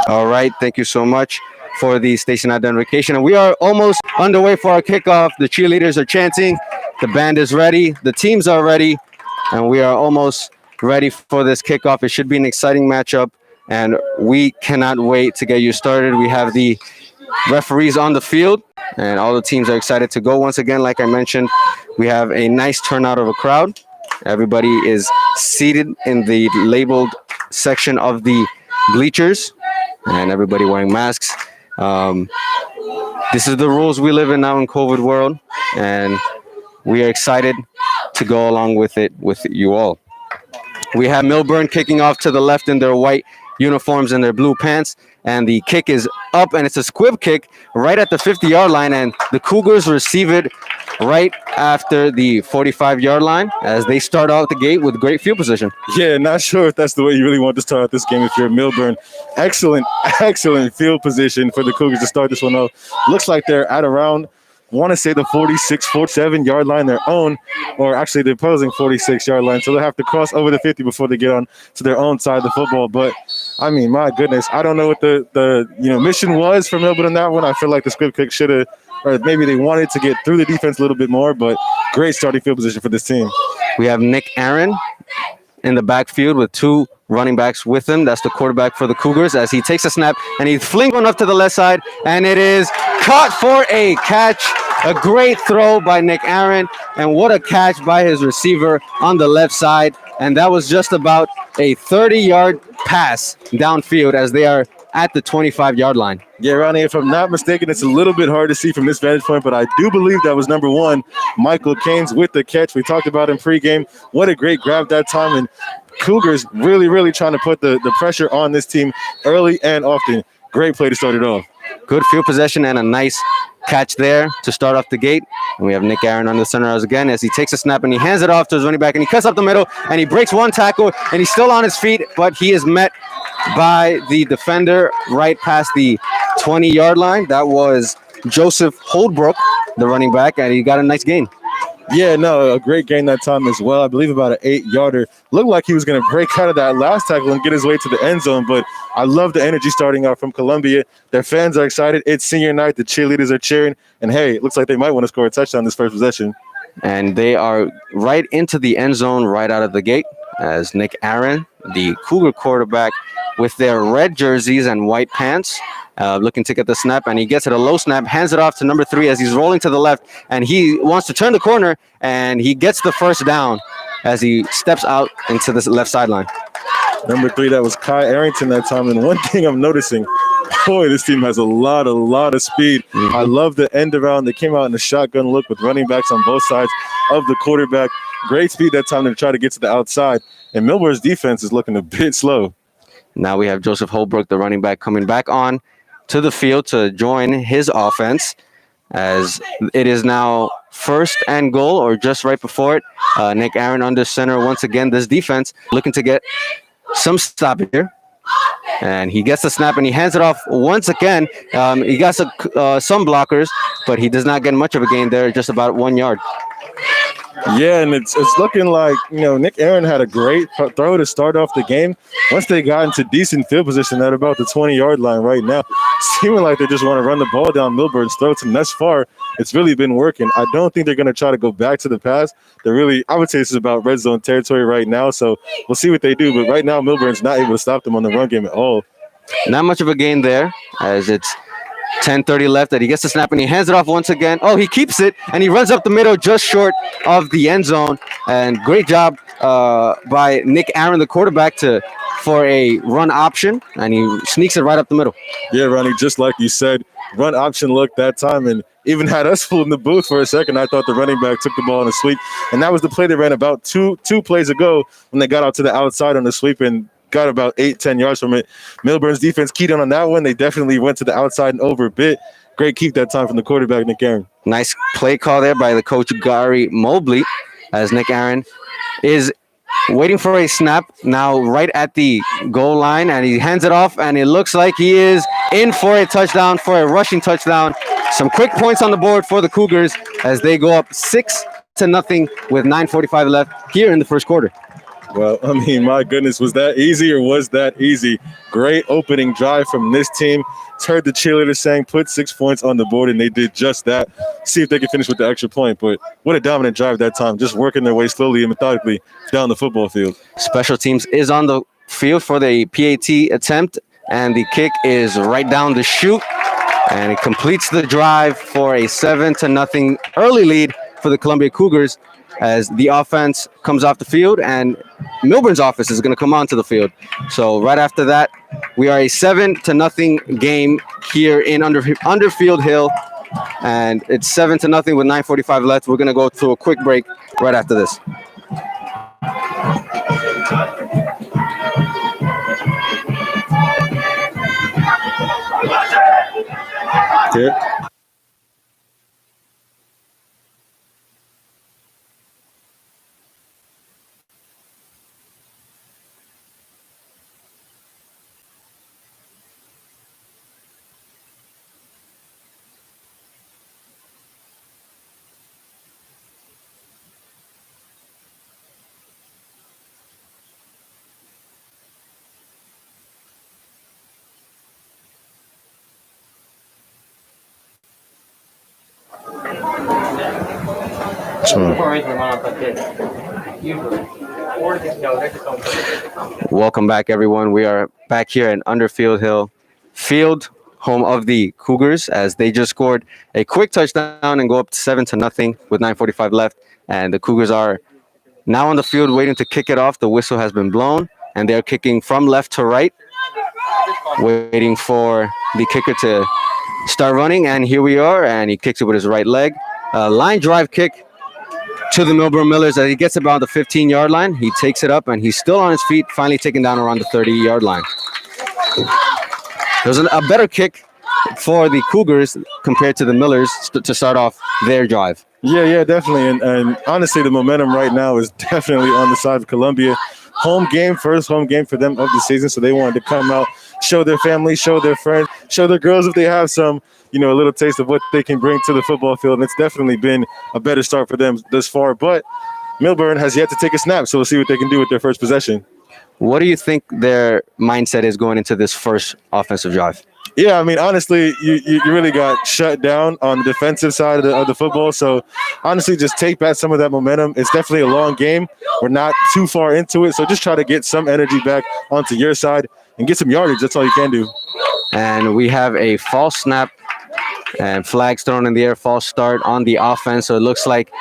All right, thank you so much for the station identification. And we are almost underway for our kickoff. The cheerleaders are chanting, the band is ready, the teams are ready, and we are almost ready for this kickoff. It should be an exciting matchup, and we cannot wait to get you started. We have the referees on the field, and all the teams are excited to go. Once again, like I mentioned, we have a nice turnout of a crowd. Everybody is seated in the labeled section of the bleachers, and everybody wearing masks. This is the rules we live in now in COVID world, and we are excited to go along with it with you all. We have Millburn kicking off to the left in their white uniforms and their blue pants, and the kick is up, and it's a squib kick right at the 50-yard line, and the Cougars receive it right after the 45-yard line as they start out the gate with great field position. Yeah, not sure if that's the way you really want to start out this game if you're Millburn. Excellent field position for the Cougars to start this one off. Looks like they're at around, want to say the 46, 47-yard line, their own, or actually the opposing 46-yard line. So they'll have to cross over the 50 before they get on to their own side of the football. But, I mean, my goodness, I don't know what the mission was for Millburn in that one. I feel like the squib kick should have, or maybe they wanted to get through the defense a little bit more, but great starting field position for this team. We have Nick Aaron in the backfield with two running backs with him. That's the quarterback for the Cougars as he takes a snap and he flings one up to the left side, and it is caught for a catch. A great throw by Nick Aaron, and what a catch by his receiver on the left side. And that was just about a 30-yard pass downfield as they are at the 25-yard line. Yeah, Ronnie, if I'm not mistaken, it's a little bit hard to see from this vantage point, but I do believe that was number one, Michael Keynes with the catch. We talked about in pregame. What a great grab that time, and Cougars really trying to put the pressure on this team early and often. Great play to start it off. Good field possession and a nice catch there to start off the gate. And we have Nick Aaron on the center again as he takes a snap and he hands it off to his running back and he cuts up the middle and he breaks one tackle and he's still on his feet, but he is met by the defender right past the 20-yard line. That was Joseph Holdbrook, the running back, and he got a nice gain. Yeah, no, a great gain that time as well. I believe about an 8-yarder. Looked like he was going to break out of that last tackle and get his way to the end zone, but I love the energy starting out from Columbia. Their fans are excited. It's senior night. The cheerleaders are cheering, and hey, it looks like they might want to score a touchdown this first possession. And they are right into the end zone right out of the gate as Nick Aaron, the Cougar quarterback, with their red jerseys and white pants, looking to get the snap, and he gets it a low snap, hands it off to number 3 as he's rolling to the left, and he wants to turn the corner, and he gets the first down as he steps out into the left sideline. Number 3, that was Kai Arrington that time, and one thing I'm noticing, boy, this team has a lot of speed. Mm-hmm. I love the end around. They came out in a shotgun look with running backs on both sides of the quarterback. Great speed that time to try to get to the outside, and Millburn's defense is looking a bit slow. Now we have Joseph Holbrook, the running back, coming back on to the field to join his offense as it is now 1st and goal, or just right before it. Nick Aaron under center once again. This defense looking to get some stop here. And he gets the snap and he hands it off once again. He got some blockers, but he does not get much of a gain there, just about 1 yard. Yeah, and it's looking like, Nick Aaron had a great throw to start off the game. Once they got into decent field position at about the 20-yard line right now, seeming like they just want to run the ball down Millburn's throats, and thus far, it's really been working. I don't think they're going to try to go back to the pass. I would say this is about red zone territory right now, so we'll see what they do. But right now, Millburn's not able to stop them on the run game at all. Not much of a gain there, as it's 10:30 left, that he gets the snap and he hands it off once again. Oh, he keeps it and he runs up the middle just short of the end zone. And great job by Nick Aaron, the quarterback, for a run option, and he sneaks it right up the middle. Yeah, Ronnie, just like you said, run option look that time, and even had us fooled in the booth for a second. I thought the running back took the ball on a sweep, and that was the play they ran about two plays ago when they got out to the outside on the sweep and got about 8-10 yards from it. Millburn's defense keyed on that one. They definitely went to the outside and over a bit. Great keep that time from the quarterback, Nick Aaron. Nice play call there by the coach, Gary Mobley, as Nick Aaron is waiting for a snap now right at the goal line, and he hands it off, and it looks like he is in for a touchdown, for a rushing touchdown. Some quick points on the board for the Cougars as they go up 6-0 with 9:45 left here in the first quarter. Well, I mean, my goodness, was that easy or was that easy? Great opening drive from this team. Heard the cheerleaders saying put 6 points on the board, and they did just that. See if they can finish with the extra point. But what a dominant drive that time, just working their way slowly and methodically down the football field. Special teams is on the field for the PAT attempt, and the kick is right down the chute, and it completes the drive for a 7-0 early lead for the Columbia Cougars as the offense comes off the field, and Millburn's offense is going to come onto the field. So right after that, we are a 7-0 game here in Underfield Hill, and it's 7-0 with 9:45 left. We're going to go through a quick break right after this. Here. Welcome back, everyone. We are back here in Underfield Hill Field, home of the Cougars, as they just scored a quick touchdown and go up to 7-0 with 9:45 left. And the Cougars are now on the field waiting to kick it off. The whistle has been blown, and they're kicking from left to right, waiting for the kicker to start running. And here we are, and he kicks it with his right leg. Line drive kick to the Millburn Millers as he gets about the 15-yard line. He takes it up, and he's still on his feet, finally taken down around the 30-yard line. There's a better kick for the Cougars compared to the Millers to start off their drive. Yeah, definitely. And honestly, the momentum right now is definitely on the side of Columbia. First home game for them of the season, so they wanted to come out, show their family, show their friends, show their girls if they have some, a little taste of what they can bring to the football field. And it's definitely been a better start for them thus far. But Millburn has yet to take a snap, so we'll see what they can do with their first possession. What do you think their mindset is going into this first offensive drive? Yeah, I mean, honestly, you really got shut down on the defensive side of the football. So, honestly, just take back some of that momentum. It's definitely a long game. We're not too far into it. So, just try to get some energy back onto your side and get some yardage. That's all you can do. And we have a false snap and flags thrown in the air, false start on the offense. So, it looks like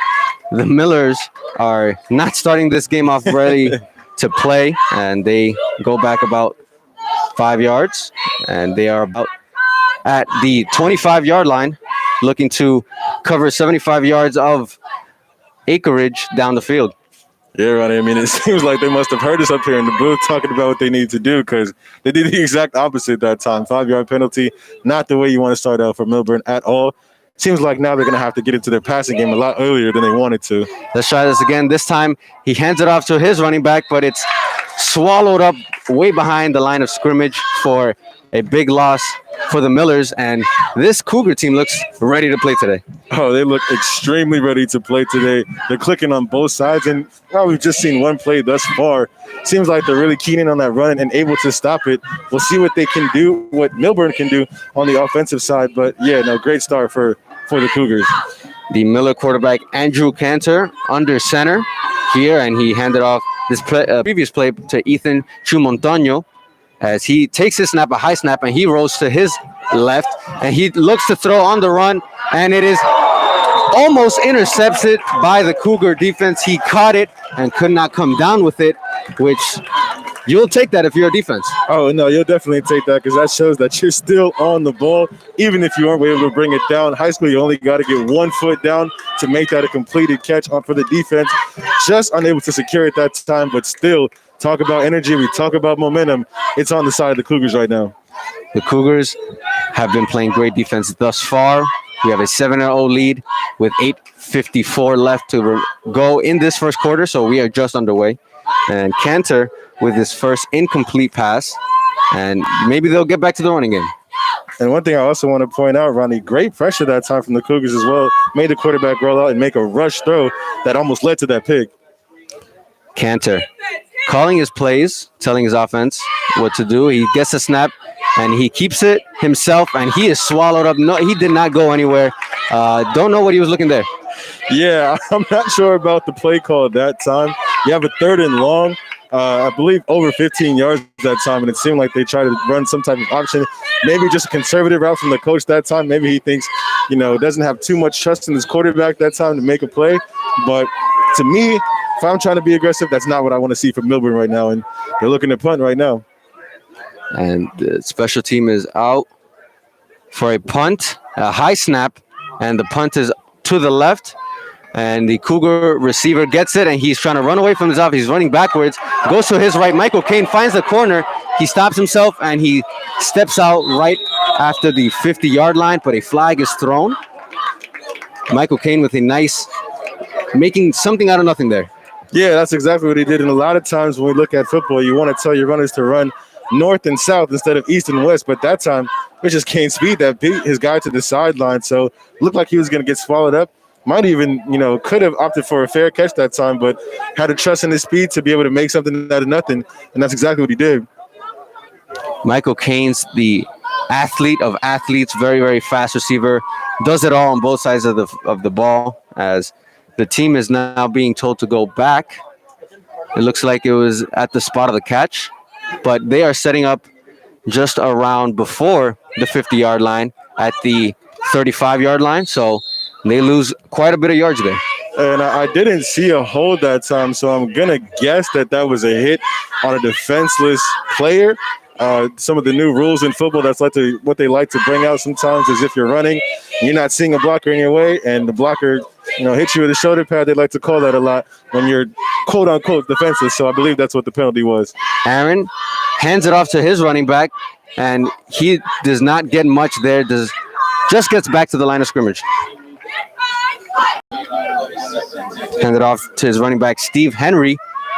the Millers are not starting this game off ready to play, and they go back about 5 yards, and they are about at the 25-yard line, looking to cover 75 yards of acreage down the field. Yeah, Ronnie. I mean, it seems like they must have heard us up here in the booth talking about what they need to do, because they did the exact opposite that time. 5-yard penalty, not the way you want to start out for Millburn at all. Seems like now they're going to have to get into their passing game a lot earlier than they wanted to. Let's try this again. This time he hands it off to his running back, but it's swallowed up way behind the line of scrimmage for a big loss for the Millers. And this Cougar team looks ready to play today. Oh, they look extremely ready to play today. They're clicking on both sides, and we've just seen one play thus far. Seems like they're really keen in on that run and able to stop it. We'll see what they can do, what Millburn can do on the offensive side. But, yeah, no, great start for the Cougars. The Miller quarterback, Andrew Cantor, under center here, and he handed off this previous play to Ethan Chumontano as he takes his snap, a high snap, and he rolls to his left, and he looks to throw on the run, and it is almost intercepted by the Cougar defense. He caught it and could not come down with it, which you'll take that if you're a defense. Oh, no, you'll definitely take that, because that shows that you're still on the ball. Even if you aren't able to bring it down, high school, you only got to get 1 foot down to make that a completed catch for the defense. Just unable to secure it that time, but still, talk about energy. We talk about momentum. It's on the side of the Cougars right now. The Cougars have been playing great defense thus far. We have a 7-0 lead with 8:54 left to go in this first quarter, so we are just underway. And Cantor with his first incomplete pass, and maybe they'll get back to the running game. And one thing I also want to point out, Ronnie, great pressure that time from the Cougars as well. Made the quarterback roll out and make a rush throw that almost led to that pick. Cantor calling his plays, telling his offense what to do. He gets a snap, and he keeps it himself, and he is swallowed up. No, he did not go anywhere. Don't know what he was looking there. Yeah, I'm not sure about the play call at that time. You have a 3rd and long, I believe over 15 yards that time, and it seemed like they tried to run some type of option, maybe just a conservative route from the coach that time. Maybe he thinks, doesn't have too much trust in his quarterback that time to make a play. But to me, if I'm trying to be aggressive, that's not what I want to see from Millburn right now, and they're looking to punt right now. And the special team is out for a punt, a high snap, and the punt is to the left. And the Cougar receiver gets it, and he's trying to run away from his offense. He's running backwards, goes to his right. Michael Cain finds the corner. He stops himself, and he steps out right after the 50-yard line, but a flag is thrown. Michael Cain with a nice, making something out of nothing there. Yeah, that's exactly what he did. And a lot of times when we look at football, you want to tell your runners to run north and south instead of east and west. But that time, it just Cain's speed that beat his guy to the sideline. So looked like he was going to get swallowed up. Might even, could have opted for a fair catch that time, but had to trust in his speed to be able to make something out of nothing. And that's exactly what he did. Michael Cain's the athlete of athletes, very, very fast receiver, does it all on both sides of the ball. As the team is now being told to go back. It looks like it was at the spot of the catch, but they are setting up just around before the 50-yard line at the 35-yard line. So they lose quite a bit of yards there. And I didn't see a hold that time, so I'm going to guess that was a hit on a defenseless player. Some of the new rules in football, that's what they like to bring out sometimes is if you're running, you're not seeing a blocker in your way, and the blocker, hits you with a shoulder pad. They like to call that a lot when you're quote-unquote defenseless. So I believe that's what the penalty was. Aaron hands it off to his running back, and he does not get much there. Just gets back to the line of scrimmage. Handed off to his running back, Steve Henry.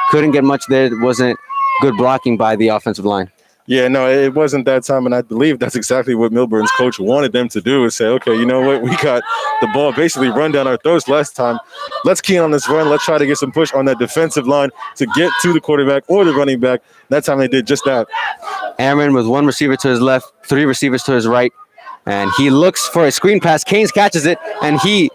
Couldn't get much there. It wasn't good blocking by the offensive line. Yeah, no, it wasn't that time, and I believe that's exactly what Millburn's coach wanted them to do, is say, okay, you know what, we got the ball basically run down our throats last time. Let's key on this run. Let's try to get some push on that defensive line to get to the quarterback or the running back. That time they did just that. Aaron with one receiver to his left, 3 receivers to his right, and he looks for a screen pass. Canes catches it, and he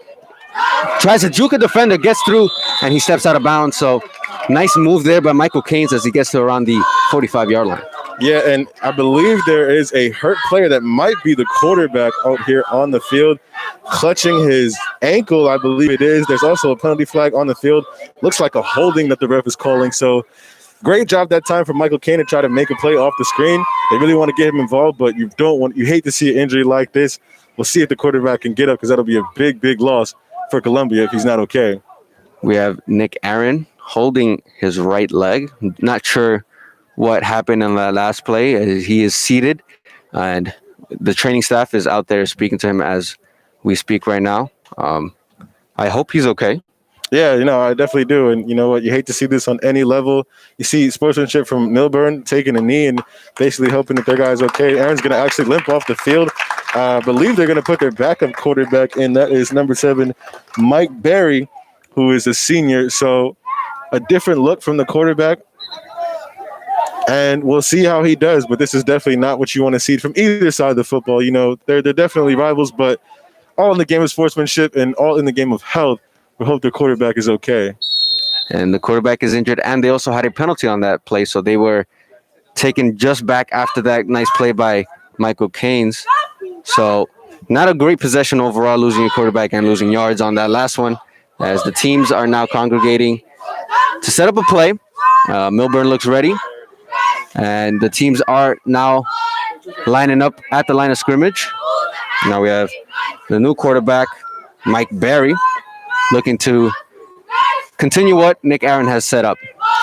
tries to juke a defender, gets through, and he steps out of bounds. So nice move there by Michael Caines as he gets to around the 45-yard line. Yeah, and I believe there is a hurt player that might be the quarterback out here on the field, clutching his ankle, I believe it is. There's also a penalty flag on the field. Looks like a holding that the ref is calling. So great job that time for Michael Cain to try to make a play off the screen. They really want to get him involved, but you hate to see an injury like this. We'll see if the quarterback can get up, because that'll be a big, big loss for Columbia if he's not okay. We have Nick Aaron holding his right leg. Not sure what happened in the last play. He is seated, and the training staff is out there speaking to him as we speak right now. I hope he's okay. Yeah, I definitely do. And you know what? You hate to see this on any level. You see sportsmanship from Millburn taking a knee and basically hoping that their guy's okay. Aaron's going to actually limp off the field. I believe they're going to put their backup quarterback in. That is number 7, Mike Berry, who is a senior. So a different look from the quarterback. And we'll see how he does. But this is definitely not what you want to see from either side of the football. They're definitely rivals, but all in the game of sportsmanship and all in the game of health. We hope the quarterback is okay. And the quarterback is injured, and they also had a penalty on that play, so they were taken just back after that nice play by Michael Caines. So not a great possession overall, losing your quarterback and losing yards on that last one, as the teams are now congregating to set up a play. Millburn looks ready, and the teams are now lining up at the line of scrimmage. Now we have the new quarterback, Mike Berry, looking to continue what Nick Aaron has set up.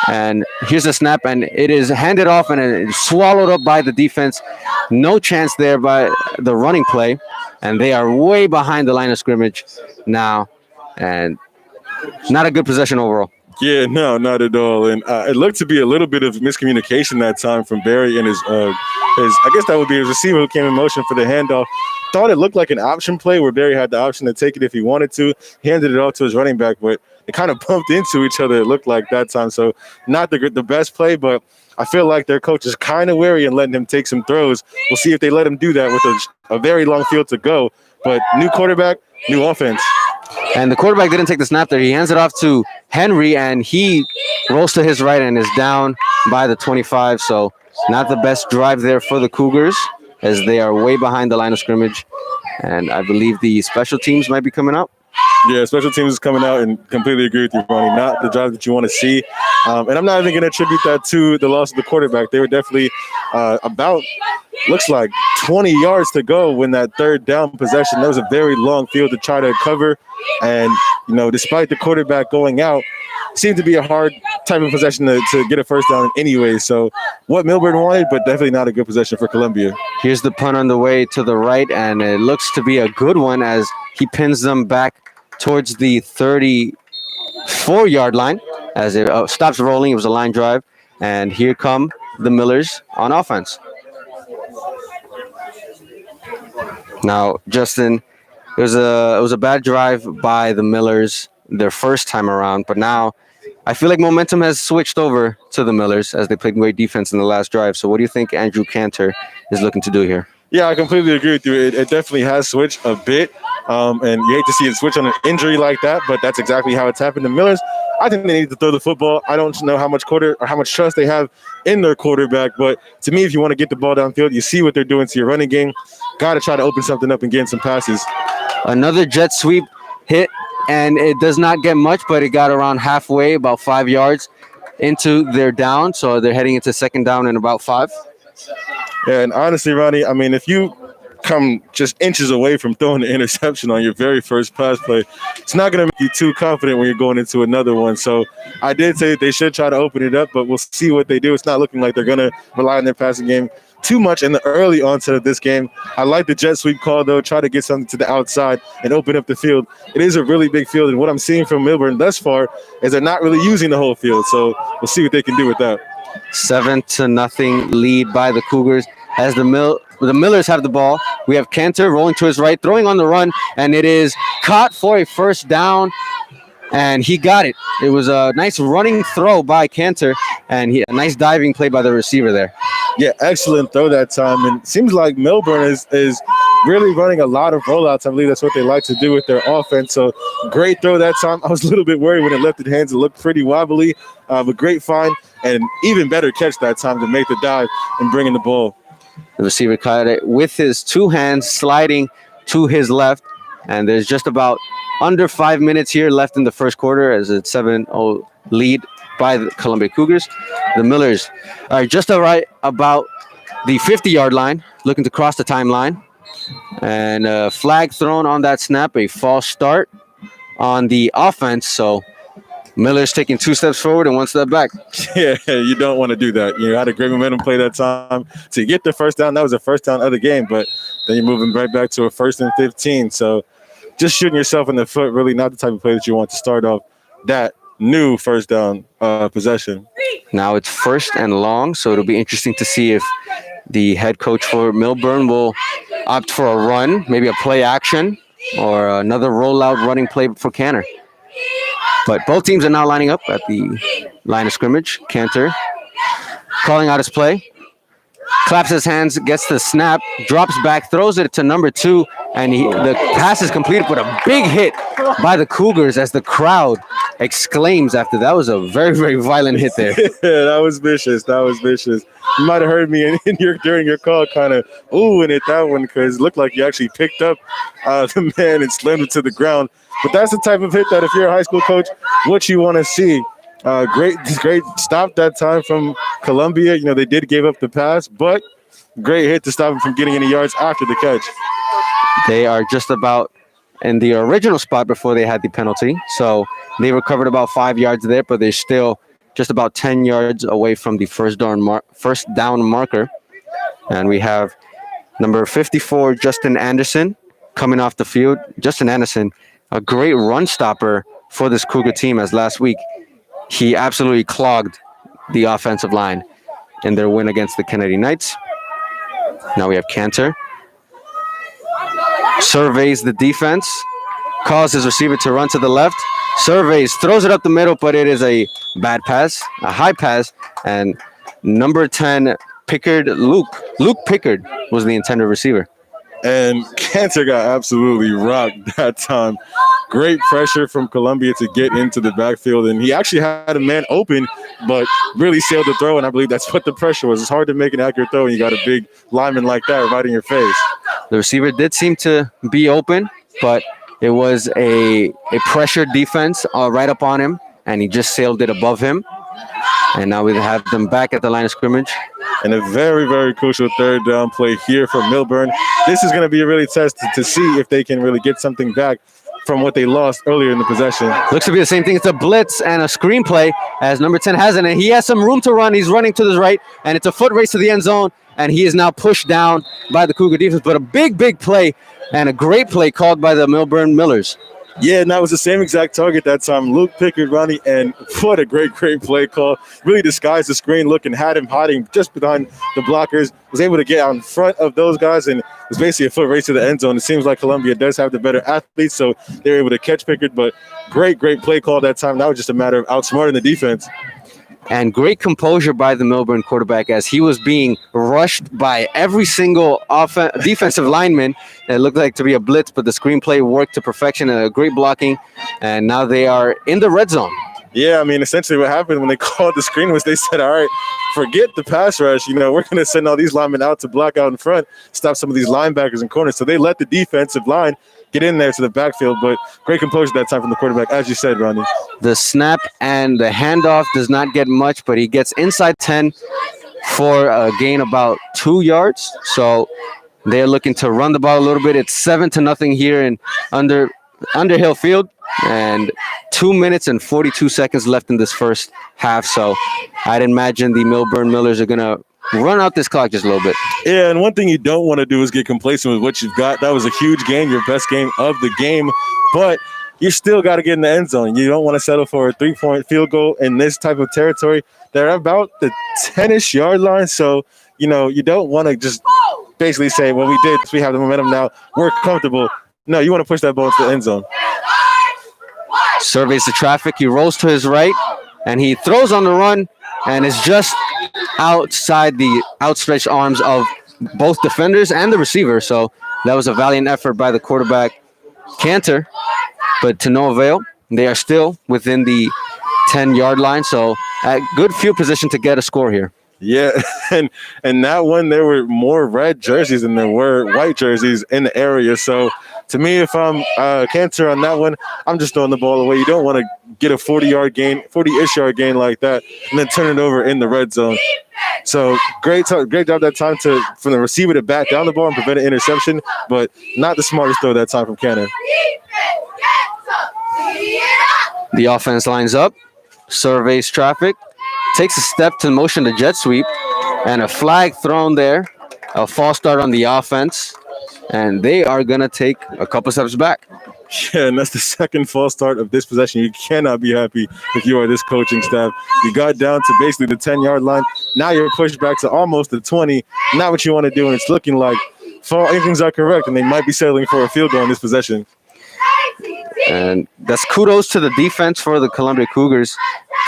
And here's the snap, and it is handed off and it's swallowed up by the defense. No chance there by the running play, and they are way behind the line of scrimmage now, and not a good possession overall. Yeah, no, not at all. And it looked to be a little bit of miscommunication that time from Barry and his I guess that would be his receiver who came in motion for the handoff. Thought it looked like an option play where Barry had the option to take it if he wanted to. He handed it off to his running back, but They kind of bumped into each other, it looked like that time. So not the best play, but I feel like their coach is kind of wary and letting him take some throws. We'll see if they let him do that with a very long field to go. But new quarterback, new offense. And the quarterback didn't take the snap there. He hands it off to Henry, and he rolls to his right and is down by the 25. So not the best drive there for the Cougars, as they are way behind the line of scrimmage. And I believe the special teams might be coming up. Yeah, special teams is coming out, and completely agree with you, Ronnie. Not the drive that you want to see. And I'm not even going to attribute that to the loss of the quarterback. They were definitely looks like 20 yards to go when that third down possession. That was a very long field to try to cover. And, despite the quarterback going out, it seemed to be a hard type of possession to get a first down anyway. So what Millburn wanted, but definitely not a good possession for Columbia. Here's the punt on the way to the right, and it looks to be a good one as he pins them back towards the 34-yard line as it stops rolling. It was a line drive, and here come the Millers on offense. Now, Justin, it was a bad drive by the Millers their first time around, but now I feel like momentum has switched over to the Millers as they played great defense in the last drive. So what do you think Andrew Cantor is looking to do here? Yeah, I completely agree with you. It definitely has switched a bit, and you hate to see it switch on an injury like that, but that's exactly how it's happened. The Millers, I think they need to throw the football. I don't know how much trust they have in their quarterback, but to me, if you want to get the ball downfield, you see what they're doing to your running game. Got to try to open something up and get in some passes. Another jet sweep hit, and it does not get much, but it got around halfway, about 5 yards into their down. So they're heading into second down and about 5. Yeah, and honestly, Ronnie, I mean, if you come just inches away from throwing the interception on your very first pass play, it's not going to make you too confident when you're going into another one. So I did say that they should try to open it up, but we'll see what they do. It's not looking like they're going to rely on their passing game too much in the early onset of this game. I like the jet sweep call, though. Try to get something to the outside and open up the field. It is a really big field, and what I'm seeing from Millburn thus far is they're not really using the whole field. So we'll see what they can do with that. 7-0 lead by the Cougars as the Millers have the ball. We have Cantor rolling to his right, throwing on the run, and it is caught for a first down, and he got it. It was a nice running throw by Cantor, and a nice diving play by the receiver there. Yeah, excellent throw that time. And it seems like Millburn is really running a lot of rollouts. I believe that's what they like to do with their offense. So great throw that time. I was a little bit worried when it left his hands. It looked pretty wobbly, but great find and even better catch that time to make the dive and bring in the ball. The receiver caught it with his two hands, sliding to his left, and there's just about under 5 minutes here left in the first quarter as it's 7-0 lead by the Columbia Cougars. The Millers are just right about the 50-yard line, looking to cross the timeline. And a flag thrown on that snap, a false start on the offense. So Miller's taking 2 steps forward and 1 step back. Yeah, you don't want to do that. You had a great momentum play that time to get the first down. That was the first down of the game, but then you're moving right back to a 1st and 15. So just shooting yourself in the foot, really not the type of play that you want to start off that new first down possession. Now it's 1st and long, so it'll be interesting to see if the head coach for Millburn will opt for a run, maybe a play action, or another rollout running play for Cantor. But both teams are now lining up at the line of scrimmage. Cantor calling out his play, claps his hands, gets the snap, drops back, throws it to number 2, and the pass is completed with a big hit by the Cougars as the crowd exclaims after that. Was a very, very violent hit there. Yeah, that was vicious. That was vicious. You might have heard me during your call kind of oohing at that one because it looked like you actually picked up the man and slammed him to the ground. But that's the type of hit that if you're a high school coach, what you want to see. Great stop that time from Columbia. They did give up the pass, but great hit to stop him from getting any yards after the catch. They are just about in the original spot before they had the penalty. So they recovered about 5 yards there, but they're still just about 10 yards away from the first down marker. And we have number 54, Justin Anderson, coming off the field. Justin Anderson, a great run stopper for this Cougar team, as last week he absolutely clogged the offensive line in their win against the Kennedy Knights. Now we have Cantor. Surveys the defense, calls his receiver to run to the left, Surveys, throws it up the middle, but it is a bad pass, a high pass, and number 10, Pickard, Luke Pickard was the intended receiver. And Cantor got absolutely rocked that time. Great pressure from Columbia to get into the backfield, and he actually had a man open, but really sailed the throw, and I believe that's what the pressure was. It's hard to make an accurate throw when you got a big lineman like that right in your face. The receiver did seem to be open, but it was a pressured defense right up on him, and he just sailed it above him. And now we have them back at the line of scrimmage. And a very, very crucial third down play here for Millburn. This is going to be a really test to see if they can really get something back from what they lost earlier in the possession. Looks to be the same thing. It's a blitz and a screenplay as number 10 has it, and he has some room to run. He's running to the right, and it's a foot race to the end zone, and he is now pushed down by the Cougar defense. But a big, big play and a great play called by the Millburn Millers. Yeah, and that was the same exact target that time. Luke Pickard, Ronnie, and what a great play call. Really disguised the screen look and had him hiding just behind the blockers. Was able to get out in front of those guys, and it was basically a foot race to the end zone. It seems like Columbia does have the better athletes, so they were able to catch Pickard, but great play call that time. That was just a matter of outsmarting the defense. And great composure by the Millburn quarterback as he was being rushed by every single defensive lineman. It looked like to be a blitz, but the screenplay worked to perfection and a great blocking. And now they are in the red zone. Yeah, I mean, essentially what happened when they called the screen was they said, all right, forget the pass rush. You know, we're going to send all these linemen out to block out in front, stop some of these linebackers and corners. So they let the defensive line get in there to the backfield, but great composure that time from the quarterback, as you said, Ronnie. The snap and the handoff does not get much, but he gets inside 10 for a gain about 2 yards. So they're looking to run the ball a little bit. It's 7-0 here in Underhill Field, and 2 minutes and 42 seconds left in this first half. So I'd imagine the Millburn Millers are going to run out this clock just a little bit. Yeah, and one thing you don't want to do is get complacent with what you've got. That was a huge game, your best game of the game, but you still got to get in the end zone. You don't want to settle for a 3-point field goal in this type of territory. They're about the 10-ish yard line, so, you know, you don't want to just basically say, well, we have the momentum now, we're comfortable. No, you want to push that ball into the end zone. Surveys the traffic. He rolls to his right, and he throws on the run, and is just outside the outstretched arms of both defenders and the receiver. So that was a valiant effort by the quarterback, Cantor, but to no avail. They are still within the 10-yard line, so at good field position to get a score here. Yeah, and that one, there were more red jerseys than there were white jerseys in the area. So to me, if I'm Cantor on that one, I'm just throwing the ball away. You don't want to get a 40-ish yard gain like that and then turn it over in the red zone. So great job that time from the receiver to back down the ball and prevent an interception, but not the smartest throw that time from Cantor. The offense lines up, surveys traffic, takes a step to motion the jet sweep, and a flag thrown there, a false start on the offense, and they are going to take a couple steps back. Yeah, and that's the second false start of this possession. You cannot be happy if you are this coaching staff. You got down to basically the 10-yard line. Now you're pushed back to almost the 20. Not what you want to do, and it's looking like all instincts are correct, and they might be settling for a field goal in this possession. And that's kudos to the defense for the Columbia Cougars,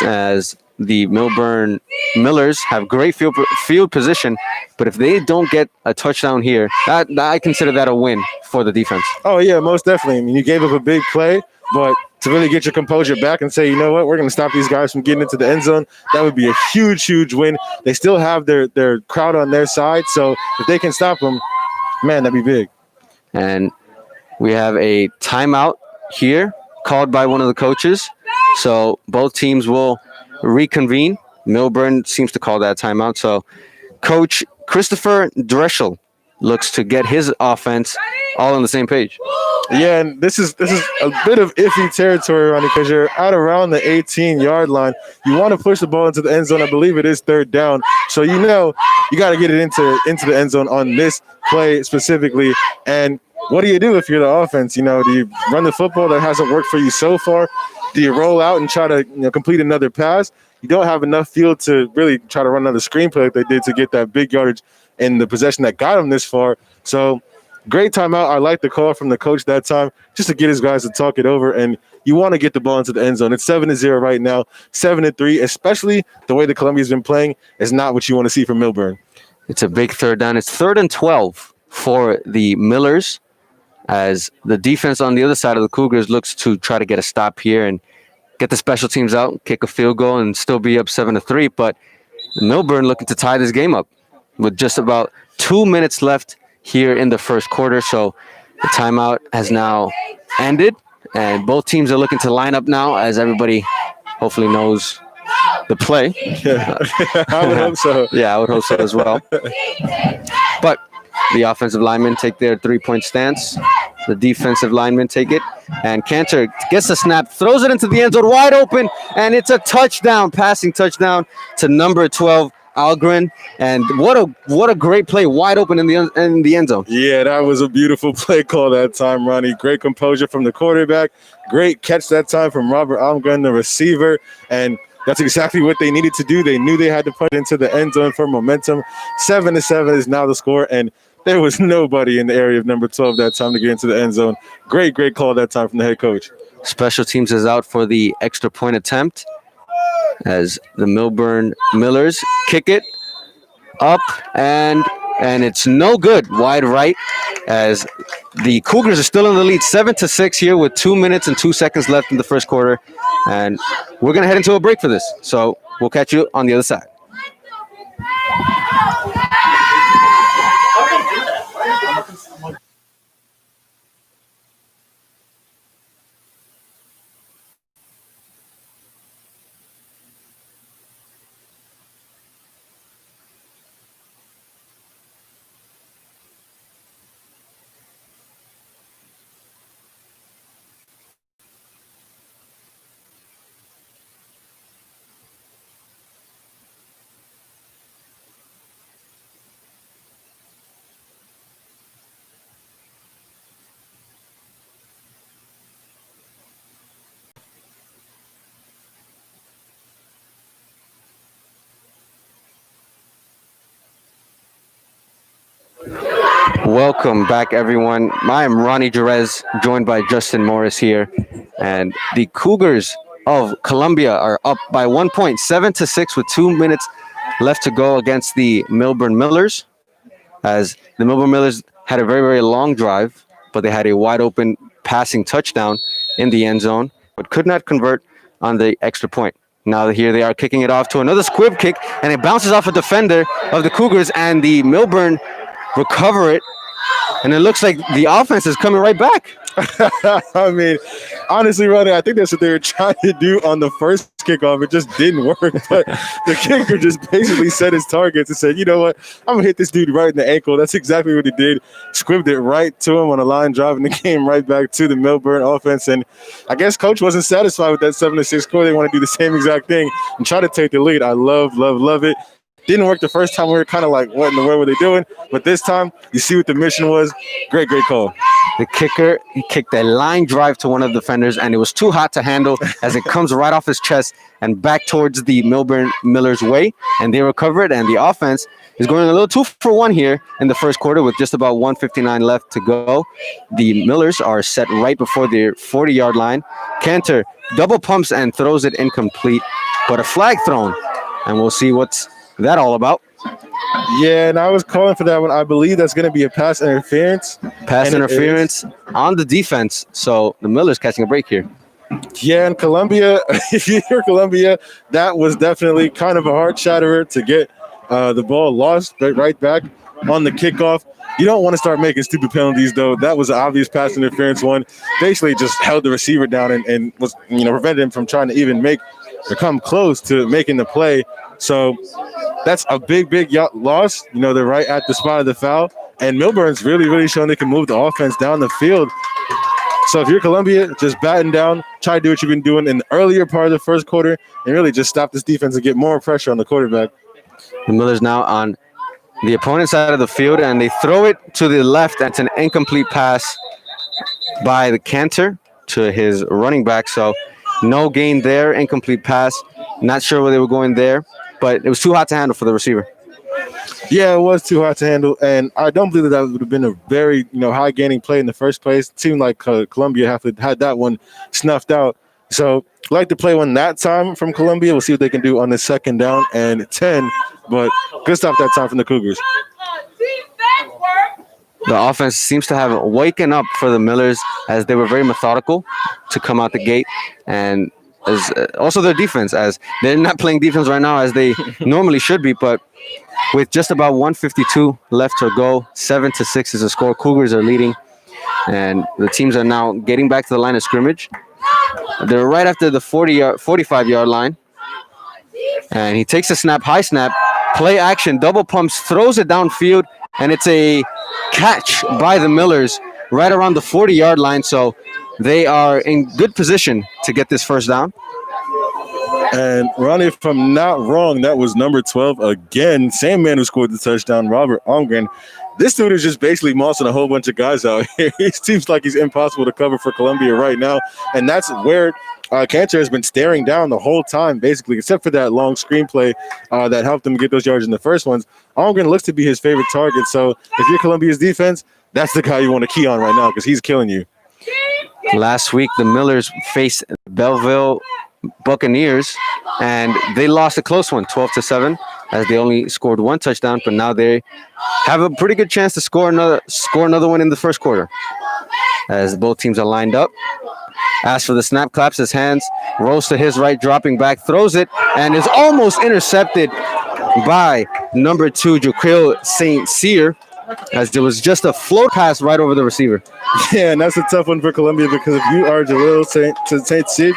as the Millburn Millers have great field position, but if they don't get a touchdown here, I consider that a win for the defense. Oh, yeah, most definitely. I mean, you gave up a big play, but to really get your composure back and say, you know what, we're going to stop these guys from getting into the end zone, that would be a huge win. They still have their crowd on their side, so if they can stop them, man, that'd be big. And we have a timeout here called by one of the coaches, so both teams will reconvene. Millburn seems to call that timeout. So Coach Christopher Dreschel looks to get his offense all on the same page. Yeah, and this is a bit of iffy territory, Ronnie, because you're at around the 18-yard line. You want to push the ball into the end zone. I believe it is third down. So you know you got to get it into the end zone on this play specifically. And what do you do if you're the offense? You know, do you run the football that hasn't worked for you so far? Do you roll out and try to complete another pass? You don't have enough field to really try to run another screenplay like they did to get that big yardage in the possession that got them this far. So Great timeout. I like the call from the coach that time, just to get his guys to talk it over. And you want to get the ball into the end zone. It's 7-0 right now, 7-3, especially the way the Columbia's been playing is not what you want to see from Millburn. It's a big third down. It's 3rd and 12 for the Millers, as the defense on the other side of the Cougars looks to try to get a stop here and get the special teams out, kick a field goal, and still be up 7-3. But Millburn looking to tie this game up with just about 2 minutes left here in the first quarter. So the timeout has now ended, and both teams are looking to line up now, as everybody hopefully knows the play. Yeah. I would hope so. Yeah, I would hope so as well. But the offensive linemen take their 3-point stance. The defensive linemen take it. And Cantor gets the snap, throws it into the end zone, wide open, and it's a touchdown, passing touchdown to number 12, Algren. And what a great play, wide open in the end zone. Yeah, that was a beautiful play call that time, Ronnie. Great composure from the quarterback. Great catch that time from Robert Algren, the receiver. And that's exactly what they needed to do. They knew they had to put it into the end zone for momentum. 7-7 is now the score, and there was nobody in the area of number 12 that time to get into the end zone. Great call that time from the head coach. Special teams is out for the extra point attempt, as the Millburn Millers kick it up, and it's no good, wide right, as the Cougars are still in the lead, 7-6 here with 2 minutes and 2 seconds left in the first quarter. And we're going to head into a break for this. So we'll catch you on the other side. Welcome back, everyone. I am Ronnie Jerez, joined by Justin Morris here. And the Cougars of Columbia are up by 1 point, 7-6 with 2 minutes left to go against the Millburn Millers. As the Millburn Millers had a very, very long drive, but they had a wide open passing touchdown in the end zone, but could not convert on the extra point. Now here they are kicking it off to another squib kick, and it bounces off a defender of the Cougars, and the Millburn recover it. And it looks like the offense is coming right back. I mean, honestly, Ronnie, I think that's what they were trying to do on the first kickoff. It just didn't work. But the kicker just basically set his targets and said, you know what, I'm going to hit this dude right in the ankle. That's exactly what he did. Squibbed it right to him on a line drive, and the game right back to the Millburn offense. And I guess coach wasn't satisfied with that 7-6 score. They want to do the same exact thing and try to take the lead. I love it. Didn't work the first time. We were kind of like, what in the world were they doing? But this time, you see what the mission was. Great call. The kicker, he kicked a line drive to one of the defenders, and it was too hot to handle as it comes right off his chest and back towards the Millburn Millers' way, and they recover it, and the offense is going a little 2-for-1 here in the first quarter with just about 1:59 left to go. The Millers are set right before their 40-yard line. Cantor double pumps and throws it incomplete, but a flag thrown, and we'll see what's that all about. Yeah, and I was calling for that one. I believe that's going to be a pass interference. Pass interference on the defense. So the Millers catching a break here. Yeah, and Columbia, if you hear Columbia, that was definitely kind of a heart shatterer to get the ball lost right back on the kickoff. You don't want to start making stupid penalties, though. That was an obvious pass interference one. Basically just held the receiver down and was, prevented him from trying to even come close to making the play. So that's a big loss. They're right at the spot of the foul. And Millburn's really showing they can move the offense down the field. So if you're Columbia, just batten down, try to do what you've been doing in the earlier part of the first quarter, and really just stop this defense and get more pressure on the quarterback. The Millers now on the opponent's side of the field, and they throw it to the left. That's an incomplete pass by the Cantor to his running back. So no gain there, incomplete pass. Not sure where they were going there, but it was too hot to handle for the receiver. Yeah, it was too hot to handle, and I don't believe that would have been a very high gaining play in the first place. It seemed like Columbia had that one snuffed out. So I'd like to play one that time from Columbia. We'll see what they can do on the 2nd down and 10. But good stuff that time from the Cougars. The offense seems to have waken up for the Millers as they were very methodical to come out the gate, and as also their defense, as they're not playing defense right now as they normally should be, but with just about 152 left to go, 7-6 is the score. Cougars are leading, and the teams are now getting back to the line of scrimmage. They're right after the 45-yard line, and he takes a snap, high snap, play action, double pumps, throws it downfield, and it's a catch by the Millers right around the 40-yard line. So they are in good position to get this first down. And Ronnie, if I'm not wrong, that was number 12 again. Same man who scored the touchdown, Robert Ongren. This dude is just basically mossing a whole bunch of guys out here. It seems like he's impossible to cover for Columbia right now. And that's where Cantor has been staring down the whole time, basically, except for that long screenplay that helped him get those yards in the first ones. Ongren looks to be his favorite target. So if you're Columbia's defense, that's the guy you want to key on right now because he's killing you. Last week, the Millers faced Belleville Buccaneers, and they lost a close one, 12-7, as they only scored one touchdown. But now they have a pretty good chance to score another one in the first quarter, as both teams are lined up. As for the snap, claps his hands, rolls to his right, dropping back, throws it, and is almost intercepted by number 2, Jaquil St. Cyr, as there was just a float pass right over the receiver. Yeah, and that's a tough one for Columbia because if you are Jalil St. Cyr,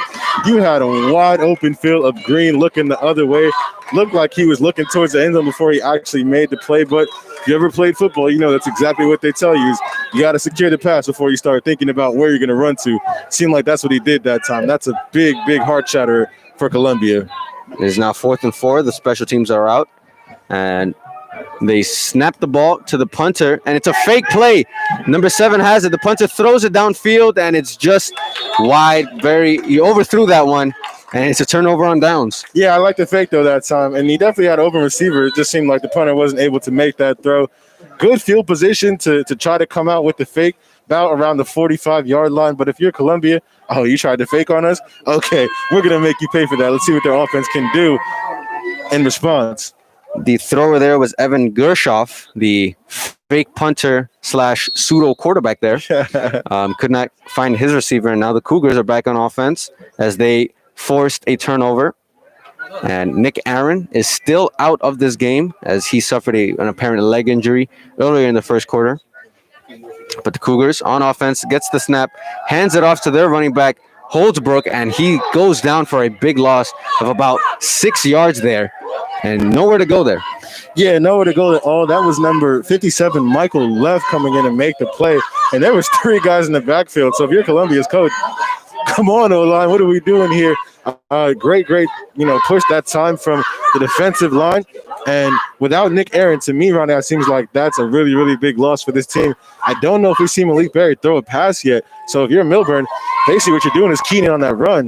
you had a wide open field of green looking the other way. Looked like he was looking towards the end zone before he actually made the play. But if you ever played football, you know that's exactly what they tell you is you got to secure the pass before you start thinking about where you're going to run to. Seemed like that's what he did that time. That's a big, big heart shatter for Columbia. It is now 4th and 4. The special teams are out, and they snap the ball to the punter, and it's a fake play. Number 7 has it. The punter throws it downfield, and it's just wide. He overthrew that one, and it's a turnover on downs. Yeah, I like the fake, though, that time. And he definitely had an open receiver. It just seemed like the punter wasn't able to make that throw. Good field position to try to come out with the fake, about around the 45-yard line. But if you're Columbia, oh, you tried to fake on us? Okay, we're going to make you pay for that. Let's see what their offense can do in response. The thrower there was Evan Gershoff, the fake punter / pseudo quarterback there. Could not find his receiver, and now the Cougars are back on offense as they forced a turnover. And Nick Aaron is still out of this game as he suffered an apparent leg injury earlier in the first quarter. But the Cougars on offense gets the snap, hands it off to their running back, Holdsbrook, and he goes down for a big loss of about 6 yards there. And nowhere to go there. Yeah, nowhere to go at all. That was number 57, Michael Leff, coming in and make the play. And there was 3 guys in the backfield. So if you're Columbia's coach, come on, O-line, what are we doing here? Great, push that time from the defensive line. And without Nick Aaron, to me right now, it seems like that's a really, really big loss for this team. I don't know if we've seen Malik Berry throw a pass yet. So if you're Millburn, basically what you're doing is keying in on that run.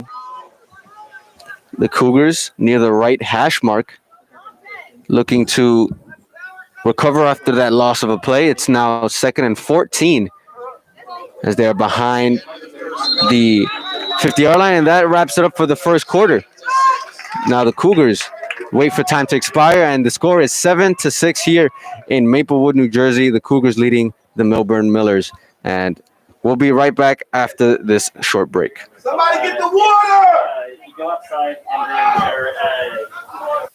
The Cougars near the right hash mark, looking to recover after that loss of a play. It's now 2nd and 14 as they're behind the 50-yard line, and that wraps it up for the first quarter. Now the Cougars wait for time to expire, and the score is 7-6 here in Maplewood, New Jersey. The Cougars leading the Millburn Millers, and we'll be right back after this short break. Somebody get the water! You go outside and bring your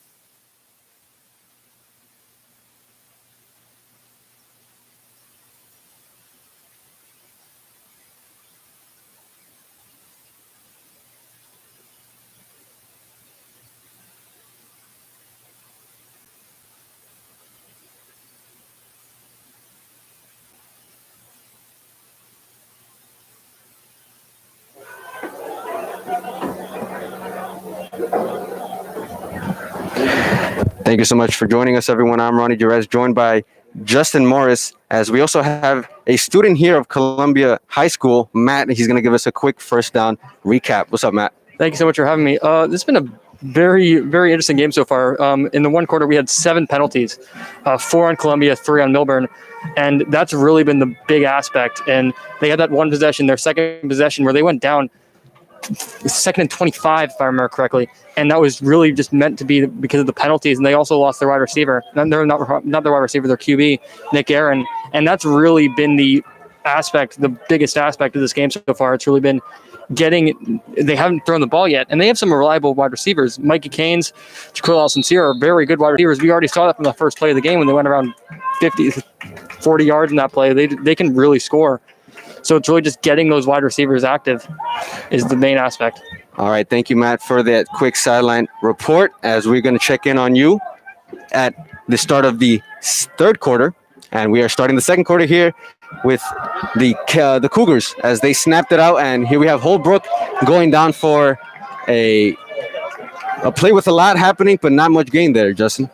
Thank you so much for joining us, everyone. I'm Ronnie Jerez, joined by Justin Morris, as we also have a student here of Columbia High School, Matt. He's going to give us a quick first down recap. What's up, Matt? Thank you so much for having me. This has been a very, very interesting game so far. In the one quarter, we had 7 penalties, 4 on Columbia, 3 on Millburn. And that's really been the big aspect. And they had that one possession, their second possession, where they went down 2nd and 25, if I remember correctly. And that was really just meant to be because of the penalties. And they also lost their wide receiver. They're not their wide receiver, their QB, Nick Aaron. And that's really been the biggest aspect of this game so far. It's really been they haven't thrown the ball yet, and they have some reliable wide receivers. Mikey Canes, Jaquil Al-Sincere are very good wide receivers. We already saw that from the first play of the game when they went around 40 yards in that play. They can really score. So it's really just getting those wide receivers active is the main aspect. All right, thank you, Matt, for that quick sideline report, as we're going to check in on you at the start of the third quarter, and we are starting the second quarter here with the Cougars as they snapped it out. And here we have Holbrook going down for a play with a lot happening, but not much gain there, Justin.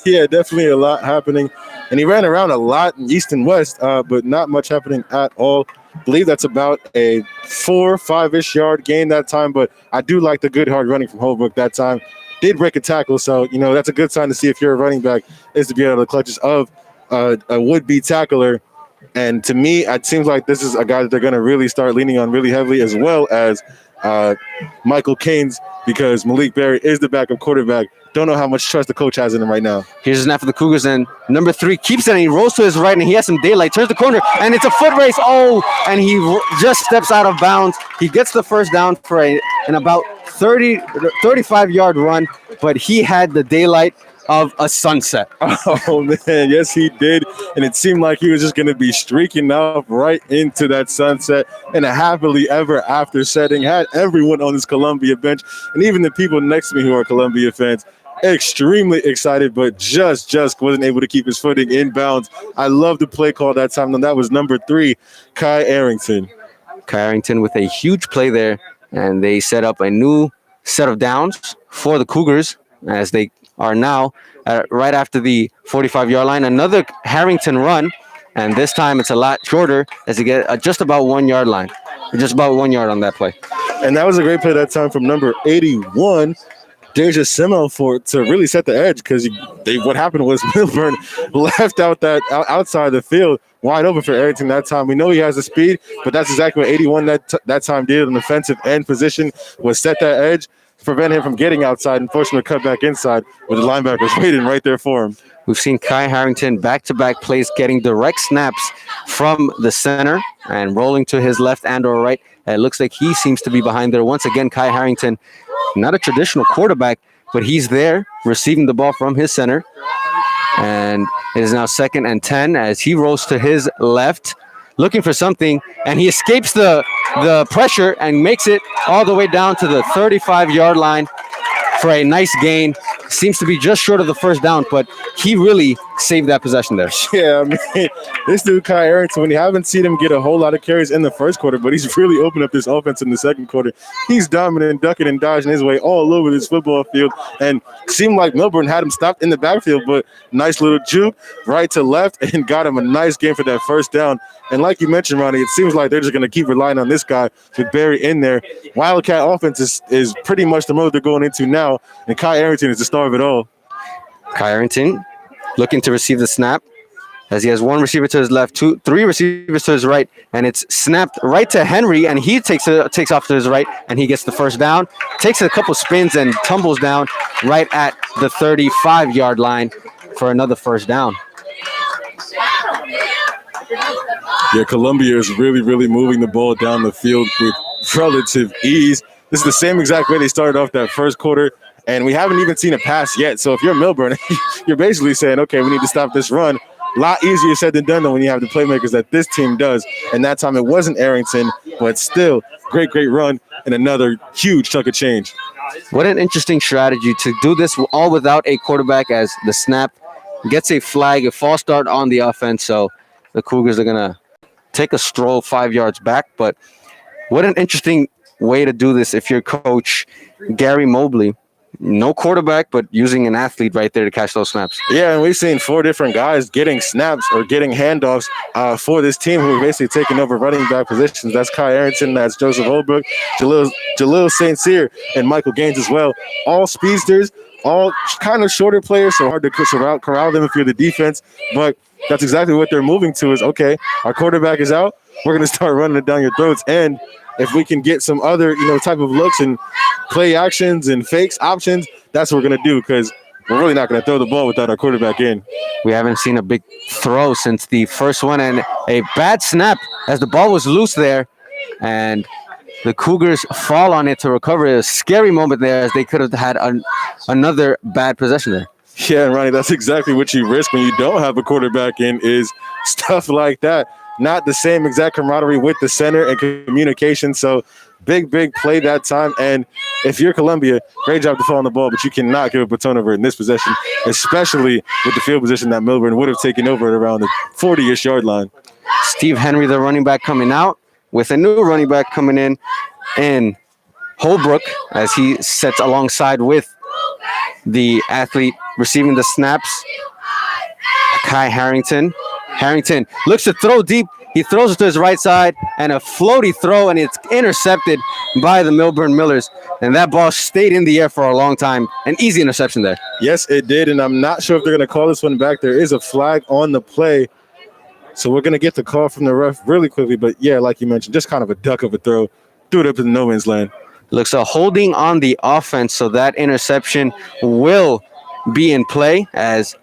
Yeah, definitely a lot happening. And he ran around a lot in east and west, but not much happening at all. I believe that's about a 4-5-ish yard gain that time, but I do like the good hard running from Holbrook that time. Did break a tackle, so, that's a good sign to see if you're a running back, is to be out of the clutches of a would-be tackler. And to me, it seems like this is a guy that they're going to really start leaning on really heavily, as well as Michael Caines, because Malik Berry is the backup quarterback. Don't know how much trust the coach has in him right now. Here's a snap for the Cougars, and number 3 keeps it, and he rolls to his right, and he has some daylight, turns the corner, and it's a foot race. Oh, and he just steps out of bounds. He gets the first down for an about 35-yard run, but he had the daylight of a sunset. Oh, man, yes, he did. And it seemed like he was just going to be streaking off right into that sunset in a happily ever after setting. Had everyone on this Columbia bench, and even the people next to me who are Columbia fans, extremely excited, but just wasn't able to keep his footing in bounds. I love the play call that time. And that was number 3, Kai Arrington. Kai Arrington with a huge play there, and they set up a new set of downs for the Cougars as they are now right after the 45-yard line. Another Harrington run, and this time it's a lot shorter as they get just about 1 yard line. Just about 1 yard on that play. And that was a great play that time from number 81, Deja Simo, to really set the edge, because what happened was Millburn left out that outside the field wide open for Arrington that time. We know he has the speed, but that's exactly what 81 that time did. An offensive end position was set that edge, prevent him from getting outside and force him to cut back inside with the linebackers waiting right there for him. We've seen Kai Harrington back-to-back plays getting direct snaps from the center and rolling to his left and or right. It looks like he seems to be behind there. Once again, Kai Harrington, not a traditional quarterback, but he's there receiving the ball from his center. And it is now 2nd and 10 as he rolls to his left, looking for something, and he escapes the pressure and makes it all the way down to the 35-yard line for a nice gain. Seems to be just short of the first down, but he really saved that possession there. Yeah, I mean, this dude, Kai Arrington, when you haven't seen him get a whole lot of carries in the first quarter, but he's really opened up this offense in the second quarter. He's dominant, ducking and dodging his way all over this football field, and seemed like Millburn had him stopped in the backfield, but nice little juke right to left and got him a nice game for that first down. And like you mentioned, Ronnie, it seems like they're just going to keep relying on this guy with Barry in there. Wildcat offense is pretty much the mode they're going into now, and Kai Arrington is the star of it all. Kai Arrington looking to receive the snap as he has 1 receiver to his left, 3 receivers to his right, and it's snapped right to Henry, and he takes off to his right, and he gets the first down, takes a couple spins, and tumbles down right at the 35-yard line for another first down. Yeah, Columbia is really moving the ball down the field with relative ease. This is the same exact way they started off that first quarter, and we haven't even seen a pass yet. So if you're Millburn, you're basically saying, okay, we need to stop this run. A lot easier said than done, though, when you have the playmakers that this team does. And that time it wasn't Arrington, but still great run and another huge chunk of change. What an interesting strategy to do this all without a quarterback, as the snap gets a flag, a false start on the offense. So the Cougars are going to take a stroll 5 yards back. But what an interesting way to do this if you're Coach Gary Mobley, No quarterback, but using an athlete right there to catch those snaps. Yeah, and we've seen 4 different guys getting snaps or getting handoffs for this team who are basically taking over running back positions. That's Kai Arrington, that's Joseph Holbrook, Jalil St. Cyr, and Michael Gaines as well. All speedsters, all kind of shorter players, so hard to corral them if you're the defense. But that's exactly what they're moving to is, okay, our quarterback is out. We're going to start running it down your throats. And if we can get some other, type of looks and play actions and fakes options, that's what we're going to do because we're really not going to throw the ball without our quarterback in. We haven't seen a big throw since the first one, and a bad snap as the ball was loose there, and the Cougars fall on it to recover. A scary moment there as they could have had another bad possession there. Yeah, and Ronnie, that's exactly what you risk when you don't have a quarterback in is stuff like that. Not the same exact camaraderie with the center and communication. So big play that time. And if you're Columbia, great job defending the ball, but you cannot give up a turnover in this possession, especially with the field position that Millburn would have taken over at around the 40-ish yard line. Steve Henry, the running back, coming out with a new running back coming in Holbrook as he sets alongside with the athlete receiving the snaps, Kai Harrington. Harrington looks to throw deep. He throws it to his right side and a floaty throw, and it's intercepted by the Millburn Millers. And that ball stayed in the air for a long time. An easy interception there. Yes, it did, and I'm not sure if they're going to call this one back. There is a flag on the play, so we're going to get the call from the ref really quickly. But, yeah, like you mentioned, just kind of a duck of a throw. Threw it up in no man's land. Looks a holding on the offense, so that interception will be in play as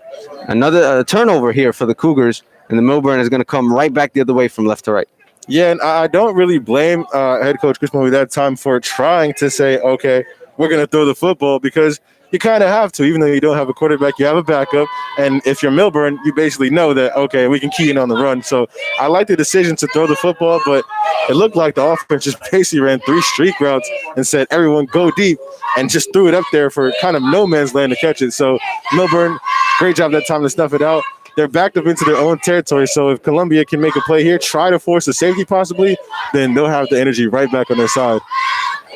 another turnover here for the Cougars. And the Millburn is going to come right back the other way from left to right. Yeah, and I don't really blame head coach Chris Mobley that time for trying to say, okay, we're going to throw the football because you kind of have to. Even though you don't have a quarterback, you have a backup. And if you're Millburn, you basically know that, okay, we can key in on the run. So I like the decision to throw the football, but it looked like the offense just basically ran 3 streak routes and said, everyone go deep, and just threw it up there for kind of no man's land to catch it. So Millburn, great job that time to snuff it out. They're backed up into their own territory, so if Columbia can make a play here, try to force a safety possibly, then they'll have the energy right back on their side.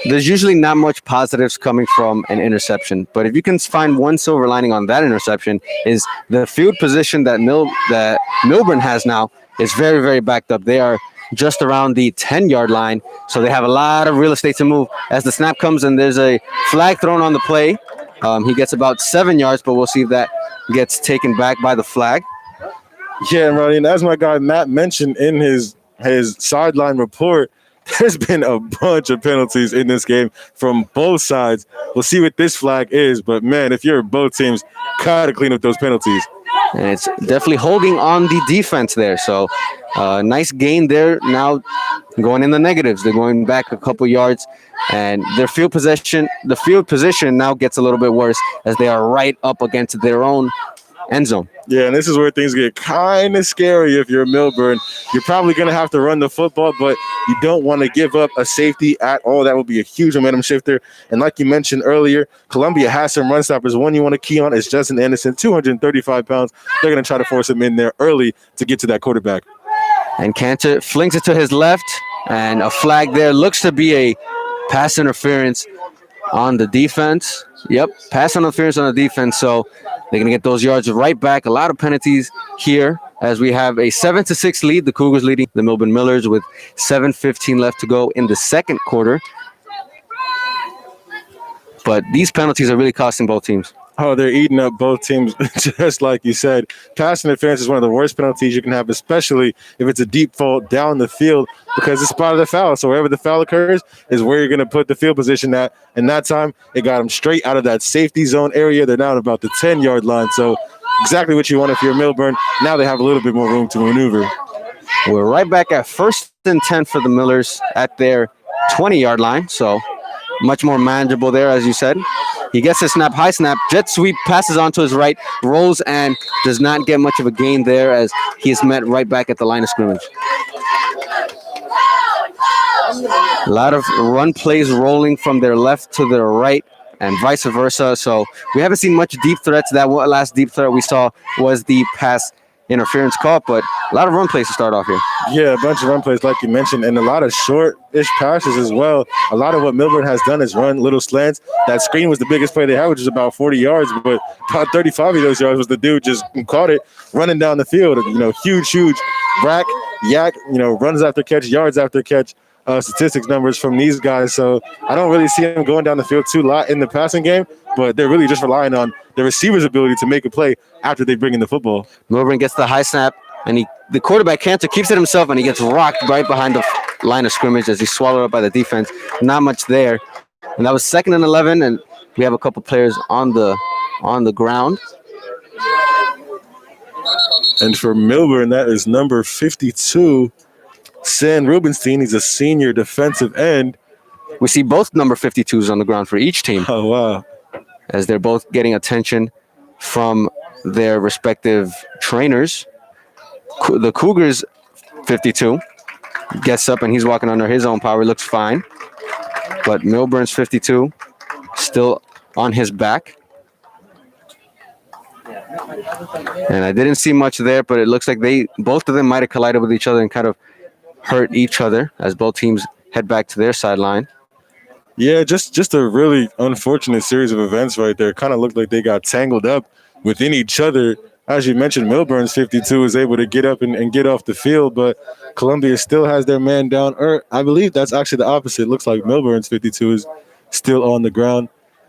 There's usually not much positives coming from an interception, but if you can find one silver lining on that interception is the field position that Millburn has now is very, very backed up. They are just around the 10-yard line, so they have a lot of real estate to move. As the snap comes and there's a flag thrown on the play, he gets about 7 yards, but we'll see if that gets taken back by the flag. Yeah, Ronnie, and as my guy Matt mentioned in his sideline report, there's been a bunch of penalties in this game from both sides. We'll see what this flag is, but man, if you're both teams, gotta clean up those penalties. And it's definitely holding on the defense there. So nice gain there. Now going in the negatives. They're going back a couple yards, and the field position now gets a little bit worse as they are right up against their own end zone. Yeah, and this is where things get kind of scary if you're Millburn. You're probably going to have to run the football, but you don't want to give up a safety at all. That would be a huge momentum shifter. And like you mentioned earlier, Columbia has some run stoppers. One you want to key on is Justin Anderson, 235 pounds. They're going to try to force him in there early to get to that quarterback. And Cantor flings it to his left, and a flag there. Looks to be a pass interference on the defense. Yep, pass interference on the defense. So they're going to get those yards right back. A lot of penalties here as we have a 7-6 lead. The Cougars leading the Millburn Millers with 7:15 left to go in the second quarter. But these penalties are really costing both teams. Oh, they're eating up both teams, just like you said. Pass interference is one of the worst penalties you can have, especially if it's a deep fault down the field, because it's part of the foul. So wherever the foul occurs is where you're going to put the field position at. And that time, it got them straight out of that safety zone area. They're now at about the 10-yard line. So exactly what you want if you're Millburn. Now they have a little bit more room to maneuver. We're right back at 1st and 10 for the Millers at their 20-yard line. So much more manageable there, as you said. He gets a snap, high snap, jet sweep, passes on to his right, rolls, and does not get much of a gain there as he is met right back at the line of scrimmage. A lot of run plays rolling from their left to their right and vice versa. So we haven't seen much deep threats. That last deep threat we saw was the pass interference caught, but a lot of run plays to start off here. Yeah, a bunch of run plays like you mentioned, and a lot of short-ish passes as well. A lot of what Millburn has done is run little slants. That screen was the biggest play they had, which is about 40 yards, but about 35 of those yards was the dude just caught it running down the field. Huge rack, yak, runs after catch, yards after catch. Statistics numbers from these guys. So I don't really see them going down the field too lot in the passing game, but they're really just relying on the receiver's ability to make a play after they bring in the football. Millburn gets the high snap, and the quarterback Cantor keeps it himself, and he gets rocked right behind the line of scrimmage as he's swallowed up by the defense. Not much there. And that was 2nd and 11, and we have a couple players on the ground. And for Millburn, that is number 52, San Rubenstein. He's a senior defensive end. We see both number 52s on the ground for each team. Oh, wow. As they're both getting attention from their respective trainers. The Cougars 52 gets up and he's walking under his own power. Looks fine. But Millburn's 52 still on his back. And I didn't see much there, but it looks like both of them might have collided with each other and kind of hurt each other as both teams head back to their sideline. Yeah, just a really unfortunate series of events right there. Kind of looked like they got tangled up within each other. As you mentioned, Millburn's 52 is able to get up and get off the field, but Columbia still has their man down. Or I believe that's actually the opposite. It looks like Millburn's 52 is still on the ground.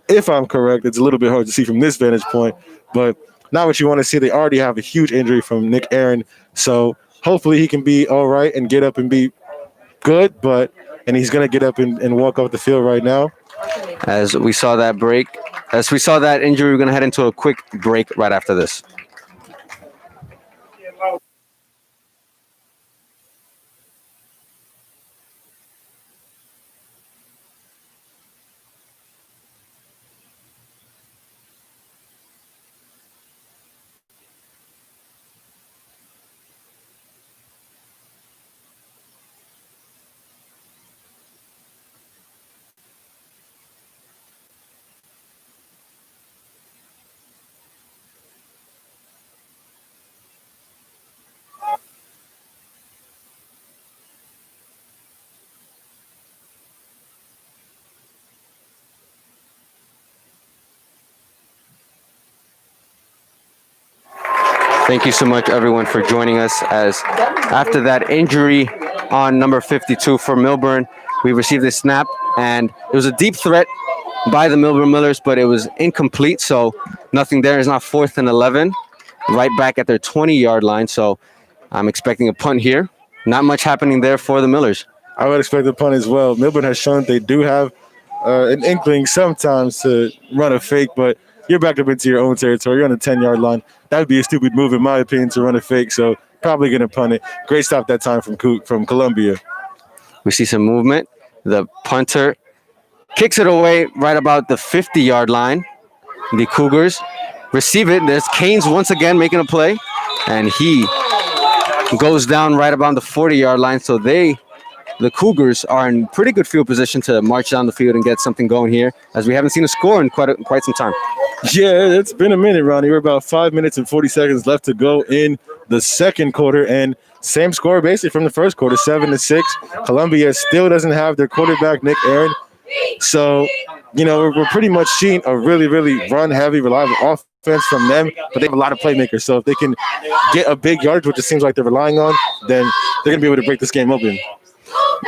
If I'm correct, it's a little bit hard to see from this vantage point, but not what you want to see. They already have a huge injury from Nick Aaron, so hopefully he can be all right and get up and be good, and he's going to get up and walk off the field right now. As we saw that injury, we're going to head into a quick break right after this. Thank you so much, everyone, for joining us. As after that injury on number 52 for Millburn, we received a snap, and it was a deep threat by the Millburn Millers, but it was incomplete, so nothing there. It's now 4th and 11, right back at their 20-yard line, so I'm expecting a punt here. Not much happening there for the Millers. I would expect a punt as well. Millburn has shown they do have an inkling sometimes to run a fake, but you're backed up into your own territory. You're on the 10-yard line. That would be a stupid move, in my opinion, to run a fake, so probably going to punt it. Great stop that time from Columbia. We see some movement. The punter kicks it away right about the 50-yard line. The Cougars receive it. There's Canes once again making a play, and he goes down right about the 40-yard line, so the Cougars are in pretty good field position to march down the field and get something going here, as we haven't seen a score in quite some time. Yeah, it's been a minute, Ronnie. We're about 5 minutes and 40 seconds left to go in the second quarter, and same score basically from the first quarter, 7-6. Columbia still doesn't have their quarterback, Nick Aaron. So, we're pretty much seeing a really, really run-heavy, reliable offense from them, but they have a lot of playmakers. So if they can get a big yardage, which it seems like they're relying on, then they're going to be able to break this game open.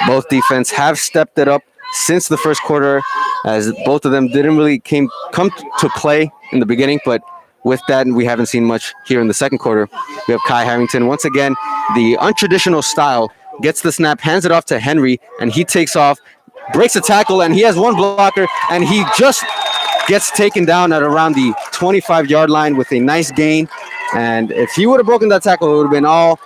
Both defense have stepped it up since the first quarter, as both of them didn't really come to play in the beginning, but with that, we haven't seen much here in the second quarter. We have Kai Harrington once again, the untraditional style, gets the snap, hands it off to Henry, and he takes off, breaks a tackle, and he has one blocker, and he just gets taken down at around the 25-yard line with a nice gain. And if he would have broken that tackle, it would have been all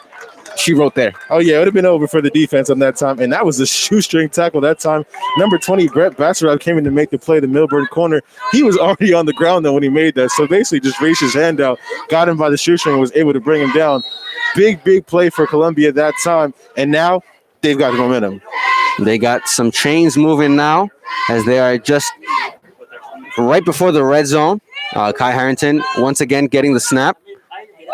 she wrote there. Oh, yeah, it would have been over for the defense on that time, and that was a shoestring tackle that time. Number 20, Brett Basarab, came in to make the play, the Millburn corner. He was already on the ground, though, when he made that, so basically just raised his hand out, got him by the shoestring, and was able to bring him down. Big play for Columbia that time, and now they've got the momentum. They got some chains moving now, as they are just right before the red zone. Kai Harrington once again getting the snap.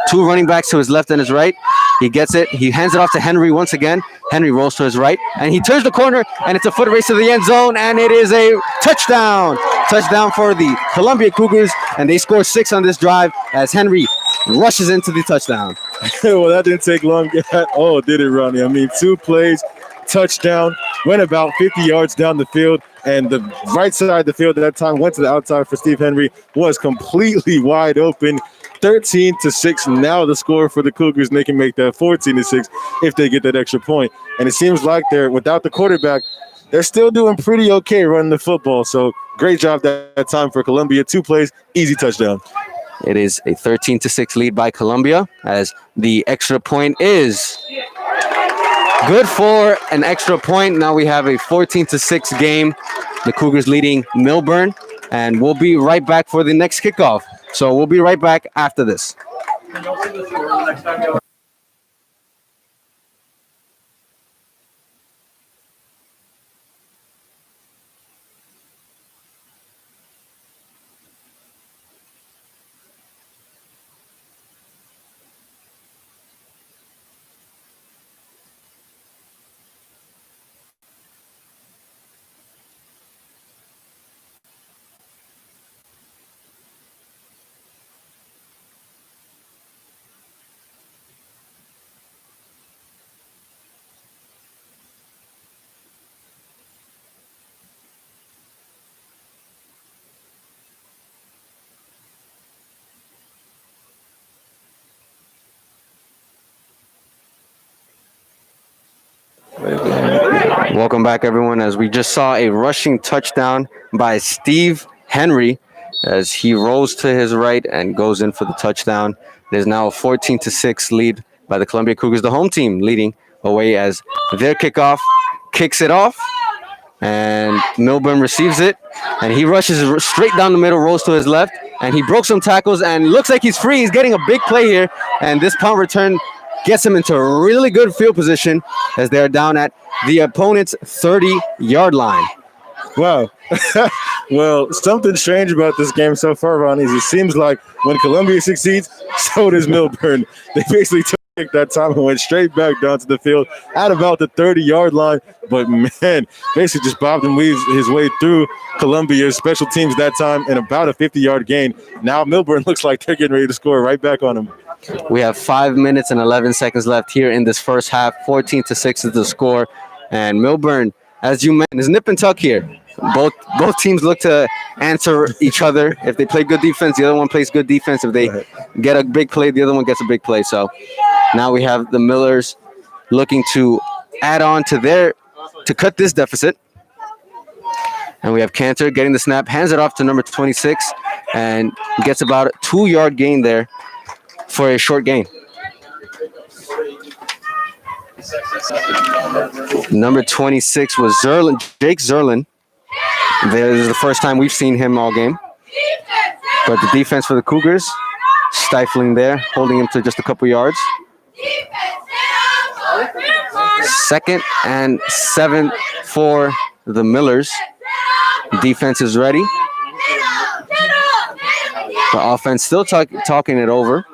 two running backs to his left and his right. He gets it. He hands it off to Henry once again. Henry rolls to his right, and he turns the corner, and it's a foot race to the end zone, and it is a touchdown. Touchdown for the Columbia Cougars, and they score 6 on this drive as Henry rushes into the touchdown. Well, that didn't take long. Oh, did it, Ronnie? I mean, 2 plays, touchdown, went about 50 yards down the field, and the right side of the field at that time went to the outside for Steve Henry, was completely wide open. 13-6 now the score for the Cougars, and they can make that 14-6 if they get that extra point. And it seems like they're, without the quarterback, they're still doing pretty okay running the football. So great job that time for Columbia. 2 plays, easy touchdown. It is a 13-6 lead by Columbia as the extra point is good for an extra point. Now we have a 14-6 game. The Cougars leading Millburn, and we'll be right back for the next kickoff. So we'll be right back after this. Welcome back, everyone, as we just saw a rushing touchdown by Steve Henry as he rolls to his right and goes in for the touchdown. There's now a 14-6 lead by the Columbia Cougars, the home team leading away as their kickoff kicks it off, and Millburn receives it, and he rushes straight down the middle, rolls to his left, and he broke some tackles and looks like he's free. He's getting a big play here, and this punt return gets him into a really good field position as they're down at the opponent's 30-yard line. Wow. Well, something strange about this game so far, Ronnie, is it seems like when Columbia succeeds, so does Millburn. They basically took that time and went straight back down to the field at about the 30-yard line. But, man, basically just bobbed and weaved his way through Columbia's special teams that time in about a 50-yard gain. Now Millburn looks like they're getting ready to score right back on them. We have 5 minutes and 11 seconds left here in this first half. 14-6 is the score. And Millburn, as you mentioned, is nip and tuck here. Both teams look to answer each other. If they play good defense, the other one plays good defense. If they get a big play, the other one gets a big play. So now we have the Millers looking to add on to cut this deficit. And we have Cantor getting the snap, hands it off to number 26, and gets about a 2-yard gain there for a short gain. Number 26 was Jake Zerlin. This is the first time we've seen him all game. But the defense for the Cougars, stifling there, holding him to just a couple yards. 2nd and 7 for the Millers. Defense is ready. The offense still talking it over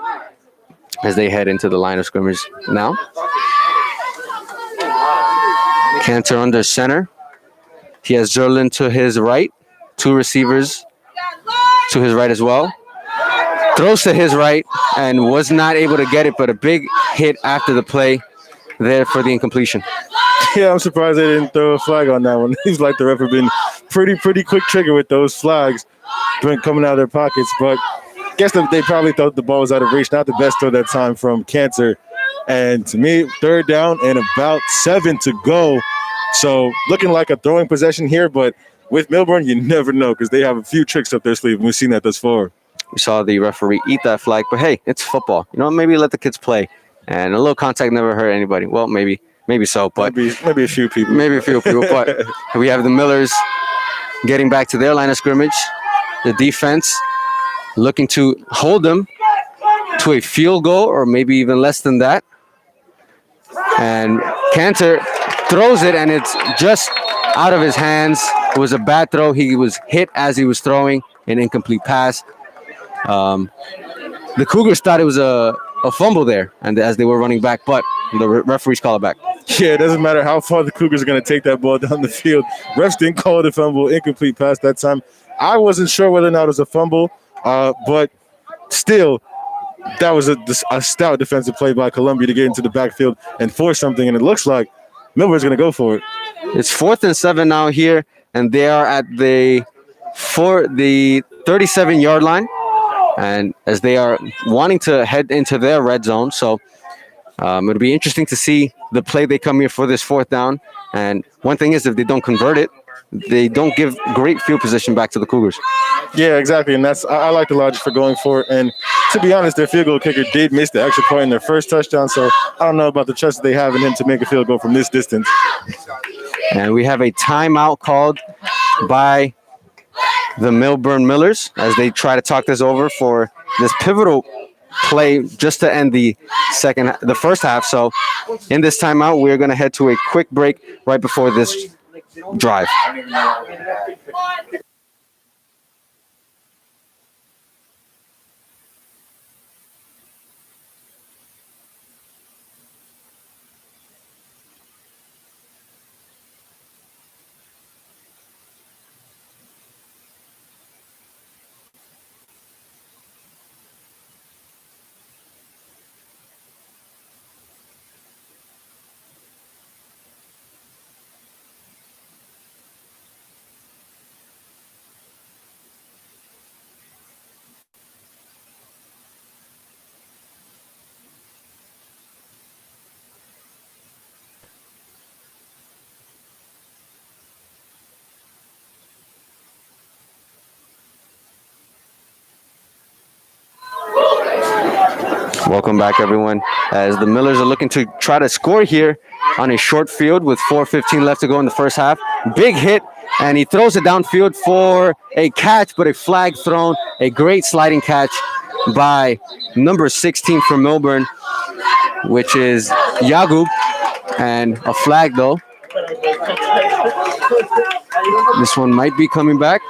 as they head into the line of scrimmage now. Cantor under center. He has Zerlin to his right. 2 receivers to his right as well. Throws to his right and was not able to get it, but a big hit after the play there for the incompletion. Yeah, I'm surprised they didn't throw a flag on that one. It seems like the ref have been pretty quick trigger with those flags coming out of their pockets. But I guess they probably thought the ball was out of reach. Not the best throw that time from Cantor. And to me, 3rd down and about 7 to go. So looking like a throwing possession here, but with Millburn, you never know because they have a few tricks up their sleeve, and we've seen that thus far. We saw the referee eat that flag, but hey, it's football. You know, maybe let the kids play. And a little contact never hurt anybody. Well, maybe so, but maybe a few people. Maybe a few people, but we have the Millers getting back to their line of scrimmage. The defense looking to hold them to a field goal or maybe even less than that. And Cantor throws it, and it's just out of his hands. It was a bad throw. He was hit as he was throwing an incomplete pass. The Cougars thought it was a a fumble there, and as they were running back, but the referees call it back. Yeah, it doesn't matter how far the Cougars are going to take that ball down the field. Refs didn't call it a fumble, incomplete pass that time. I wasn't sure whether or not it was a fumble, but still, that was a stout defensive play by Columbia to get into the backfield and force something, and it looks like Millburn's going to go for it. It's 4th and 7 now here, and they are at the 37-yard line, and as they are wanting to head into their red zone. So it'll be interesting to see the play they come here for this 4th down. And one thing is, if they don't convert it, they don't give great field position back to the Cougars. Yeah, exactly, and I like the logic for going for it. And to be honest, their field goal kicker did miss the extra point in their first touchdown, so I don't know about the trust that they have in him to make a field goal from this distance. And we have a timeout called by the Millburn Millers as they try to talk this over for this pivotal play just to end the first half. So in this timeout, we're going to head to a quick break right before this drive. Welcome back, everyone. As the Millers are looking to try to score here on a short field with 4:15 left to go in the first half. Big hit, and he throws it downfield for a catch, but a flag thrown. A great sliding catch by number 16 from Millburn, which is Yagub, and a flag though. This one might be coming back.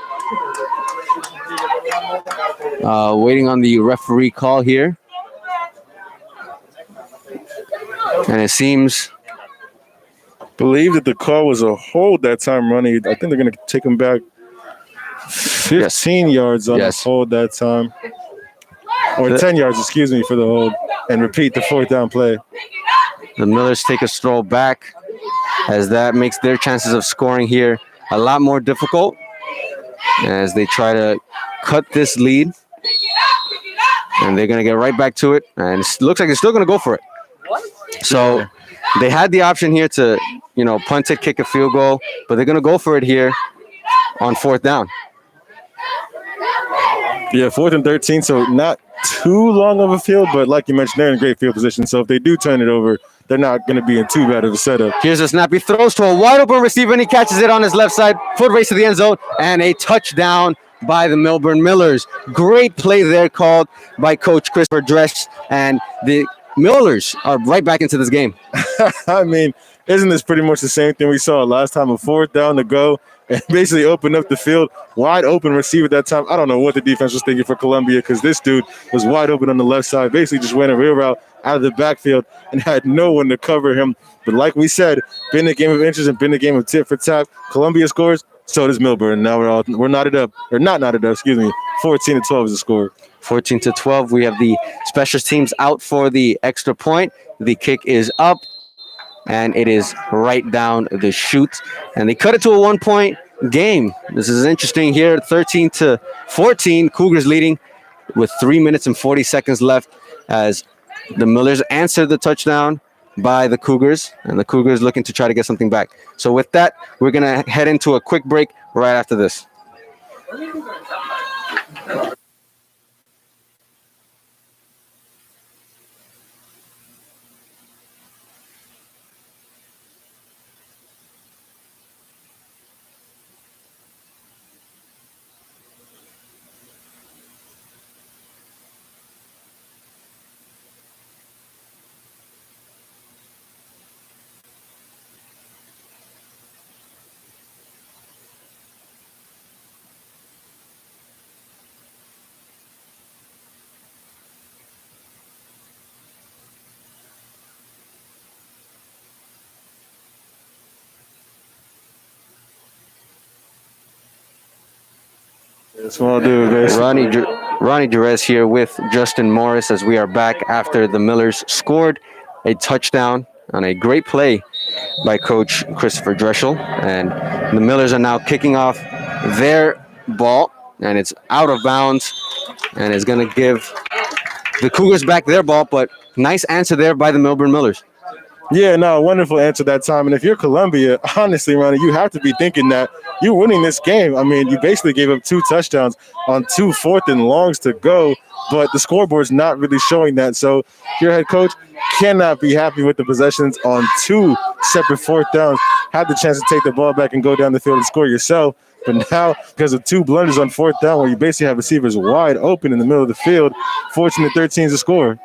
Waiting on the referee call here. And it seems, Believe that the call was a hold that time, Ronnie. I think they're going to take him back 15 yards on the hold that time. Or 10 yards, excuse me, for the hold. And repeat the 4th down play. The Millers take a stroll back as that makes their chances of scoring here a lot more difficult as they try to cut this lead. And they're going to get right back to it. And it looks like they're still going to go for it. So they had the option here to, punt it, kick a field goal, but they're going to go for it here on 4th down. Yeah, 4th and 13, so not too long of a field, but like you mentioned, they're in great field position. So if they do turn it over, they're not going to be in too bad of a setup. Here's a snap. He throws to a wide open receiver, and he catches it on his left side. Foot race to the end zone, and a touchdown by the Millburn Millers. Great play there called by Coach Christopher Dresch, and the Millers are right back into this game. I mean, isn't this pretty much the same thing we saw last time? A 4th down to go and basically open up the field. Wide open receiver that time. I don't know what the defense was thinking for Columbia because this dude was wide open on the left side. Basically just went a real route out of the backfield and had no one to cover him. But like we said, been a game of interest and been a game of tit for tat. Columbia scores, so does Millburn. Now we're knotted up, or not knotted up, excuse me. 14-12 is the score. 14-12. We have the special teams out for the extra point. The kick is up, and it is right down the chute. And they cut it to a 1-point game. This is interesting here. 13-14. Cougars leading with 3 minutes and 40 seconds left as the Millers answered the touchdown by the Cougars, and the Cougars looking to try to get something back. So with that, we're going to head into a quick break right after this. Small dude, man. Ronnie Jerez here with Justin Morris as we are back after the Millers scored a touchdown on a great play by Coach Christopher Dreschel. And the Millers are now kicking off their ball, and it's out of bounds, and it's going to give the Cougars back their ball, but nice answer there by the Millburn Millers. Yeah, no, wonderful answer that time. And if you're Columbia, honestly, Ronnie, you have to be thinking that you're winning this game. I mean, you basically gave up 2 touchdowns on 2 fourth and longs to go, but the scoreboard's not really showing that. So your head coach cannot be happy with the possessions on 2 separate fourth downs. Had the chance to take the ball back and go down the field and score yourself. But now, because of 2 blunders on fourth down where you basically have receivers wide open in the middle of the field, 14-13 is the score.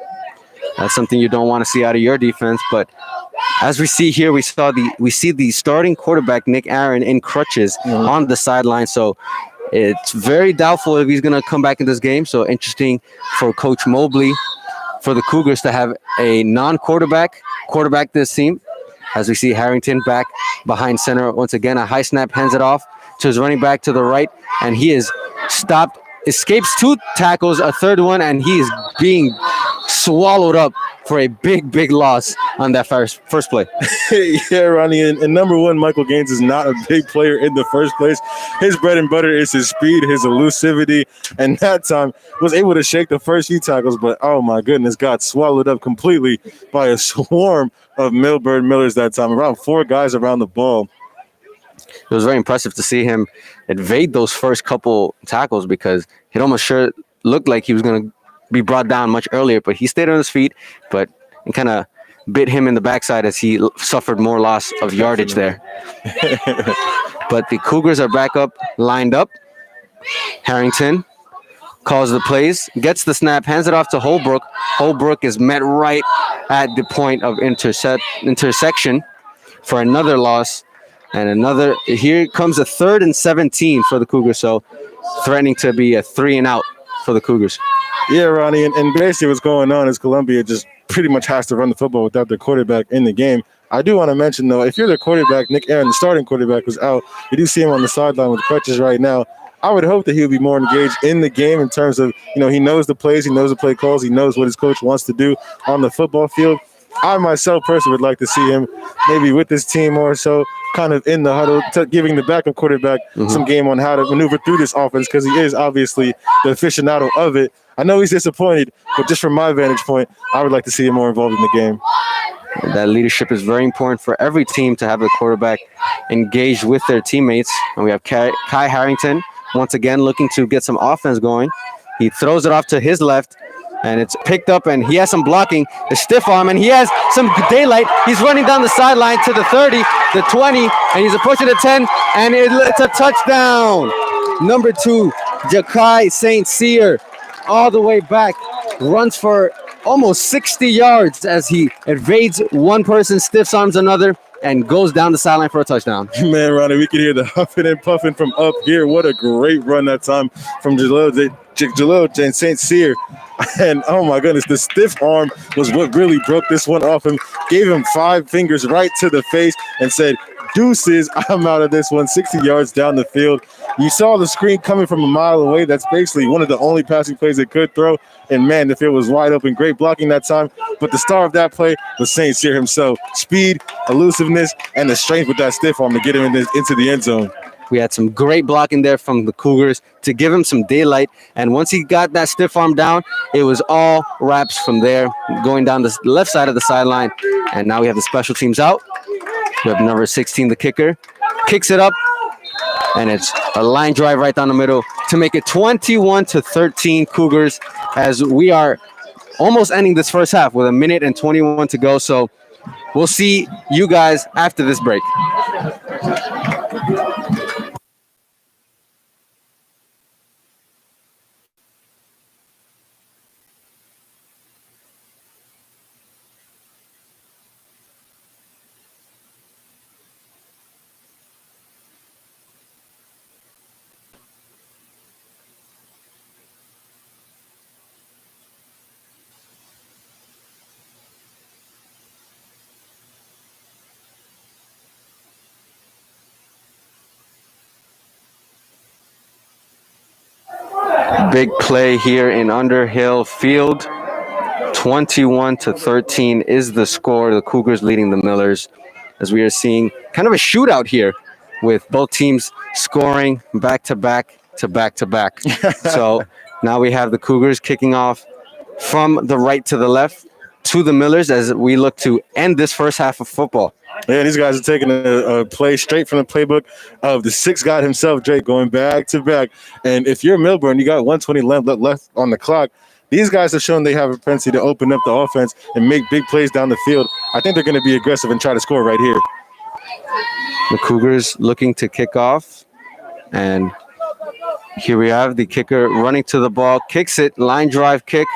That's something you don't want to see out of your defense. But as we see here, we see the starting quarterback, Nick Aaron, in crutches on the sideline. So it's very doubtful if he's going to come back in this game. So interesting for Coach Mobley, for the Cougars to have a non-quarterback this team. As we see Harrington back behind center. Once again, a high snap, hands it off to his running back to the right. And he is stopped, escapes 2 tackles, a third one, and he is being swallowed up for a big loss on that first play. Yeah, Ronnie, and number 1, Michael Gaines is not a big player in the first place. His bread and butter is his speed, his elusivity, and that time was able to shake the first few tackles, but oh my goodness, got swallowed up completely by a swarm of Millburn Millers that time. Around 4 guys around the ball. It was very impressive to see him evade those first couple tackles because it almost sure looked like he was going to be brought down much earlier, but he stayed on his feet, but it kind of bit him in the backside as he suffered more loss of yardage there. But the Cougars are back up, lined up. Harrington calls the plays, gets the snap, hands it off to Holbrook. Holbrook is met right at the point of intersection for another loss. And here comes a 3rd and 17 for the Cougars, so threatening to be a 3 and out for the Cougars. Yeah, Ronnie, and basically what's going on is Columbia just pretty much has to run the football without their quarterback in the game. I do want to mention, though, if you're the quarterback, Nick Aaron, the starting quarterback, was out. You do see him on the sideline with crutches right now. I would hope that he would be more engaged in the game in terms of, he knows the plays, he knows the play calls, he knows what his coach wants to do on the football field. I myself personally would like to see him maybe with this team more so, kind of in the huddle, giving the backup quarterback some game on how to maneuver through this offense because he is obviously the aficionado of it. I know he's disappointed, but just from my vantage point, I would like to see him more involved in the game. That leadership is very important for every team to have the quarterback engaged with their teammates. And we have Kai Harrington once again looking to get some offense going. He throws it off to his left, and it's picked up, and he has some blocking, a stiff arm, and he has some daylight. He's running down the sideline to the 30, the 20, and he's approaching the 10, and it's a touchdown. Number 2, Ja'Kai St. Cyr, all the way back, runs for almost 60 yards as he evades one person, stiff arms another, and goes down the sideline for a touchdown. Man, Ronnie, we can hear the huffing and puffing from up here. What a great run that time from Jalil and St. Cyr. And, oh, my goodness, the stiff arm was what really broke this one off him, gave him 5 fingers right to the face and said, deuces, I'm out of this one, 60 yards down the field. You saw the screen coming from a mile away. That's basically one of the only passing plays they could throw. And, man, the field was wide open. Great blocking that time. But the star of that play was St. Cyr himself. Speed, elusiveness, and the strength with that stiff arm to get him into the end zone. We had some great blocking there from the Cougars to give him some daylight. And once he got that stiff arm down, it was all wraps from there, going down the left side of the sideline. And now we have the special teams out. We have number 16, the kicker, kicks it up, and it's a line drive right down the middle to make it 21-13 Cougars, as we are almost ending this first half with 1 minute and 21 to go. So we'll see you guys after this break. Big play here in Underhill Field. 21-13 is the score. The Cougars leading the Millers, as we are seeing kind of a shootout here with both teams scoring back to back to back to back. So now we have the Cougars kicking off from the right to the left to the Millers as we look to end this first half of football. Yeah, these guys are taking a play straight from the playbook of the sixth god himself, Drake, going back to back. And if you're Millburn, you got 120 left on the clock. These guys have shown they have a propensity to open up the offense and make big plays down the field. I think they're going to be aggressive and try to score right here. The Cougars looking to kick off. And here we have the kicker running to the ball, kicks it, line drive kick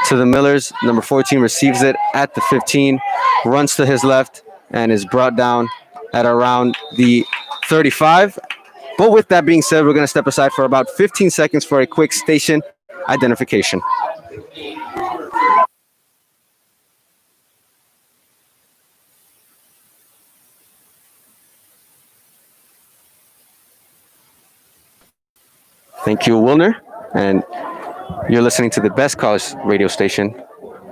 to the Millers. Number 14 receives it at the 15, runs to his left, and is brought down at around the 35. But with that being said, we're going to step aside for about 15 seconds for a quick station identification. Thank you, Wilner. And you're listening to the best college radio station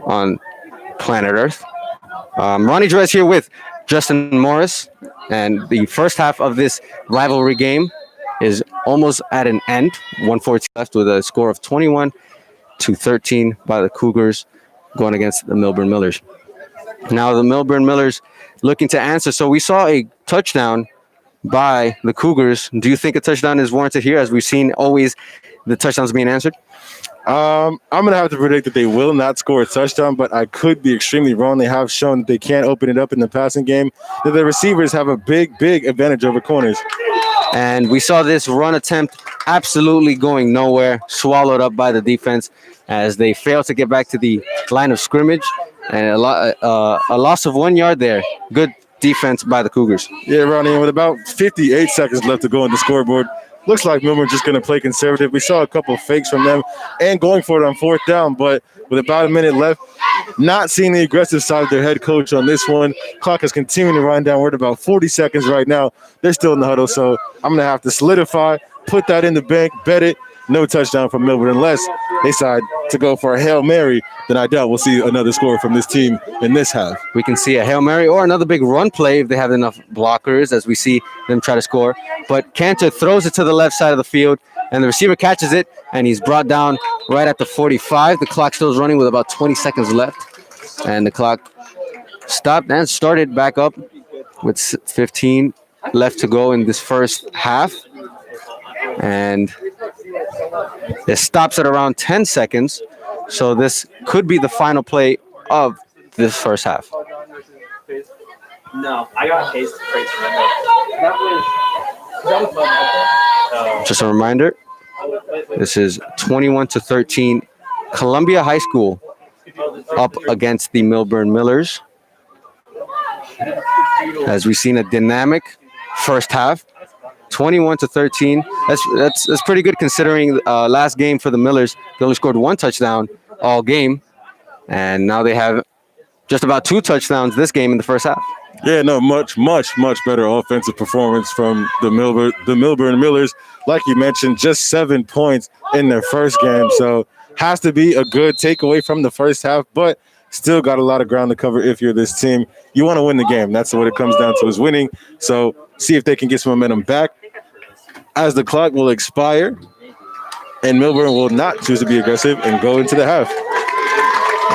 on planet Earth. Ronnie Dress here with Justin Morris. And the first half of this rivalry game is almost at an end. 1:40 left with a score of 21-13 by the Cougars going against the Millburn Millers. Now the Millburn Millers looking to answer. So we saw a touchdown by the Cougars. Do you think a touchdown is warranted here, as we've seen always the touchdowns being answered? I'm going to have to predict that they will not score a touchdown, but I could be extremely wrong. They have shown that they can open it up in the passing game, that the receivers have a big advantage over corners. And we saw this run attempt absolutely going nowhere, swallowed up by the defense as they failed to get back to the line of scrimmage. And a loss of 1 yard there. Good defense by the Cougars. Yeah, Ronnie, and with about 58 seconds left to go on the scoreboard, looks like Millburn just going to play conservative. We saw a couple of fakes from them and going for it on fourth down, but with about a minute left, not seeing the aggressive side of their head coach on this one. Clock is continuing to run down. We're at about 40 seconds right now. They're still in the huddle, so I'm going to have to solidify, put that in the bank, bet it. No touchdown from Millburn unless they decide to go for a Hail Mary. Then I doubt we'll see another score from this team in this half. We can see a Hail Mary or another big run play if they have enough blockers, as we see them try to score. But Cantor throws it to the left side of the field, and the receiver catches it, and he's brought down right at the 45. The clock still is running with about 20 seconds left, and the clock stopped and started back up with 15 left to go in this first half. And it stops at around 10 seconds, so this could be the final play of this first half. No, I got a taste for it. Just a reminder, this is 21-13, Columbia High School up against the Millburn Millers. As we've seen a dynamic first half. 21-13. That's pretty good considering last game for the Millers. They only scored one touchdown all game, and now they have just about two touchdowns this game in the first half. Yeah, no, much better offensive performance from the Millburn Millers. Like you mentioned, just 7 points in their first game, so has to be a good takeaway from the first half, but still got a lot of ground to cover if you're this team. You want to win the game. That's what it comes down to, is winning. So see if they can get some momentum back as the clock will expire, and Millburn will not choose to be aggressive and go into the half.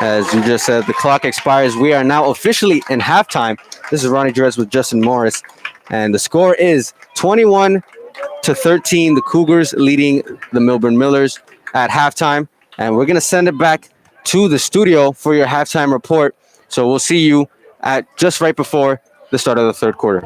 As you just said, the clock expires. We are now officially in halftime. This is Ronnie Dress with Justin Morris, and the score is 21-13. The Cougars leading the Millburn Millers at halftime, and we're going to send it back to the studio for your halftime report. So we'll see you at just right before the start of the third quarter.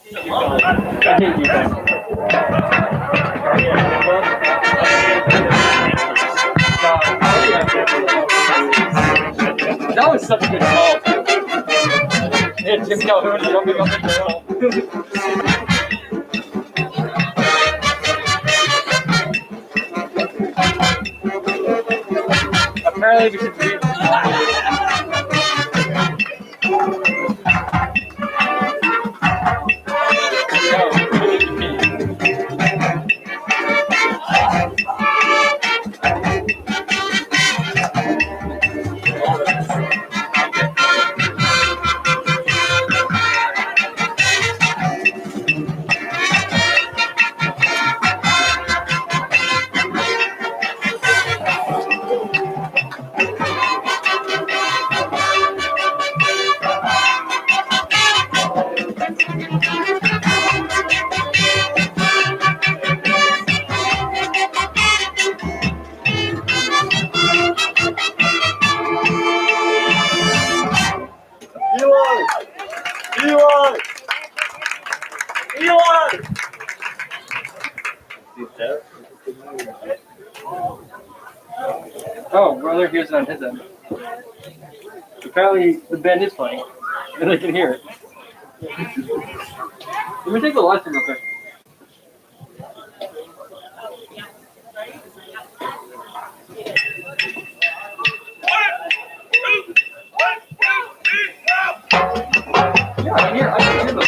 I hate UConn. That was such a good call. Yeah, Tim Calhoun jumping up and down. Apparently we should read. Eli! Eli! Eli! Oh, brother, here's it on his end. Apparently the band is playing, and I can hear it. Let me take the live stream real quick. Yeah, I can hear them.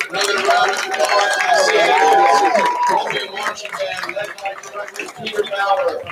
Another round of applause to the Columbia Marching Band led by Director Peter Bauer.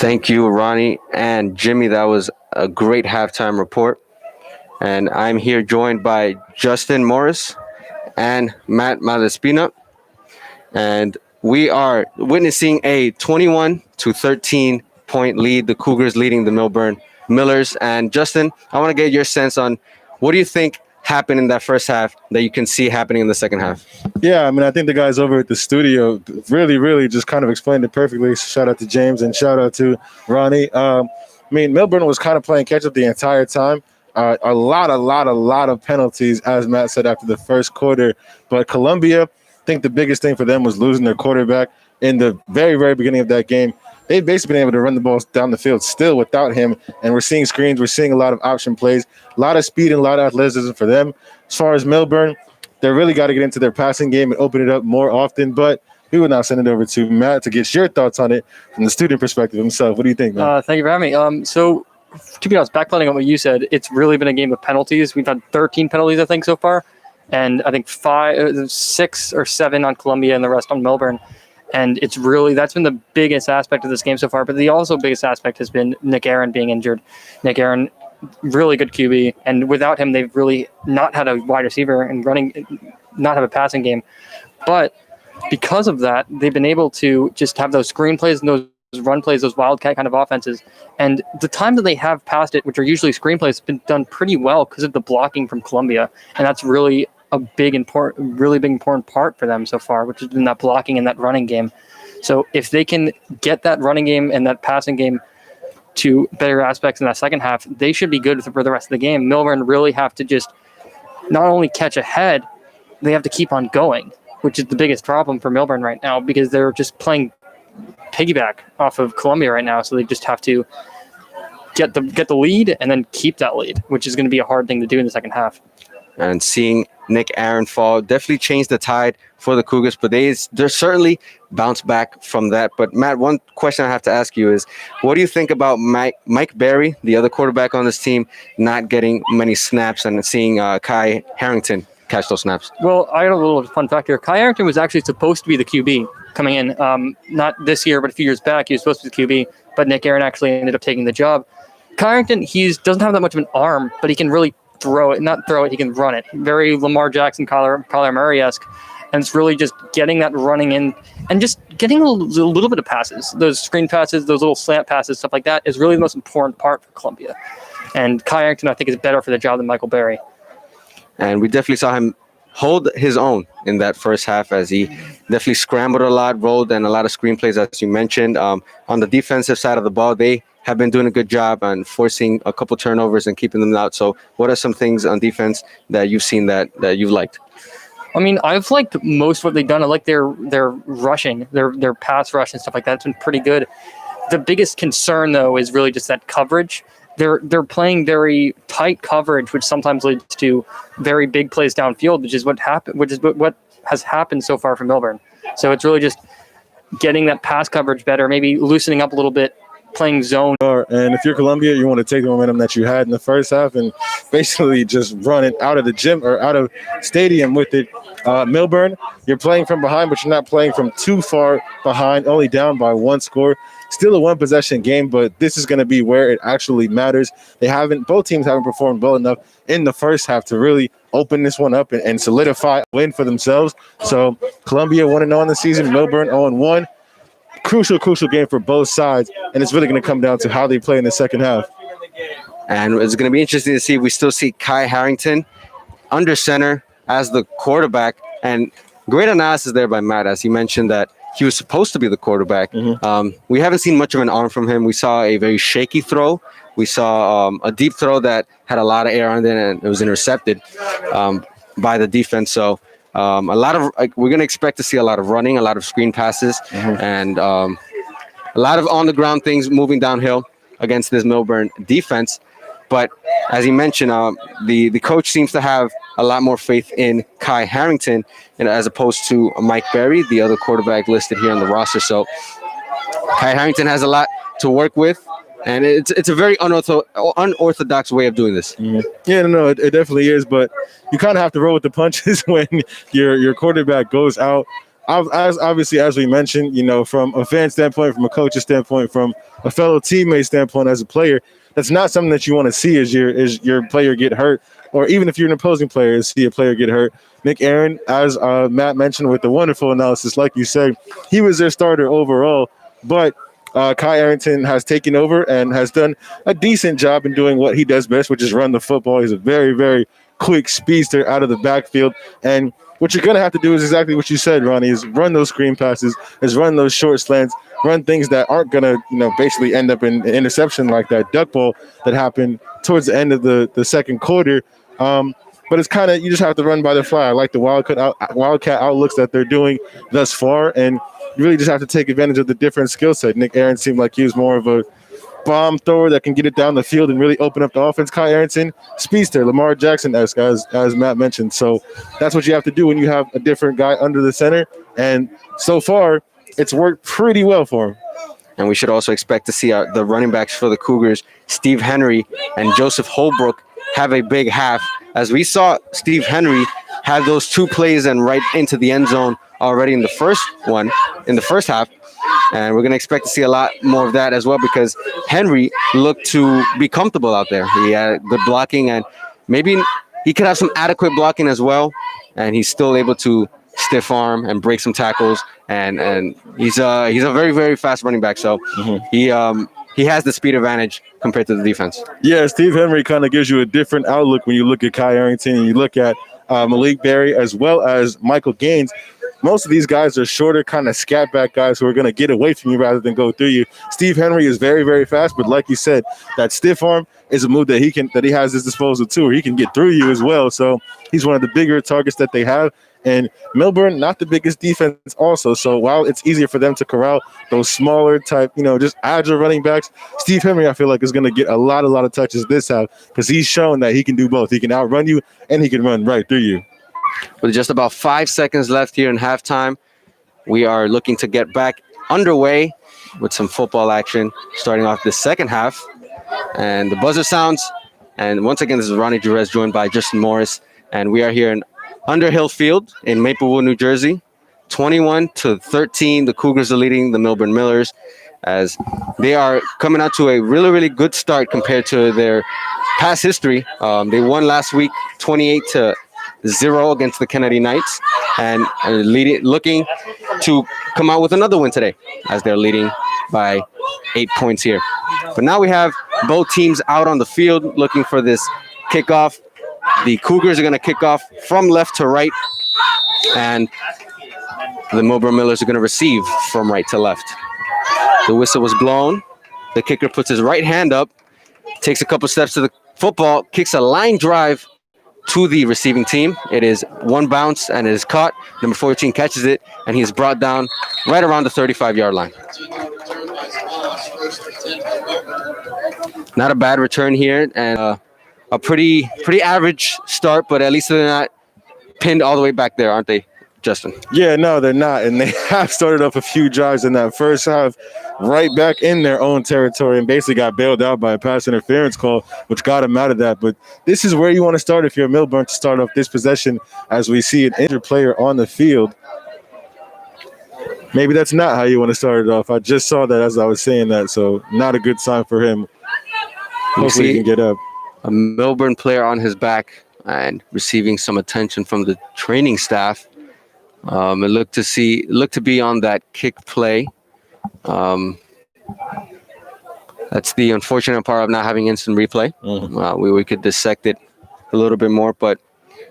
Thank you, Ronnie and Jimmy. That was a great halftime report. And I'm here joined by Justin Morris and Matt Malespina. And we are witnessing a 21-13 point lead. The Cougars leading the Millburn Millers. And Justin, I want to get your sense on what do you think happened in that first half that you can see happening in the second half? Yeah, I mean, I think the guys over at the studio really just kind of explained it perfectly. Shout out to James and shout out to Ronnie. I mean, Millburn was kind of playing catch up the entire time. A lot of penalties, as Matt said, after the first quarter. But Columbia, I think the biggest thing for them was losing their quarterback in the very beginning of that game. They've basically been able to run the ball down the field still without him, and we're seeing screens. We're seeing a lot of option plays, a lot of speed and a lot of athleticism for them. As far as Millburn, they really got to get into their passing game and open it up more often. But we will now send it over to Matt to get your thoughts on it from the student perspective himself. What do you think, man? Thank you for having me. So, to be honest, backlining on what you said, it's really been a game of penalties. We've had 13 penalties, I think, so far, and I think 6 or 7 on Columbia and the rest on Millburn. And it's really, that's been the biggest aspect of this game so far. But the also biggest aspect has been Nick Aaron being injured. Nick Aaron, really good QB. And without him, they've really not had a wide receiver and not have a passing game. But because of that, they've been able to just have those screen plays and those run plays, those wildcat kind of offenses. And the time that they have passed it, which are usually screenplays, have been done pretty well because of the blocking from Columbia. And that's really a really big important part for them so far, which has been that blocking and that running game. So if they can get that running game and that passing game to better aspects in that second half, they should be good for the rest of the game. Millburn really have to just not only catch ahead, they have to keep on going, which is the biggest problem for Millburn right now because they're just playing piggyback off of Columbia right now. So they just have to get the lead and then keep that lead, which is going to be a hard thing to do in the second half. And seeing Nick Aaron fall definitely changed the tide for the Cougars, but they're certainly bounced back from that. But Matt, one question I have to ask you is, what do you think about Mike Berry, the other quarterback on this team, not getting many snaps and seeing Kai Harrington catch those snaps? Well, I got a little fun fact here. Kai Harrington was actually supposed to be the QB coming in, not this year, but a few years back. He was supposed to be the QB, but Nick Aaron actually ended up taking the job. Kai Harrington, doesn't have that much of an arm, but he can really he can run it. Very Lamar Jackson, Kyler Murray-esque. And it's really just getting that running in and just getting a little bit of passes. Those screen passes, those little slant passes, stuff like that is really the most important part for Columbia. And Kai Harrington, I think, is better for the job than Michael Berry. And we definitely saw him hold his own in that first half as he definitely scrambled a lot, rolled, and a lot of screen plays, as you mentioned. On the defensive side of the ball, they have been doing a good job on forcing a couple turnovers and keeping them out. So what are some things on defense that you've seen that you've liked? I mean, I've liked most of what they've done. I like their rushing, their pass rush and stuff like that. It's been pretty good. The biggest concern, though, is really just that coverage. They're playing very tight coverage, which sometimes leads to very big plays downfield, which is what has happened so far from Millburn. So it's really just getting that pass coverage better, maybe loosening up a little bit, playing zone. And if you're Columbia, you want to take the momentum that you had in the first half and basically just run it out of the gym or out of stadium with it. Millburn, you're playing from behind, but you're not playing from too far behind, only down by 1 score. Still a 1-possession game, but this is going to be where it actually matters. Both teams haven't performed well enough in the first half to really open this one up and solidify a win for themselves. So Columbia 1-0 in the season, Millburn 0-1. Crucial game for both sides, and it's really going to come down to how they play in the second half. And it's going to be interesting to see. We still see Kai Harrington under center as the quarterback, and great analysis there by Matt, as he mentioned that he was supposed to be the quarterback. Mm-hmm. We haven't seen much of an arm from him. We saw a very shaky throw. We saw a deep throw that had a lot of air on it, and it was intercepted by the defense. So a lot of we're going to expect to see a lot of running, a lot of screen passes, mm-hmm. and a lot of on-the-ground things moving downhill against this Millburn defense. But as he mentioned, the coach seems to have a lot more faith in Kai Harrington as opposed to Mike Berry, the other quarterback listed here on the roster. So Kai Harrington has a lot to work with, and it's a very unorthodox way of doing this. Mm-hmm. Yeah, no, it definitely is. But you kind of have to roll with the punches when your quarterback goes out as obviously, as we mentioned, from a fan standpoint, from a coach's standpoint, from a fellow teammate standpoint, as a player, that's not something that you want to see as your player get hurt, or even if you're an opposing player, see a player get hurt. Nick Aaron, as Matt mentioned with the wonderful analysis, like you said, he was their starter overall, but Kai Arrington has taken over and has done a decent job in doing what he does best, which is run the football. He's a very, very quick speedster out of the backfield. And what you're going to have to do is exactly what you said, Ronnie, is run those screen passes, is run those short slants, run things that aren't going to, basically end up in an interception like that duck ball that happened towards the end of the second quarter. But it's kind of, you just have to run by the fly. I like the Wildcat outlooks that they're doing thus far, and you really just have to take advantage of the different skill set. Nick Aaron seemed like he was more of a bomb thrower that can get it down the field and really open up the offense. Kai Arrington, speedster, Lamar Jackson-esque, as Matt mentioned. So that's what you have to do when you have a different guy under the center. And so far, it's worked pretty well for him. And we should also expect to see the running backs for the Cougars, Steve Henry and Joseph Holbrook, have a big half. As we saw Steve Henry have those 2 plays and right into the end zone already in the first half. And we're going to expect to see a lot more of that as well, because Henry looked to be comfortable out there. He had good blocking, and maybe he could have some adequate blocking as well. And he's still able to stiff arm and break some tackles. And he's a very, very fast running back. So he has the speed advantage compared to the defense. Yeah, Steve Henry kind of gives you a different outlook when you look at Kai Arrington and you look at Malik Berry as well as Michael Gaines. Most of these guys are shorter, kind of scat back guys who are going to get away from you rather than go through you. Steve Henry is very, very fast, but like you said, that stiff arm is a move that he has at his disposal too, or he can get through you as well. So he's one of the bigger targets that they have. And Millburn, not the biggest defense also. So while it's easier for them to corral those smaller type, just agile running backs, Steve Henry, I feel like, is going to get a lot of touches this half, because he's shown that he can do both. He can outrun you and he can run right through you. With just about 5 seconds left here in halftime, we are looking to get back underway with some football action starting off the second half. And the buzzer sounds. And once again, this is Ronnie Jerez joined by Justin Morris. And we are here in Underhill Field in Maplewood, New Jersey. 21-13, the Cougars are leading the Millburn Millers, as they are coming out to a really, really good start compared to their past history. They won last week 28-0 against the Kennedy Knights, and looking to come out with another win today, as they're leading by 8 points here. But now we have both teams out on the field looking for this kickoff. The Cougars are going to kick off from left to right, and the Millburn Millers are going to receive from right to left. The whistle was blown. The kicker puts his right hand up, takes a couple steps to the football, kicks a line drive to the receiving team. It is one bounce, and it is caught. Number 14 catches it, and he is brought down right around the 35-yard line. Not a bad return here, and a pretty average start, but at least they're not pinned all the way back there, aren't they, Justin? Yeah, no, they're not. And they have started off a few drives in that first half right back in their own territory and basically got bailed out by a pass interference call, which got them out of that. But this is where you want to start if you're Millburn, to start off this possession, as we see an injured player on the field. Maybe that's not how you want to start it off. I just saw that as I was saying that, so not a good sign for him. Hopefully he can get up. A Millburn player on his back and receiving some attention from the training staff. It looked to be on that kick play. That's the unfortunate part of not having instant replay. We could dissect it a little bit more, but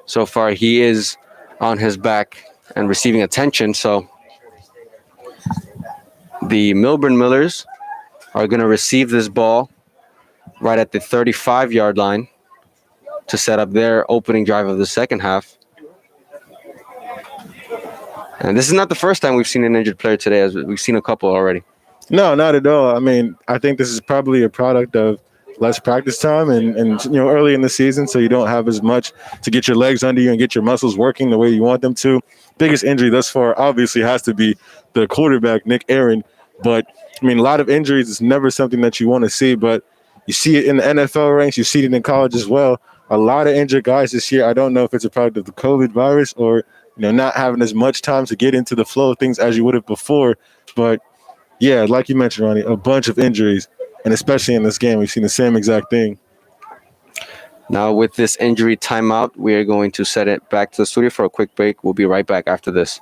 so far he is on his back and receiving attention. So the Millburn Millers are going to receive this ball right at the 35-yard line to set up their opening drive of the second half. And this is not the first time we've seen an injured player today, as we've seen a couple already. No, not at all. I mean, I think this is probably a product of less practice time and early in the season, so you don't have as much to get your legs under you and get your muscles working the way you want them to. Biggest injury thus far obviously has to be the quarterback, Nick Aaron. But, I mean, a lot of injuries is never something that you want to see, but you see it in the NFL ranks. You see it in college as well. A lot of injured guys this year. I don't know if it's a product of the COVID virus or not having as much time to get into the flow of things as you would have before. But yeah, like you mentioned, Ronnie, a bunch of injuries, and especially in this game, we've seen the same exact thing. Now, with this injury timeout, we are going to set it back to the studio for a quick break. We'll be right back after this.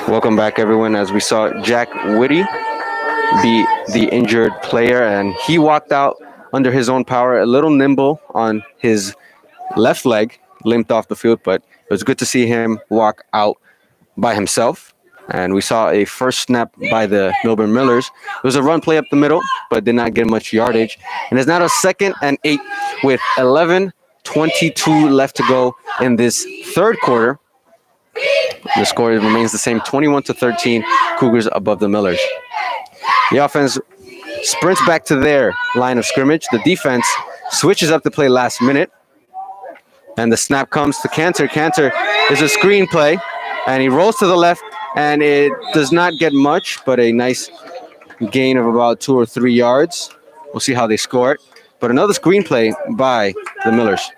Welcome back, everyone. As we saw Jack Whitty be the injured player, and he walked out under his own power, a little nimble on his left leg, limped off the field, but it was good to see him walk out by himself. And we saw a first snap by the Millburn Millers. It was a run play up the middle, but did not get much yardage. And it's now a 2nd and 8 with 11:22 left to go in this third quarter. The score remains the same, 21-13, Cougars above the Millers. The offense sprints back to their line of scrimmage. The defense switches up to play last minute. And the snap comes to Cantor. Cantor is a screen play, and he rolls to the left, and it does not get much, but a nice gain of about 2 or 3 yards. We'll see how they score it. But another screen play by the Millers.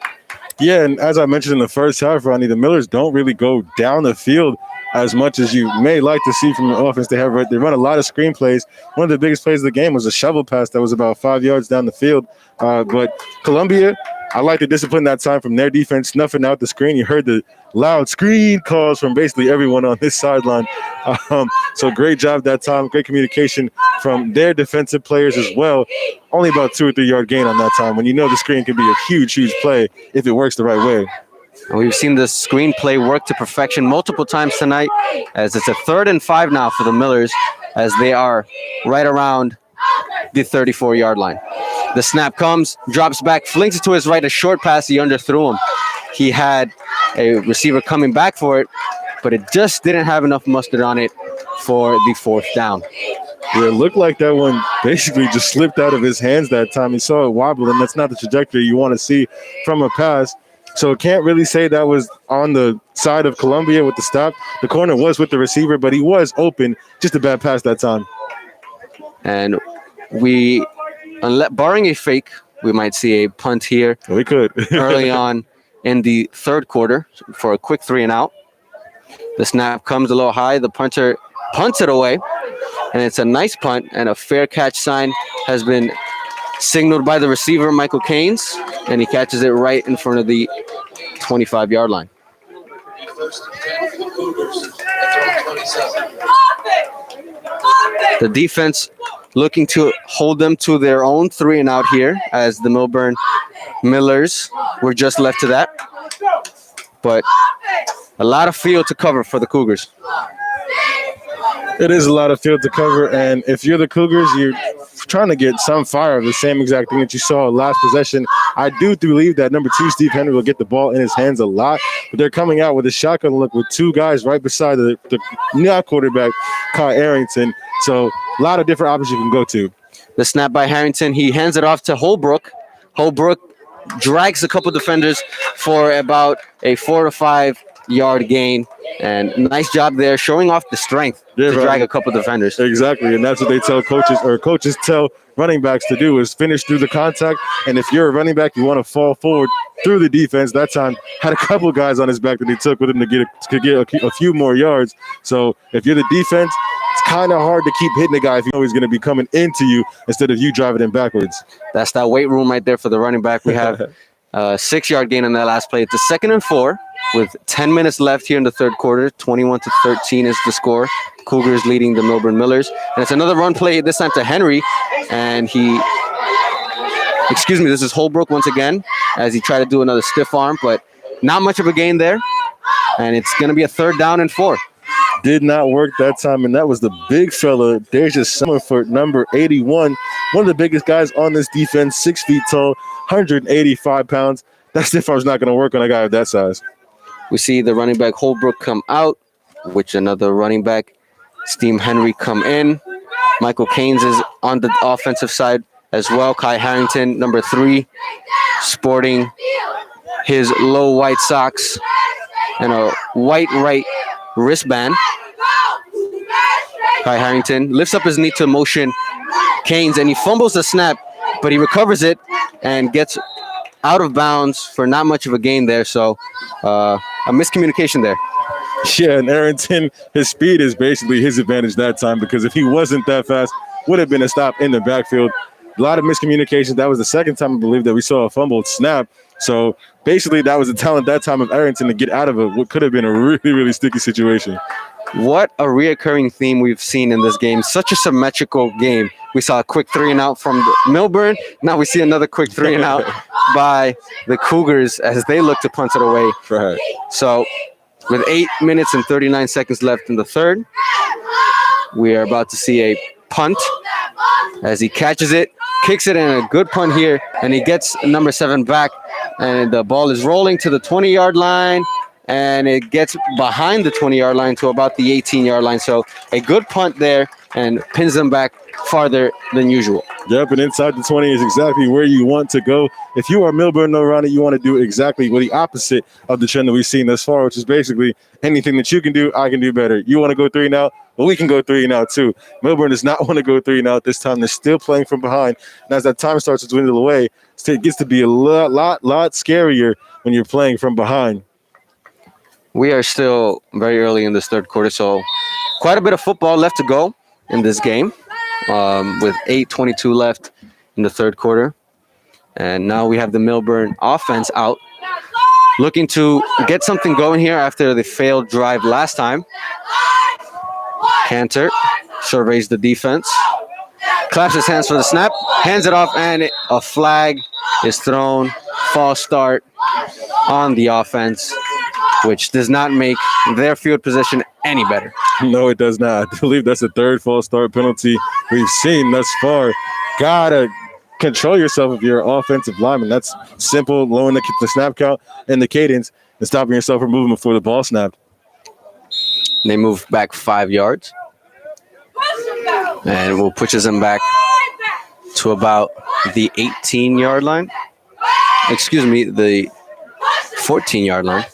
Yeah, and as I mentioned in the first half, Ronnie, the Millers don't really go down the field as much as you may like to see from the offense. They run a lot of screen plays. One of the biggest plays of the game was a shovel pass that was about 5 yards down the field. But Columbia, I like the discipline that time from their defense, snuffing out the screen. You heard the loud screen calls from basically everyone on this sideline. So great job that time. Great communication from their defensive players as well. Only about 2 or 3 yard gain on that time when you know the screen can be a huge, huge play if it works the right way. And we've seen the screen play work to perfection multiple times tonight, as it's a 3rd and 5 now for the Millers, as they are right around the 34-yard line. The snap comes, drops back, flings it to his right, a short pass. He underthrew him. He had a receiver coming back for it, but it just didn't have enough mustard on it for the 4th down. Yeah, it looked like that one basically just slipped out of his hands that time. He saw it wobble, and that's not the trajectory you want to see from a pass. So can't really say that was on the side of Columbia with the stop. The corner was with the receiver, but he was open. Just a bad pass that time. And barring a fake, we might see a punt here. We could. early on in the third quarter for a quick 3 and out. The snap comes a little high. The punter punts it away, and it's a nice punt, and a fair catch sign has been signaled by the receiver, Michael Keynes, and he catches it right in front of the 25-yard line. The defense looking to hold them to their own 3 and out here, as the Millburn Millers were just left to that. But a lot of field to cover for the Cougars. It is a lot of field to cover, and if you're the Cougars, you're trying to get some fire of the same exact thing that you saw last possession. I do believe that number 2, Steve Henry, will get the ball in his hands a lot, but they're coming out with a shotgun look with 2 guys right beside the now quarterback, Kyle Arrington. So a lot of different options you can go to. The snap by Harrington, he hands it off to Holbrook. Holbrook drags a couple defenders for about a 4 to 5 yard gain, and nice job there showing off the strength to drag a couple defenders. Exactly, and that's what they tell coaches, or coaches tell running backs to do, is finish through the contact. And if you're a running back, you want to fall forward through the defense. That time had a couple guys on his back that he took with him to get a few more yards. So if you're the defense, it's kind of hard to keep hitting the guy if you know he's going to be coming into you instead of you driving him backwards. That's that weight room right there for the running back. We have a 6-yard gain on that last play. It's a 2nd and 4 with 10 minutes left here in the third quarter. 21-13 is the score. Cougars leading the Millburn Millers. And it's another run play, this time to Henry. And this is Holbrook once again, as he tried to do another stiff arm, but not much of a gain there. and it's going to be a 3rd down and 4. Did not work that time, and that was the big fella. There's just Summerford, number 81, one of the biggest guys on this defense, 6 feet tall, 185 pounds. That stiff arm's not going to work on a guy of that size. We see the running back Holbrook come out, which another running back, Steam Henry, come in. Michael Keynes is on the offensive side as well. Kai Harrington, number 3, sporting his low white socks and a white right wristband. Kai Harrington lifts up his knee to motion Keynes, and he fumbles the snap, but he recovers it and gets out of bounds for not much of a gain there. So a miscommunication there. Yeah, and Arrington, his speed is basically his advantage that time, because if he wasn't that fast, would have been a stop in the backfield. A lot of miscommunications. That was the second time, I believe, that we saw a fumbled snap. So basically that was the talent that time of Arrington to get out of what could have been a really, really sticky situation. What a reoccurring theme we've seen in this game. Such a symmetrical game. We saw a quick 3 and out from Millburn. Now we see another quick 3 and out by the Cougars as they look to punt it away. Right. So with 8 minutes and 39 seconds left in the 3rd, we are about to see a punt as he catches it, kicks it, and a good punt here, and he gets number 7 back, and the ball is rolling to the 20-yard line, and it gets behind the 20-yard line to about the 18-yard line. So a good punt there and pins them back farther than usual. Yep, and inside the 20 is exactly where you want to go. If you are Millburn, no, Ronnie, you want to do exactly the opposite of the trend that we've seen thus far, which is basically anything that you can do, I can do better. You want to go 3 and out? Well, we can go 3 and out too. Millburn does not want to go 3 and out this time. They're still playing from behind. And as that time starts to dwindle away, it gets to be a lot scarier when you're playing from behind. We are still very early in this 3rd quarter, so quite a bit of football left to go in this game, with 8:22 left in the 3rd quarter. And now we have the Millburn offense out, looking to get something going here after the failed drive last time. Cantor surveys the defense, claps his hands for the snap, hands it off, and a flag is thrown. False start on the offense, which does not make their field position any better. No, it does not. I believe that's the 3rd false start penalty we've seen thus far. Gotta control yourself if you're an offensive lineman. That's simple, lowering the snap count and the cadence and stopping yourself from moving before the ball snapped. They move back 5 yards, and will pushes them back to about the 18-yard line. Excuse me, the 14-yard line.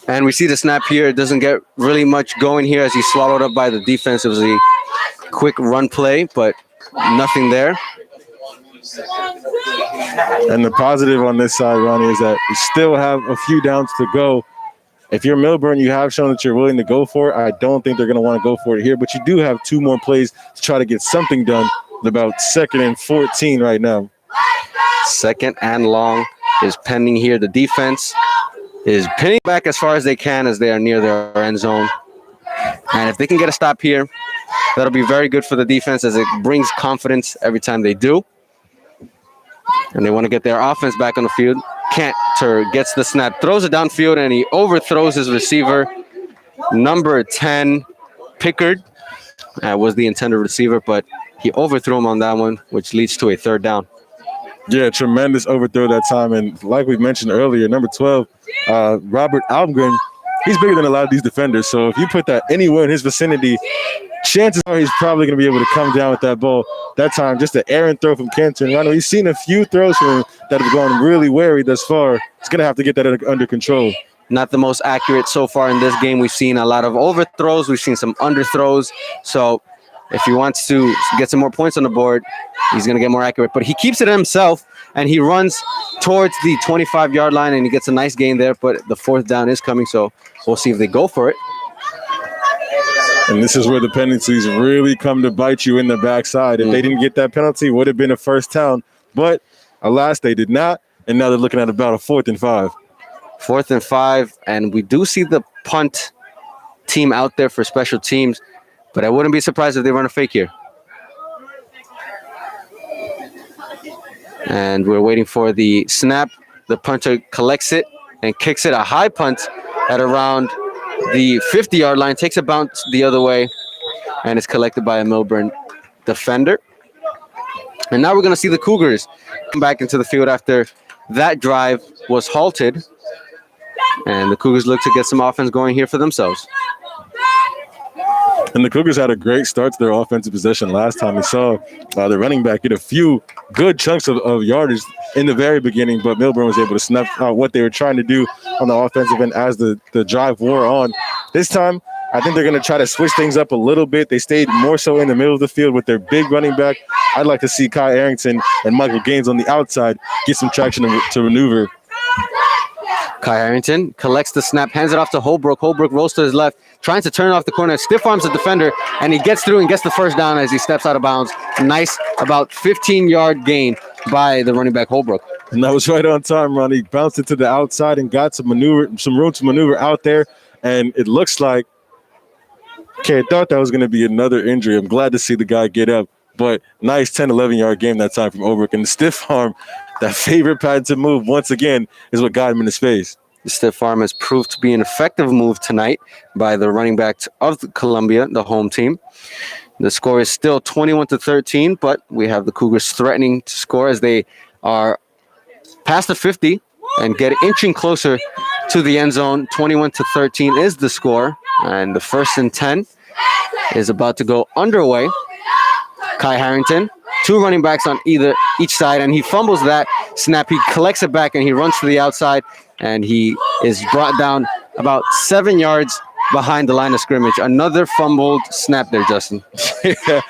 And we see the snap here. It doesn't get really much going here as he's swallowed up by the defense. It was a quick run play, but nothing there. And the positive on this side, Ronnie, is that we still have a few downs to go. If you're Millburn, you have shown that you're willing to go for it. I don't think they're going to want to go for it here, but you do have 2 more plays to try to get something done at about 2nd and 14 right now. 2nd and long is pending here. The defense is pinning back as far as they can as they are near their end zone. And if they can get a stop here, that'll be very good for the defense as it brings confidence every time they do. And they want to get their offense back on the field. Cantor gets the snap, throws it downfield, and he overthrows his receiver. Number 10, Pickard, was the intended receiver, but he overthrew him on that one, which leads to a 3rd down. Yeah, tremendous overthrow that time. And like we mentioned earlier, number 12, Robert Almgren, he's bigger than a lot of these defenders. So if you put that anywhere in his vicinity, chances are he's probably going to be able to come down with that ball. That time, just an errant throw from Cantor. And I know he's seen a few throws from him that have gone really wary thus far. He's going to have to get that under control. Not the most accurate so far in this game. We've seen a lot of overthrows. We've seen some underthrows. So if he wants to get some more points on the board, he's going to get more accurate. But he keeps it himself, and he runs towards the 25-yard line, and he gets a nice gain there. But the 4th down is coming, so we'll see if they go for it. And this is where the penalties really come to bite you in the backside. If they didn't get that penalty, it would have been a 1st down. But alas, they did not, and now they're looking at about a 4th and 5. 4th and 5, and we do see the punt team out there for special teams, but I wouldn't be surprised if they run a fake here. And we're waiting for the snap. The punter collects it, and kicks it a high punt at around the 50-yard line, takes a bounce the other way, and is collected by a Millburn defender. And now we're going to see the Cougars come back into the field after that drive was halted. And the Cougars look to get some offense going here for themselves. And the Cougars had a great start to their offensive possession last time. We saw the running back get a few good chunks of yardage in the very beginning, but Millburn was able to snuff out what they were trying to do on the offensive end as the drive wore on. This time, I think they're going to try to switch things up a little bit. They stayed more so in the middle of the field with their big running back. I'd like to see Kai Arrington and Michael Gaines on the outside get some traction to maneuver. Kai Harrington collects the snap, hands it off to Holbrook. Holbrook rolls to his left, trying to turn off the corner, stiff arms the defender, and he gets through and gets the first down as he steps out of bounds. Nice, about 15-yard gain by the running back Holbrook. And that was right on time, Ron. He bounced it to the outside and got some room to maneuver out there. And it looks like, okay, I thought that was going to be another injury. I'm glad to see the guy get up. But nice 10, 11-yard game that time from Holbrook. And the stiff arm, that favorite pattern to move, once again, is what got him in his face. The stiff arm has proved to be an effective move tonight by the running backs of Columbia, the home team. The score is still 21-13, but we have the Cougars threatening to score as they are past the 50 and get inching closer to the end zone. 21-13 is the score, and the 1st and 10 is about to go underway. Kai Harrington, two running backs on each side, and he fumbles that snap. He collects it back, and he runs to the outside, and he is brought down about 7 yards behind the line of scrimmage. Another fumbled snap there, Justin. Yeah,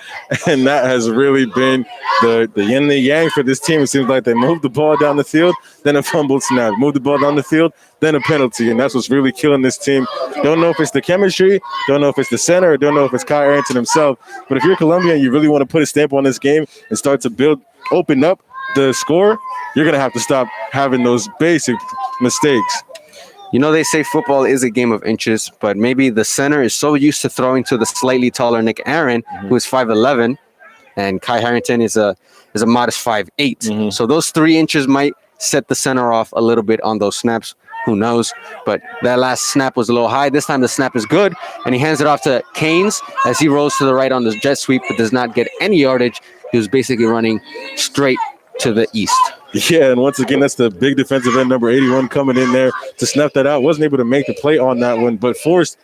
and that has really been the yin and the yang for this team. It seems like they move the ball down the field, then a fumbled snap. Move the ball down the field, then a penalty, and that's what's really killing this team. Don't know if it's the chemistry, don't know if it's the center, or don't know if it's Kai Arrington himself. But if you're Columbia and you really want to put a stamp on this game and start to open up the score, you're going to have to stop having those basic mistakes. You know, they say football is a game of inches, but maybe the center is so used to throwing to the slightly taller Nick Aaron, who is 5'11", and Kai Harrington is a modest 5'8". So those 3 inches might set the center off a little bit on those snaps. Who knows? But that last snap was a little high. This time the snap is good, and he hands it off to Keynes as he rolls to the right on the jet sweep, but does not get any yardage. He was basically running straight to the east. Yeah, and once again, that's the big defensive end, number 81, coming in there to snuff that out. Wasn't able to make the play on that one, but forced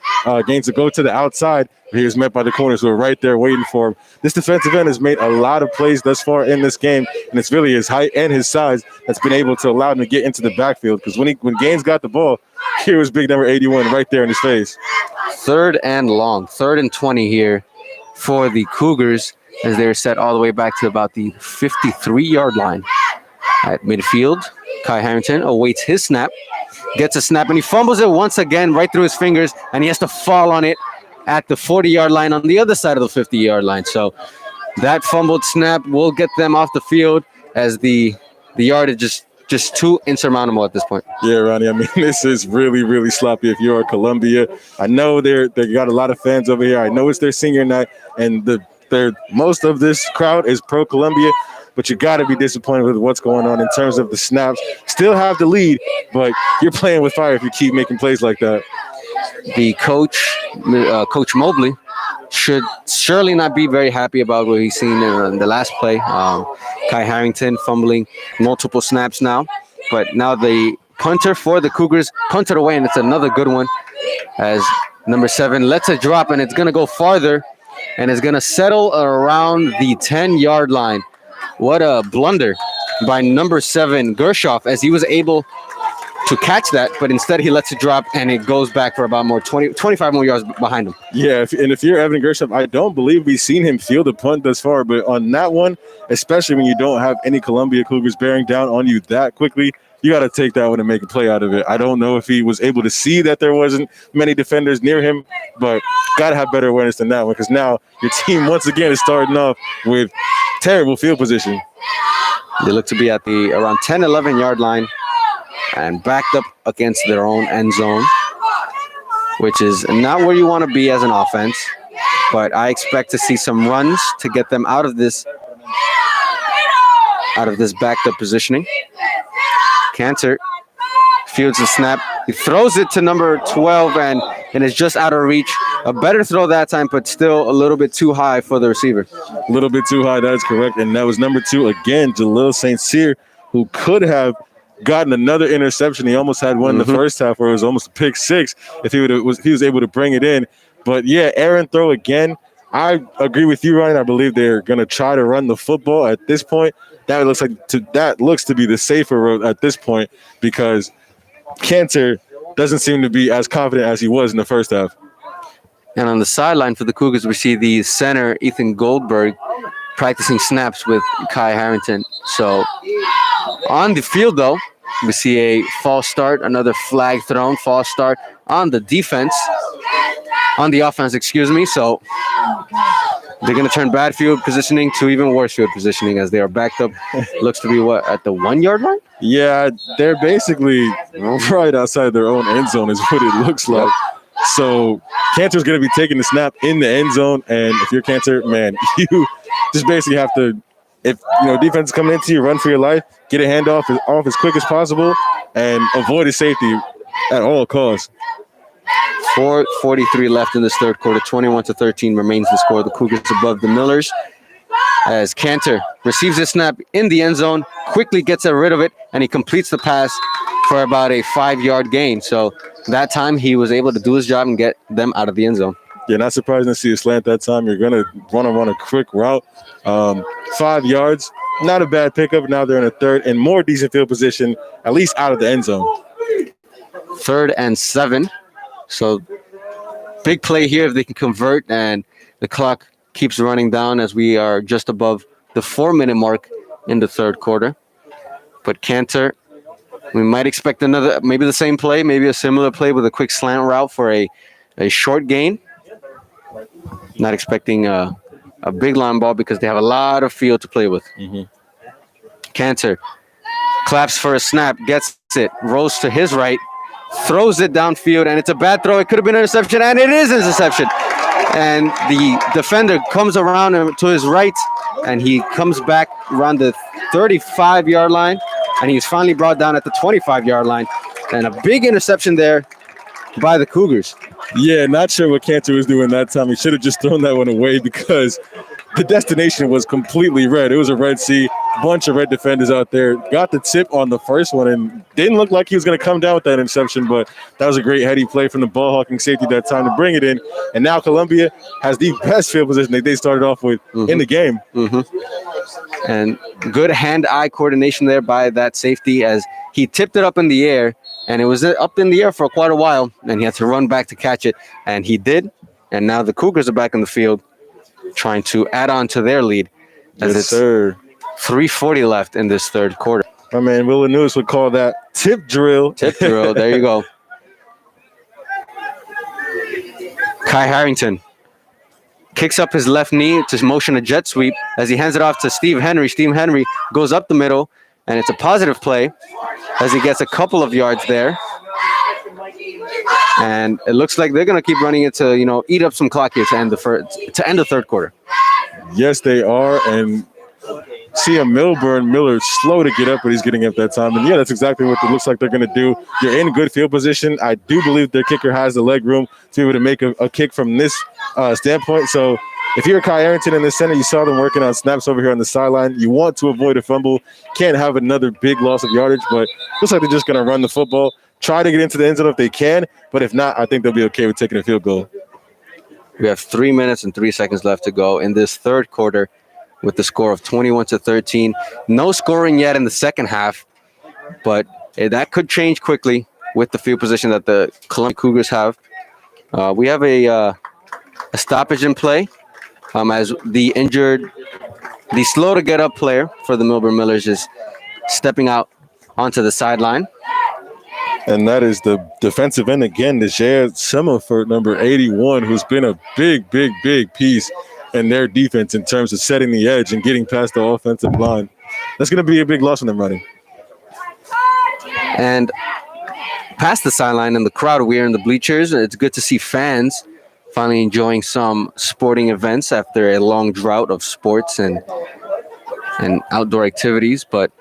Gaines to go to the outside. He was met by the corners who were right there waiting for him. This defensive end has made a lot of plays thus far in this game, and it's really his height and his size that's been able to allow him to get into the backfield. Because when Gaines got the ball, here was big number 81 right there in his face. 3rd and long, 3rd and 20 here for the Cougars as they're set all the way back to about the 53-yard line. At midfield, Kai Harrington awaits his snap, gets a snap, and he fumbles it once again right through his fingers, and he has to fall on it at the 40-yard line on the other side of the 50-yard line. So that fumbled snap will get them off the field as the yardage is just too insurmountable at this point. Yeah, Ronnie, I mean, this is really, really sloppy if you're Columbia. I know they got a lot of fans over here. I know it's their senior night, and most of this crowd is pro-Columbia. But you got to be disappointed with what's going on in terms of the snaps. Still have the lead, but you're playing with fire if you keep making plays like that. The coach, Coach Mobley, should surely not be very happy about what he's seen in the last play. Kai Harrington fumbling multiple snaps now. But now the punter for the Cougars punted away, and it's another good one as number 7 lets it drop, and it's going to go farther, and it's going to settle around the 10-yard line. What a blunder by number 7, Gershoff, as he was able to catch that, but instead he lets it drop, and it goes back for about 25 more yards behind him. Yeah, if you're Evan Gershoff, I don't believe we've seen him field a punt thus far, but on that one, especially when you don't have any Columbia Cougars bearing down on you that quickly, you got to take that one and make a play out of it. I don't know if he was able to see that there wasn't many defenders near him, but got to have better awareness than that one, because now your team once again is starting off with terrible field position. They look to be at the around 10, 11-yard line and backed up against their own end zone, which is not where you want to be as an offense, but I expect to see some runs to get them out of this backed up positioning. Cantor fields the snap. He throws it to number 12, and it's just out of reach. A better throw that time, but still a little bit too high for the receiver. A little bit too high, that is correct. And that was number 2 again, Jalil St. Cyr, who could have gotten another interception. He almost had one in the first half where it was almost a pick 6 if he was able to bring it in. But yeah, errant throw again. I agree with you, Ryan. I believe they're going to try to run the football at this point. That looks to be the safer road at this point because Cantor doesn't seem to be as confident as he was in the first half. And on the sideline for the Cougars, we see the center, Ethan Goldberg, practicing snaps with Kai Harrington. So on the field, though, we see a false start, another flag thrown, false start on the offense, excuse me. So they're going to turn bad field positioning to even worse field positioning as they are backed up. Looks to be at the 1 yard line? Yeah, they're basically right outside their own end zone is what it looks like. So Cantor's going to be taking the snap in the end zone. And if you're Cantor, man, you just basically have to, if defense is coming into you, run for your life, get a handoff off as quick as possible, and avoid a safety at all costs. 4:43 left in this third quarter. 21-13 remains the score. The Cougars above the Millers as Cantor receives the snap in the end zone, quickly gets rid of it, and he completes the pass for about a 5-yard gain. So that time he was able to do his job and get them out of the end zone. Yeah, not surprising to see a slant that time. You're going to want to run a quick route. 5 yards, not a bad pickup. Now they're in a third and more decent field position, at least out of the end zone. 3rd and 7. So big play here if they can convert, and the clock keeps running down as we are just above the 4-minute mark in the third quarter. But Cantor, we might expect another, maybe the same play, maybe a similar play with a quick slant route for a short gain. Not expecting a big line ball because they have a lot of field to play with. Cantor claps for a snap, gets it, rolls to his right, throws it downfield, and it's a bad throw. It could have been an interception, and it is an interception. And the defender comes around to his right, and he comes back around the 35-yard line, and he's finally brought down at the 25-yard line. And a big interception there by the Cougars. Yeah, not sure what Cantor was doing that time. He should have just thrown that one away because the destination was completely red. It was a Red Sea, bunch of red defenders out there. Got the tip on the first one and didn't look like he was going to come down with that interception, but that was a great heady play from the ball hawking safety that time to bring it in. And now Columbia has the best field position that they started off with in the game. And good hand-eye coordination there by that safety as he tipped it up in the air, and it was up in the air for quite a while, and he had to run back to catch it, and he did. And now the Cougars are back in the field trying to add on to their lead. As Yes, sir. 3:40 left in this third quarter. My man Will Lewis would call that tip drill. Tip drill, there you go. Kai Harrington kicks up his left knee to motion a jet sweep as he hands it off to Steve Henry. Steve Henry goes up the middle, and it's a positive play as he gets a couple of yards there. And it looks like they're going to keep running it to, eat up some clock here to end the third quarter. Yes, they are. And see a Millburn. Miller slow to get up, but he's getting up that time. And yeah, that's exactly what it looks like they're going to do. You're in good field position. I do believe their kicker has the leg room to be able to make a kick from this standpoint. So if you're Kai Harrington in the center, you saw them working on snaps over here on the sideline. You want to avoid a fumble. Can't have another big loss of yardage, but looks like they're just going to run the football. Try to get into the end zone if they can, but if not, I think they'll be okay with taking a field goal. We have 3 minutes and 3 seconds left to go in this third quarter with the score of 21-13. No scoring yet in the second half, but that could change quickly with the field position that the Columbia Cougars have. We have a stoppage in play as the slow to get up player for the Millburn Millers is stepping out onto the sideline. And that is the defensive end again, Najee Semaphore, number 81, who's been a big piece in their defense in terms of setting the edge and getting past the offensive line. That's going to be a big loss when they're running. And past the sideline and the crowd, we're in the bleachers. It's good to see fans finally enjoying some sporting events after a long drought of sports and outdoor activities. But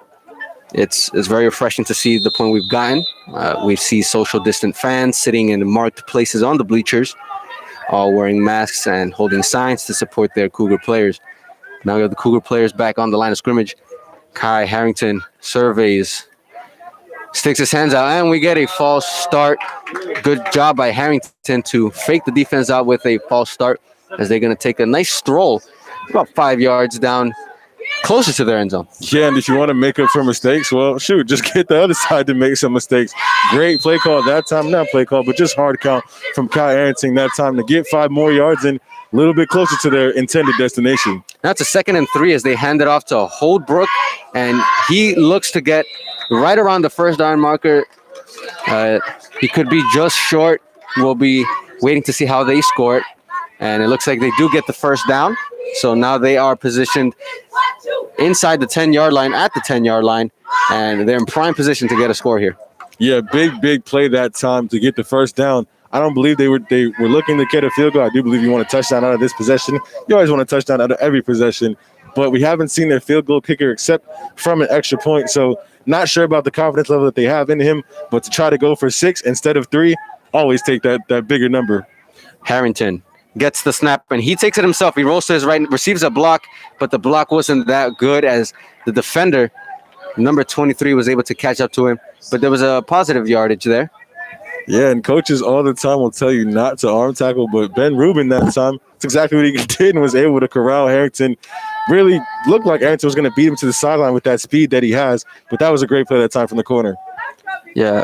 It's very refreshing to see the point we've gotten. We see social distant fans sitting in marked places on the bleachers, all wearing masks and holding signs to support their Cougar players. Now we have the Cougar players back on the line of scrimmage. Kai Harrington surveys, sticks his hands out, and we get a false start. Good job by Harrington to fake the defense out with a false start, as they're going to take a nice stroll about 5 yards down, closer to their end zone. Yeah, and if you want to make up for mistakes, well, shoot, just get the other side to make some mistakes. Great play call that time. Not play call, but just hard count from Kai Harrington that time to get 5 more yards and a little bit closer to their intended destination. That's a 2nd and 3 as they hand it off to Holdbrook, and he looks to get right around the first down marker. He could be just short. We'll be waiting to see how they score it. And it looks like they do get the first down. So now they are positioned inside the 10-yard line, at the 10-yard line, and they're in prime position to get a score here. Yeah, big play that time to get the first down. I don't believe they were looking to get a field goal. I do believe you want a touchdown out of this possession. You always want a touchdown out of every possession. But we haven't seen their field goal kicker except from an extra point. So not sure about the confidence level that they have in him. But to try to go for 6 instead of 3, always take that bigger number. Harrington gets the snap, and he takes it himself. He rolls to his right, receives a block, but the block wasn't that good as the defender, number 23, was able to catch up to him. But there was a positive yardage there. Yeah, and coaches all the time will tell you not to arm tackle, but Ben Rubin that time, that's exactly what he did and was able to corral Harrington. Really looked like Harrington was going to beat him to the sideline with that speed that he has, but that was a great play that time from the corner. Yeah,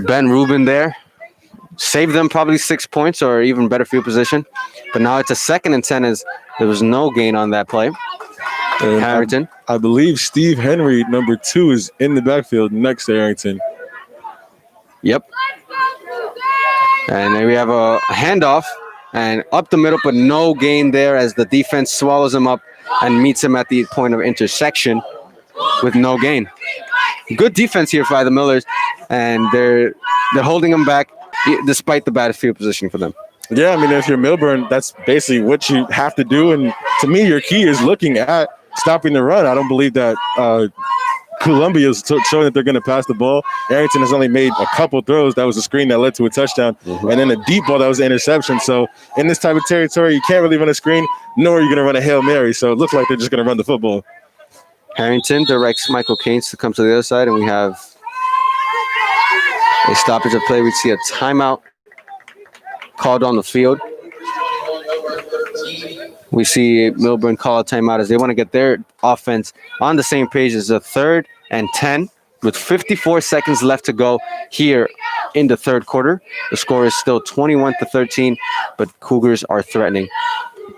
Ben Rubin there. Saved them probably 6 points or even better field position. But now it's a 2nd and 10 as there was no gain on that play. And Harrington. I believe Steve Henry, number 2, is in the backfield next to Harrington. Yep. And then we have a handoff and up the middle, but no gain there as the defense swallows him up and meets him at the point of intersection with no gain. Good defense here by the Millers, and they're holding him back despite the bad field position for them. Yeah, I mean, if you're Millburn, that's basically what you have to do. And to me, your key is looking at stopping the run. I don't believe that Columbia is showing that they're going to pass the ball. Harrington has only made a couple throws. That was a screen that led to a touchdown. And then a deep ball that was an interception. So in this type of territory, you can't really run a screen, nor are you going to run a Hail Mary. So it looks like they're just going to run the football. Harrington directs Michael Keynes to come to the other side, and we have a stoppage of play. We see a timeout called on the field. We see Millburn call a timeout as they want to get their offense on the same page as a 3rd and 10 with 54 seconds left to go here in the third quarter. The score is still 21-13, but Cougars are threatening.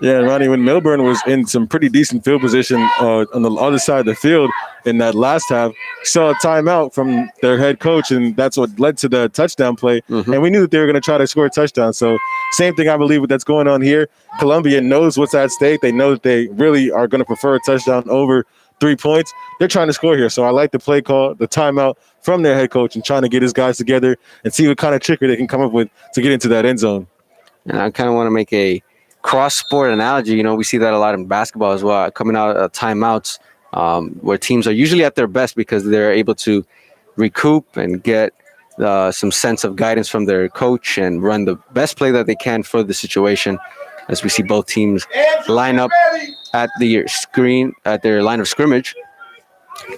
Yeah, Ronnie, when Millburn was in some pretty decent field position on the other side of the field in that last half, saw a timeout from their head coach, and that's what led to the touchdown play. And we knew that they were going to try to score a touchdown. So same thing I believe that's going on here. Columbia knows what's at stake. They know that they really are going to prefer a touchdown over 3 points. They're trying to score here. So I like the play call, the timeout from their head coach, and trying to get his guys together and see what kind of trickery they can come up with to get into that end zone. And I kind of want to make a cross-sport analogy. You know, we see that a lot in basketball as well, coming out of timeouts, where teams are usually at their best because they're able to recoup and get some sense of guidance from their coach and run the best play that they can for the situation. As we see both teams line up at the screen, at their line of scrimmage.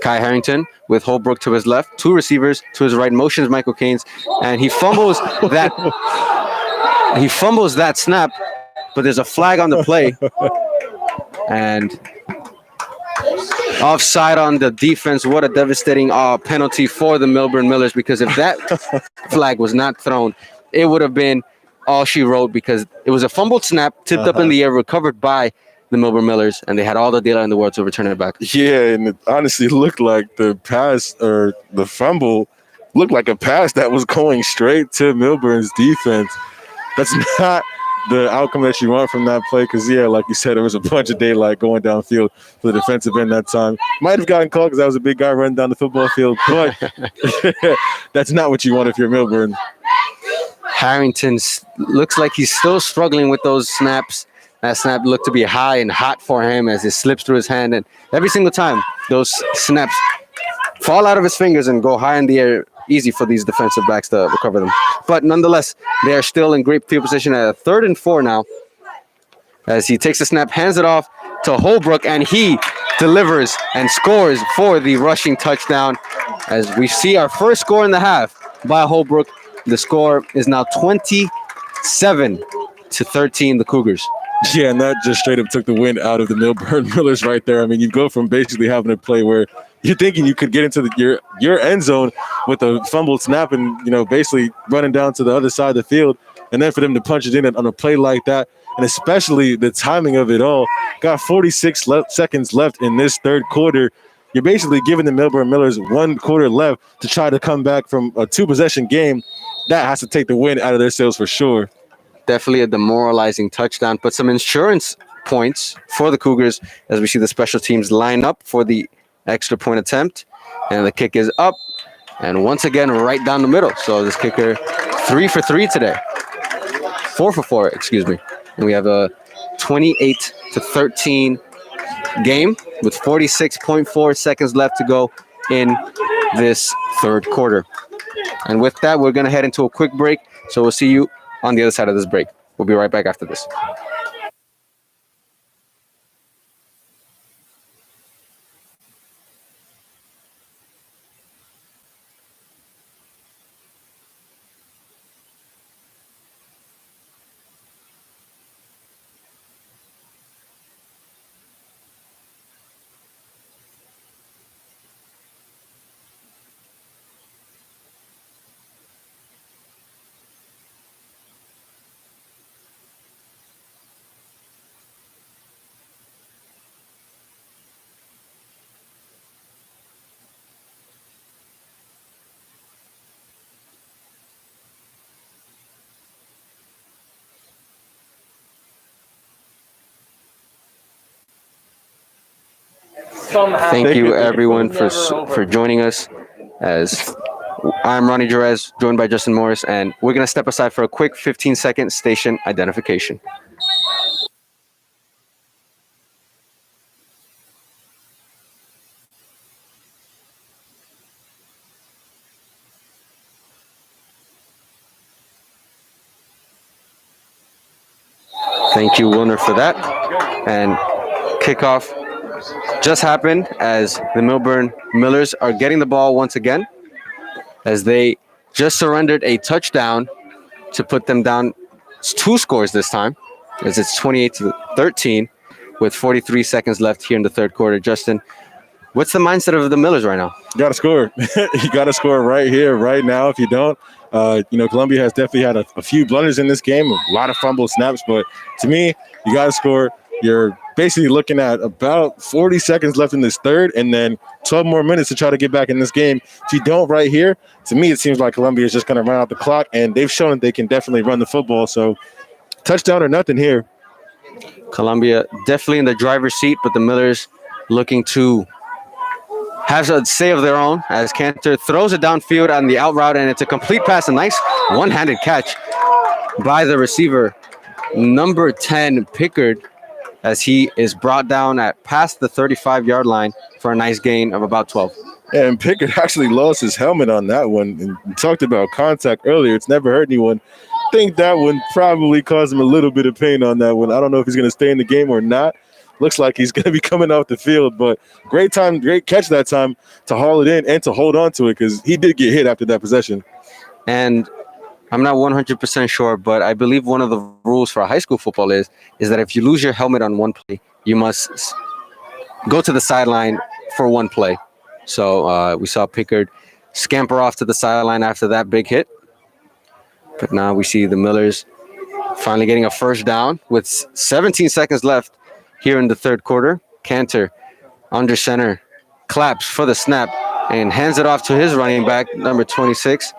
Kai Harrington with Holbrook to his left, 2 receivers to his right, motions Michael Keynes, and he fumbles that. He fumbles that snap, but there's a flag on the play, and offside on the defense. What a devastating penalty for the Millburn Millers, because if that flag was not thrown, it would have been all she wrote, because it was a fumbled snap, tipped up in the air, recovered by the Millburn Millers, and they had all the daylight in the world to return it back. Yeah, and it honestly looked like the pass or the fumble looked like a pass that was going straight to Millburn's defense. That's not the outcome that you want from that play, because, yeah, like you said, there was a bunch of daylight going downfield for the defensive end that time. Might have gotten called because that was a big guy running down the football field, but that's not what you want if you're Millburn. Harrington looks like he's still struggling with those snaps. That snap looked to be high and hot for him as it slips through his hand, and every single time those snaps fall out of his fingers and go high in the air. Easy for these defensive backs to recover them. But nonetheless, they are still in great field position at a 3rd and 4 now. As he takes the snap, hands it off to Holbrook, and he delivers and scores for the rushing touchdown. As we see our first score in the half by Holbrook, the score is now 27-13, the Cougars. Yeah, and that just straight up took the wind out of the Millburn Millers right there. I mean, you go from basically having a play where you're thinking you could get into your end zone with a fumbled snap and, basically running down to the other side of the field, and then for them to punch it in on a play like that, and especially the timing of it all, got 46 seconds left in this third quarter. You're basically giving the Millburn Millers 1 quarter left to try to come back from a 2-possession game. That has to take the wind out of their sails for sure. Definitely a demoralizing touchdown, but some insurance points for the Cougars as we see the special teams line up for the extra point attempt. And the kick is up, and once again, right down the middle. So this kicker 3 for 3 today. 4 for 4, excuse me. And we have a 28-13 game with 46.4 seconds left to go in this third quarter. And with that, we're going to head into a quick break. So we'll see you on the other side of this break. We'll be right back after this. Thank you, everyone, for joining us. As I'm Ronnie Jerez, joined by Justin Morris, and we're going to step aside for a quick 15-second station identification. Thank you, Wilner, for that. And kickoff just happened as the Millburn Millers are getting the ball once again, as they just surrendered a touchdown to put them down 2 scores this time, as it's 28-13 with 43 seconds left here in the third quarter. Justin, what's the mindset of the Millers right now? You got to score. You got to score right here, right now. If you don't, Columbia has definitely had a few blunders in this game, a lot of fumble snaps, but to me, you got to score. You're basically looking at about 40 seconds left in this third and then 12 more minutes to try to get back in this game. If you don't right here, to me, it seems like Columbia is just going to run out the clock, and they've shown that they can definitely run the football. So touchdown or nothing here. Columbia definitely in the driver's seat, but the Millers looking to have a say of their own as Cantor throws it downfield on the out route, and it's a complete pass, a nice one-handed catch by the receiver, number 10, Pickard, as he is brought down at past the 35-yard line for a nice gain of about 12. And Pickard actually lost his helmet on that one. And we talked about contact earlier. It's never hurt anyone. I think that one probably caused him a little bit of pain on that one. I don't know if he's going to stay in the game or not. Looks like he's going to be coming off the field. But great catch that time to haul it in and to hold on to it, because he did get hit after that possession. And I'm not 100% sure, but I believe one of the rules for high school football is that if you lose your helmet on one play, you must go to the sideline for one play. So we saw Pickard scamper off to the sideline after that big hit. But now we see the Millers finally getting a first down with 17 seconds left here in the third quarter. Cantor under center claps for the snap and hands it off to his running back, number 26.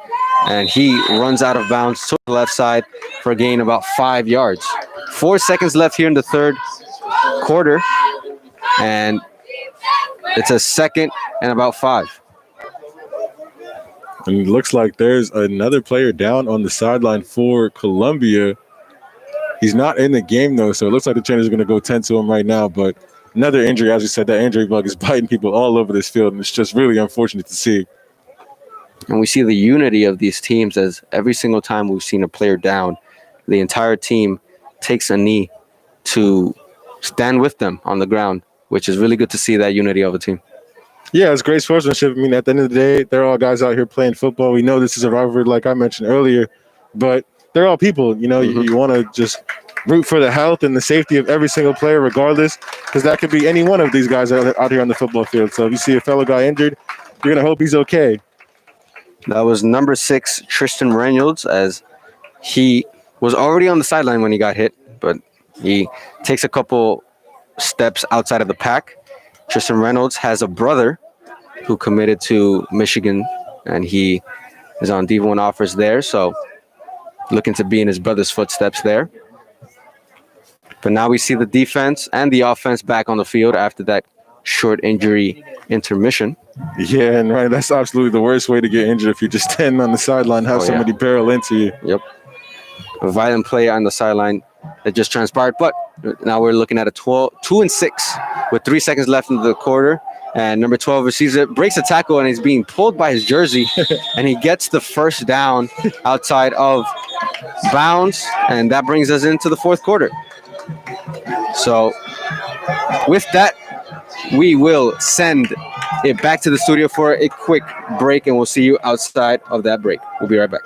And he runs out of bounds to the left side for a gain about 5 yards. 4 seconds left here in the third quarter. And it's a second and about 5. And it looks like there's another player down on the sideline for Columbia. He's not in the game, though, so it looks like the trainers are going to go tend to him right now. But another injury. As we said, that injury bug is biting people all over this field, and it's just really unfortunate to see. And we see the unity of these teams as every single time we've seen a player down, the entire team takes a knee to stand with them on the ground, which is really good to see that unity of a team. Yeah, it's great sportsmanship. I mean, at the end of the day, they're all guys out here playing football. We know this is a rivalry, like I mentioned earlier, but they're all people. You know, you want to just root for the health and the safety of every single player, regardless, because that could be any one of these guys out here on the football field. So if you see a fellow guy injured, you're going to hope he's okay. That was number 6, Tristan Reynolds, as he was already on the sideline when he got hit, but he takes a couple steps outside of the pack. Tristan Reynolds has a brother who committed to Michigan, and he is on D1 offers there, so looking to be in his brother's footsteps there. But now we see the defense and the offense back on the field after that short injury intermission. Yeah, and right, that's absolutely the worst way to get injured if you're just standing on the sideline, have somebody barrel into you. Yep. A violent play on the sideline that just transpired, but now we're looking at a 2-6 with 3 seconds left in the quarter, and number 12 receives it, breaks a tackle, and he's being pulled by his jersey, and he gets the first down outside of bounds, and that brings us into the fourth quarter. So with that, we will send it back to the studio for a quick break, and we'll see you outside of that break. We'll be right back.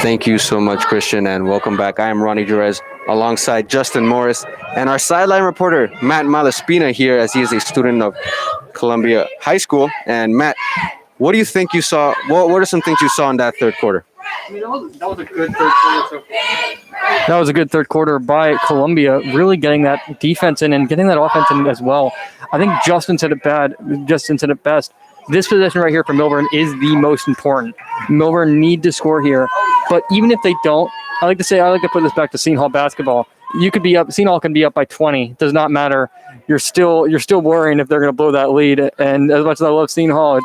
Thank you so much, Christian, and welcome back. I am Ronnie Jerez alongside Justin Morris and our sideline reporter, Matt Malaspina, here as he is a student of Columbia High School. And Matt, what do you think you saw? What are some things you saw in that third quarter? I mean, that was a good third quarter. That was a good third quarter by Columbia, really getting that defense in and getting that offense in as well. I think Justin said it best. This possession right here for Millburn is the most important. Millburn need to score here, but even if they don't, I like to put this back to Seton Hall basketball. You could be up. Seton Hall can be up by 20. It does not matter. You're still worrying if they're going to blow that lead. And as much as I love Seton Hall,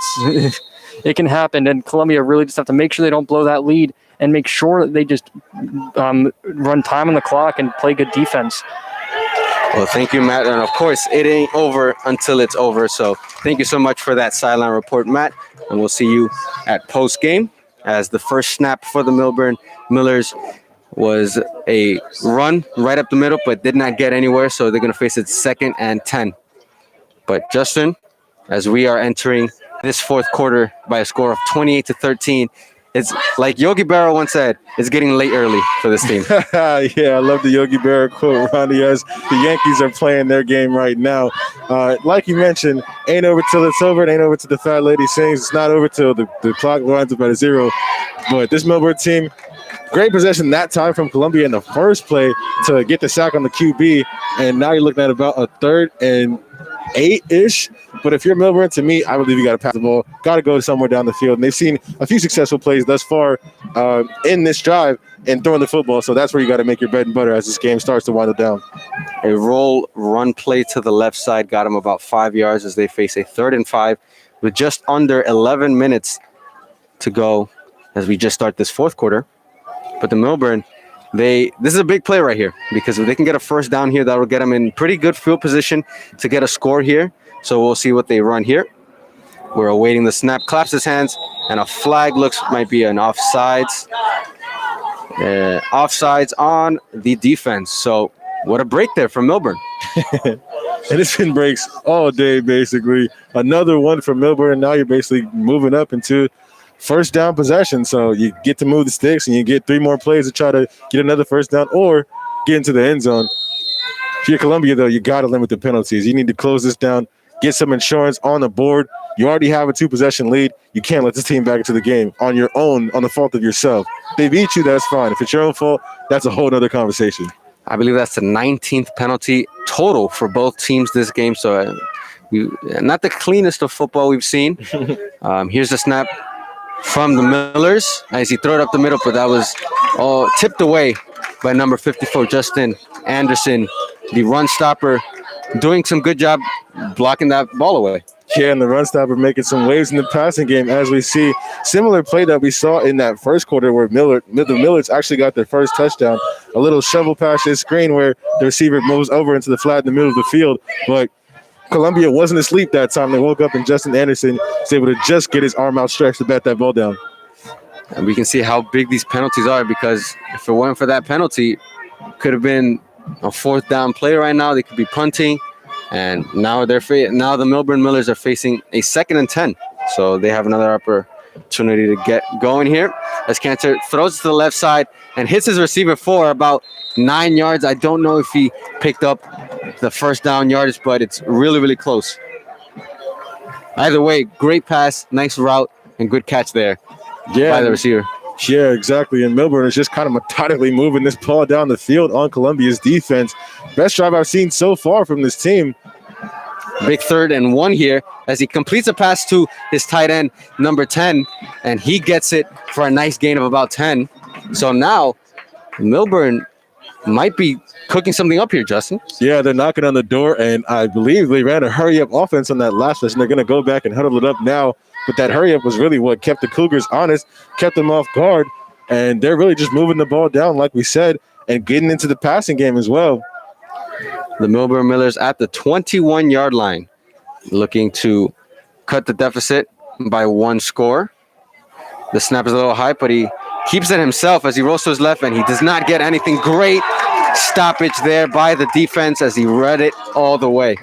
it can happen. And Columbia really just have to make sure they don't blow that lead and make sure that they just run time on the clock and play good defense. Well, thank you, Matt. And of course, it ain't over until it's over. So thank you so much for that sideline report, Matt. And we'll see you at post game, as the first snap for the Millburn Millers was a run right up the middle, but did not get anywhere. So they're going to face it 2nd and 10. But Justin, as we are entering this fourth quarter by a score of 28-13, it's like Yogi Berra once said, it's getting late early for this team. Yeah, I love the Yogi Berra quote, Ronnie, as the Yankees are playing their game right now. Like you mentioned, ain't over till it's over. It ain't over till the fat lady sings. It's not over till the clock winds up at a 0. But this Millburn team, great possession that time from Columbia in the first play to get the sack on the QB. And now you're looking at about a 3rd and 8-ish. But if you're Millburn, to me, I believe you got to pass the ball, got to go somewhere down the field. And they've seen a few successful plays thus far in this drive and throwing the football. So that's where you got to make your bread and butter as this game starts to wind it down. A roll run play to the left side got them about 5 yards as they face a 3rd and 5 with just under 11 minutes to go as we just start this fourth quarter. But the Millburn, this is a big play right here, because if they can get a first down here, that will get them in pretty good field position to get a score here. So we'll see what they run here. We're awaiting the snap, claps his hands, and a flag might be an offsides. Offsides on the defense. So what a break there from Millburn. And it's been breaks all day, basically. Another one from Millburn. Now you're basically moving up into first down possession. So you get to move the sticks and you get 3 more plays to try to get another first down or get into the end zone. If you're Columbia, though, you got to limit the penalties. You need to close this down, get some insurance on the board. You already have a 2-possession lead. You can't let this team back into the game on your own, on the fault of yourself. If they beat you, that's fine. If it's your own fault, that's a whole other conversation. I believe that's the 19th penalty total for both teams this game. So not the cleanest of football we've seen. Here's the snap from the Millers as he threw it up the middle, but that was all tipped away by number 54, Justin Anderson, the run stopper, doing some good job blocking that ball away. Yeah, and the run stopper making some waves in the passing game as we see similar play that we saw in that first quarter where the Millers actually got their first touchdown. A little shovel pass his screen where the receiver moves over into the flat in the middle of the field. But Columbia wasn't asleep that time. They woke up and Justin Anderson was able to just get his arm outstretched to bat that ball down. And we can see how big these penalties are because if it weren't for that penalty, it could have been a 4th down play right now. They could be punting. And now now the Millburn Millers are facing a 2nd and 10. So they have another opportunity to get going here. As Cantor throws it to the left side and hits his receiver for about 9 yards. I don't know if he picked up the first down yardage, but it's really, really close. Either way, great pass, nice route, and good catch there by the receiver. Yeah, exactly. And Millburn is just kind of methodically moving this ball down the field on Columbia's defense. Best drive I've seen so far from this team. Big 3rd and 1 here as he completes a pass to his tight end, number 10, and he gets it for a nice gain of about 10. So now Millburn might be cooking something up here, Justin. Yeah, they're knocking on the door, and I believe they ran a hurry-up offense on that last session. They're going to go back and huddle it up now. But that hurry-up was really what kept the Cougars honest, kept them off guard, and they're really just moving the ball down, like we said, and getting into the passing game as well. The Millburn Millers at the 21-yard line, looking to cut the deficit by 1 score. The snap is a little high, but he keeps it himself as he rolls to his left, and he does not get anything. Great stoppage there by the defense as he read it all the way.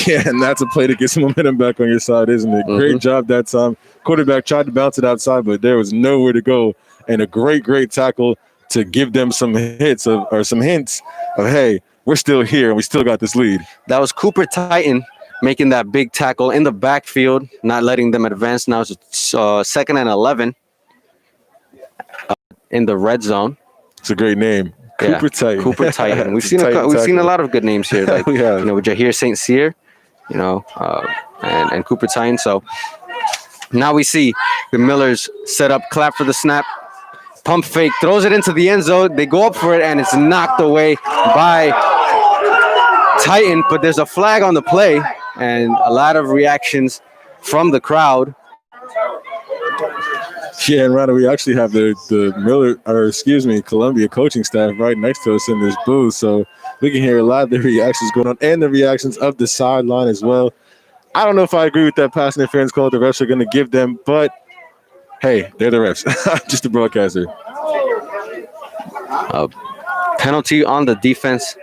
Yeah, and that's a play to get some momentum back on your side, isn't it? Great job that time. Quarterback tried to bounce it outside, but there was nowhere to go. And a great tackle to give them some hints of, hey, we're still here and we still got this lead. That was Cooper Titan making that big tackle in the backfield, not letting them advance. Now it's 2nd and 11 in the red zone. It's a great name. Cooper Titan. Cooper Titan. We've seen a lot of good names here, like with Jahir St. Cyr, and Cooper Titan. So now we see the Millers set up, clap for the snap, pump fake, throws it into the end zone. They go up for it, and it's knocked away by Titan. But there's a flag on the play, and a lot of reactions from the crowd. Yeah, and Rana, we actually have the Columbia coaching staff right next to us in this booth, so we can hear a lot of the reactions going on and the reactions of the sideline as well. I don't know if I agree with that pass interference call the refs are going to give them, but hey, they're the refs, just the broadcaster. Penalty on the defense,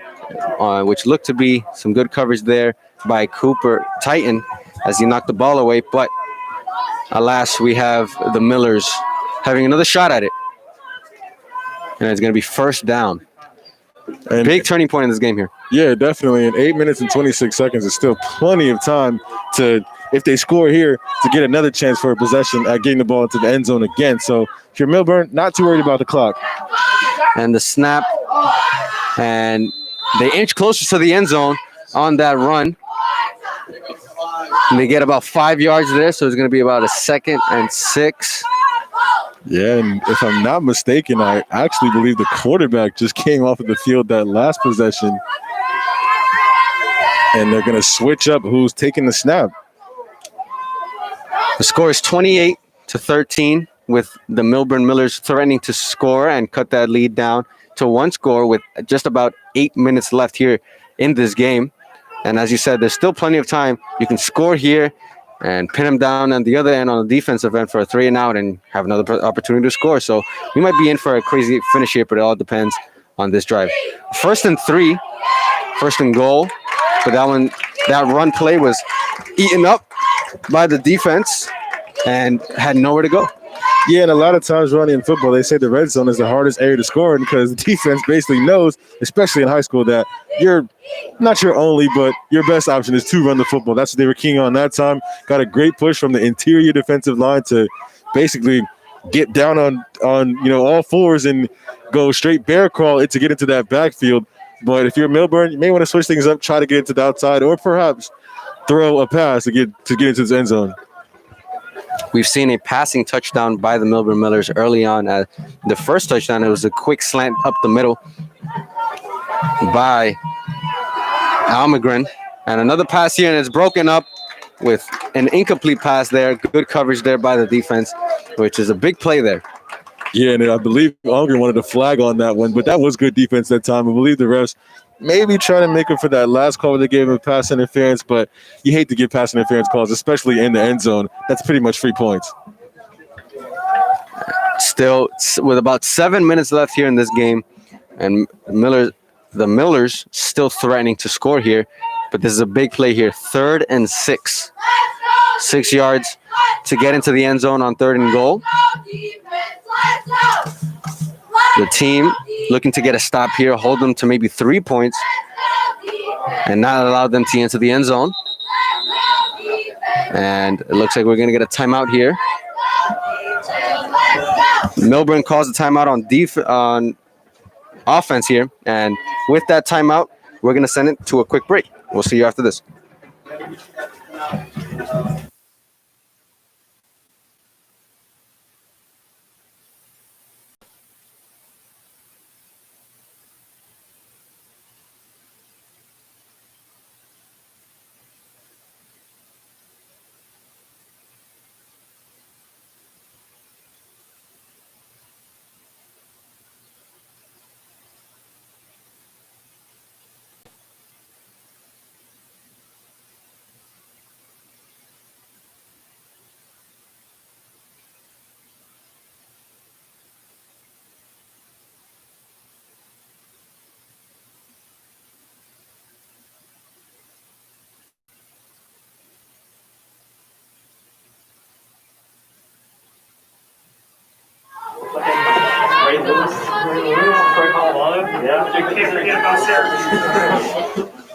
which looked to be some good coverage there by Cooper Titan as he knocked the ball away, but alas, we have the Millers having another shot at it. And it's going to be 1st down. And big turning point in this game here. Yeah, definitely. And 8 minutes and 26 seconds is still plenty of time to, if they score here, to get another chance for a possession at getting the ball into the end zone again. So if you're Millburn, not too worried about the clock. And the snap. And they inch closer to the end zone on that run. And they get about 5 yards there, so it's going to be about a 2nd and 6. Yeah, and if I'm not mistaken, I actually believe the quarterback just came off of the field that last possession. And they're going to switch up who's taking the snap. The score is 28-13 with the Millburn Millers threatening to score and cut that lead down to 1 score with just about 8 minutes left here in this game. And as you said, there's still plenty of time. You can score here and pin them down on the other end on the defensive end for a 3 and out and have another opportunity to score. So we might be in for a crazy finish here, but it all depends on this drive. 1st and 3, 1st and goal. But that run play was eaten up by the defense. and had nowhere to go. Yeah, and a lot of times, Ronnie, in football, they say the red zone is the hardest area to score in because the defense basically knows, especially in high school, that you're not your only, but your best option is to run the football. That's what they were keying on that time. Got a great push from the interior defensive line to basically get down on all fours and go straight bear crawl to get into that backfield. But if you're Millburn, you may want to switch things up, try to get into the outside, or perhaps throw a pass to get into the end zone. We've seen a passing touchdown by the Millburn Millers early on. The first touchdown, it was a quick slant up the middle by Almagren. And another pass here, and it's broken up with an incomplete pass there. Good coverage there by the defense, which is a big play there. Yeah, and I believe Almagren wanted a flag on that one, but that was good defense that time. I believe the refs maybe trying to make up for that last call where they gave him pass interference, but you hate to give pass interference calls, especially in the end zone. That's pretty much free points. Still, with about 7 minutes left here in this game, and the Millers still threatening to score here, but this is a big play here. 3rd and 6. 6 yards to get into the end zone on 3rd and goal. The team looking to get a stop here, hold them to maybe 3 points, and not allow them to enter the end zone. And it looks like we're going to get a timeout here. Millburn calls a timeout on offense here, and with that timeout, we're going to send it to a quick break. We'll see you after this.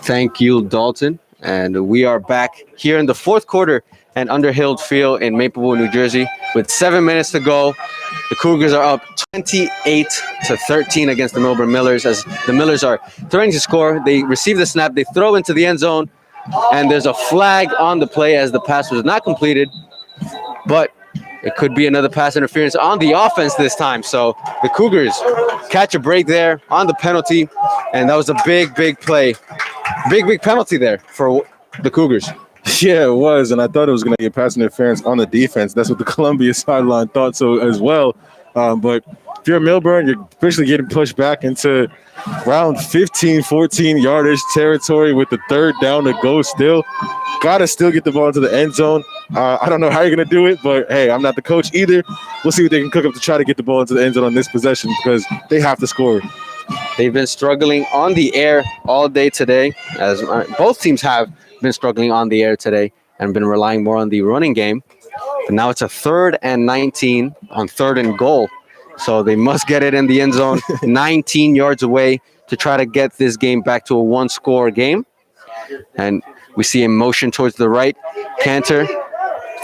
Thank you, Dalton. And we are back here in the 4th quarter at Underhill Field in Maplewood, New Jersey. With 7 minutes to go, the Cougars are up 28-13 against the Millburn Millers, as the Millers are threatening to score. They receive the snap, they throw into the end zone, and there's a flag on the play as the pass was not completed. But it could be another pass interference on the offense this time. So the Cougars catch a break there on the penalty, and that was a big play. Big penalty there for the Cougars. Yeah, it was, and I thought it was going to get pass interference on the defense. That's what the Columbia sideline thought so as well. But if you're Millburn, you're officially getting pushed back into around 15, 14 yardage territory with the 3rd down to go still. Got to still get the ball into the end zone. I don't know how you're going to do it, but, hey, I'm not the coach either. We'll see what they can cook up to try to get the ball into the end zone on this possession because they have to score. They've been struggling on the air all day today, as both teams have been struggling on the air today and been relying more on the running game. But now it's a 3rd and 19 on 3rd and goal. So they must get it in the end zone 19 yards away to try to get this game back to a 1-score game. And we see a motion towards the right. Cantor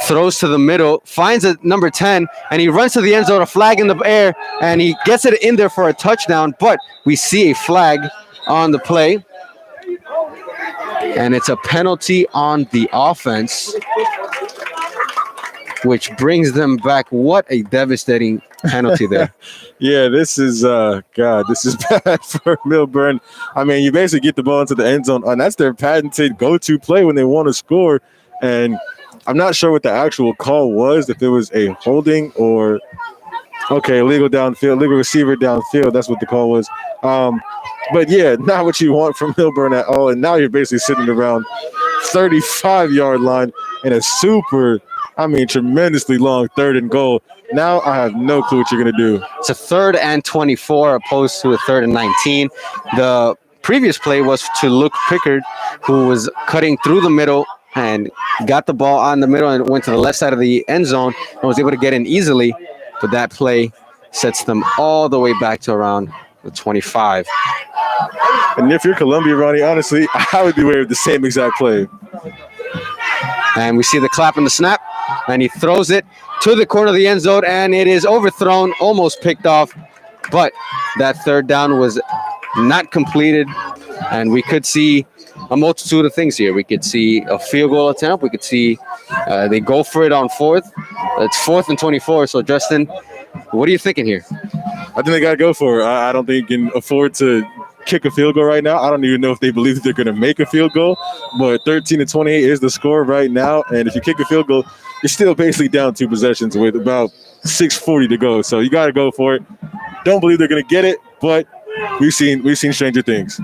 throws to the middle, finds a number 10, and he runs to the end zone, a flag in the air, and he gets it in there for a touchdown. But we see a flag on the play, and it's a penalty on the offense, which brings them back. What a devastating penalty there. Yeah, this is this is bad for Millburn. I mean, you basically get the ball into the end zone, and that's their patented go-to play when they want to score. And I'm not sure what the actual call was, if it was a holding or illegal downfield, legal receiver downfield. That's what the call was. But yeah, not what you want from Millburn at all. And now you're basically sitting around 35-yard line in a tremendously long 3rd and goal. Now I have no clue what you're going to do. It's a 3rd and 24 opposed to a 3rd and 19. The previous play was to Luke Pickard, who was cutting through the middle and got the ball on the middle and went to the left side of the end zone and was able to get in easily. But that play sets them all the way back to around the 25. And if you're Columbia, Ronnie, honestly, I would be aware of the same exact play. And we see the clap and the snap, and he throws it to the corner of the end zone, and it is overthrown, almost picked off. But that third down was not completed, and we could see a multitude of things here. We could see a field goal attempt. We could see they go for it on fourth. It's 4th and 24. So, Justin, what are you thinking here? I think they got to go for it. I don't think you can afford to kick a field goal right now. I don't even know if they believe that they're going to make a field goal, but 13-28 is the score right now. And if you kick a field goal, you're still basically down 2 possessions with about 6:40 to go. So you got to go for it. Don't believe they're going to get it, but we've seen stranger things.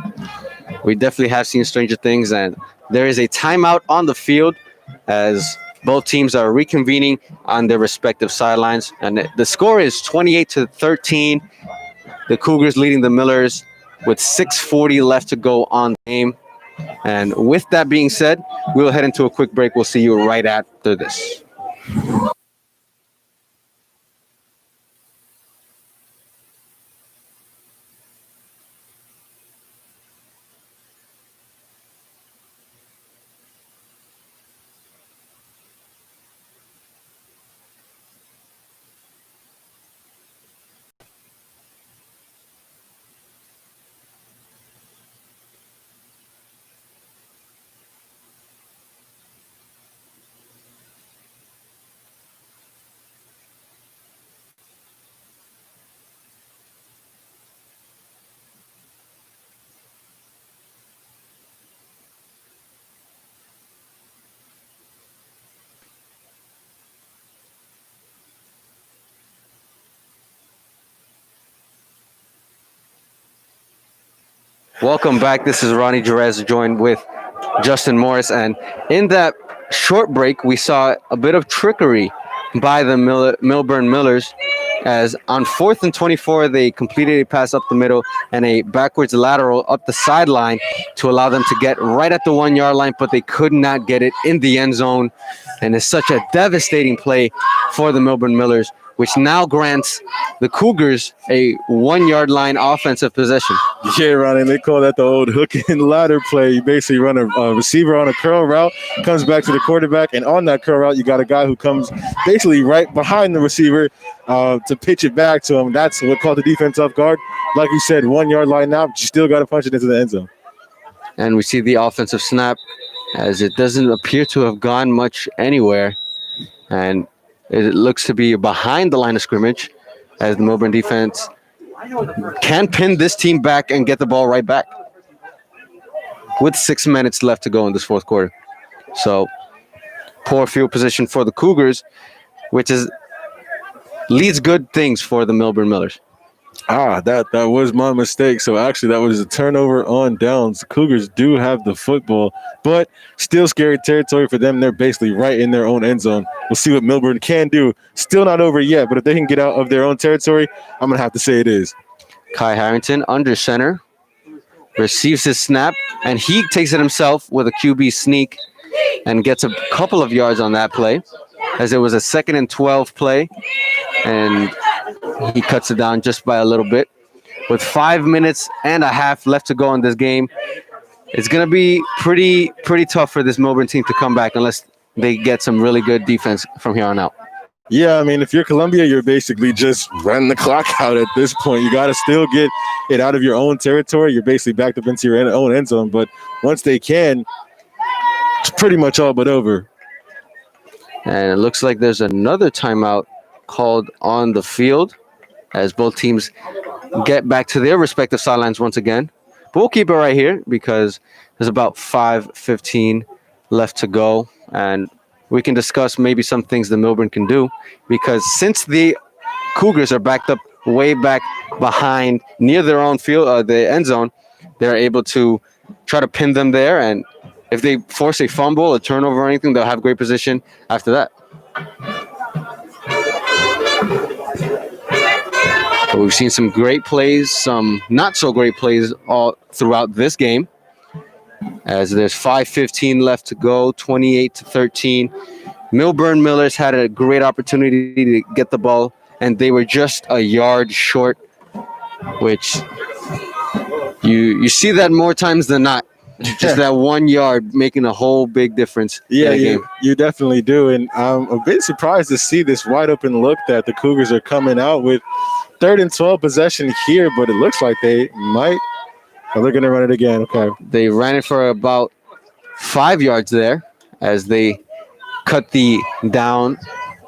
We definitely have seen stranger things, and there is a timeout on the field as both teams are reconvening on their respective sidelines. And the score is 28-13. The Cougars leading the Millers with 6:40 left to go on the game. And with that being said, we'll head into a quick break. We'll see you right after this. Welcome back. This is Ronnie Jerez joined with Justin Morris. And in that short break, we saw a bit of trickery by the Millburn Millers, as on 4th and 24, they completed a pass up the middle and a backwards lateral up the sideline to allow them to get right at the 1 yard line, but they could not get it in the end zone. And it's such a devastating play for the Millburn Millers, which now grants the Cougars a 1 yard line offensive possession. Yeah, Ronnie, they call that the old hook and ladder play. You basically run a receiver on a curl route, comes back to the quarterback, and on that curl route, you got a guy who comes basically right behind the receiver to pitch it back to him. That's what called the defense off guard. Like you said, 1 yard line now, but you still got to punch it into the end zone. And we see the offensive snap, as it doesn't appear to have gone much anywhere. And it looks to be behind the line of scrimmage, as the Millburn defense can pin this team back and get the ball right back with 6 minutes left to go in this fourth quarter. So poor field position for the Cougars, which leads good things for the Millburn Millers. That was my mistake. So actually that was a turnover on downs. The Cougars do have the football, but still scary territory for them. They're basically right in their own end zone. We'll see what Millburn can do. Still not over yet, but if they can get out of their own territory, I'm going to have to say it is. Kai Harrington under center receives his snap, and he takes it himself with a QB sneak and gets a couple of yards on that play, as it was a 2nd and 12 play, and he cuts it down just by a little bit. With 5 minutes and a half left to go in this game, it's going to be pretty tough for this Millburn team to come back unless they get some really good defense from here on out. Yeah, I mean, if you're Columbia, you're basically just running the clock out at this point. You got to still get it out of your own territory. You're basically backed up into your own end zone. But once they can, it's pretty much all but over. And it looks like there's another timeout called on the field, as both teams get back to their respective sidelines once again. But we'll keep it right here because there's about 5:15 left to go, and we can discuss maybe some things the Millburn can do, because since the Cougars are backed up way back behind near their own field, the end zone, they're able to try to pin them there, and if they force a fumble, a turnover, or anything, they'll have great position after that. But we've seen some great plays, some not so great plays all throughout this game. as there's 5:15 left to go, 28-13. Millburn Millers had a great opportunity to get the ball, and they were just a yard short, which you see that more times than not. Just that 1 yard making a whole big difference. Yeah, in a game. you definitely do. And I'm a bit surprised to see this wide open look that the Cougars are coming out with. 3rd and 12 possession here, but it looks like they might. Oh, they're going to run it again. Okay. They ran it for about 5 yards there as they cut the down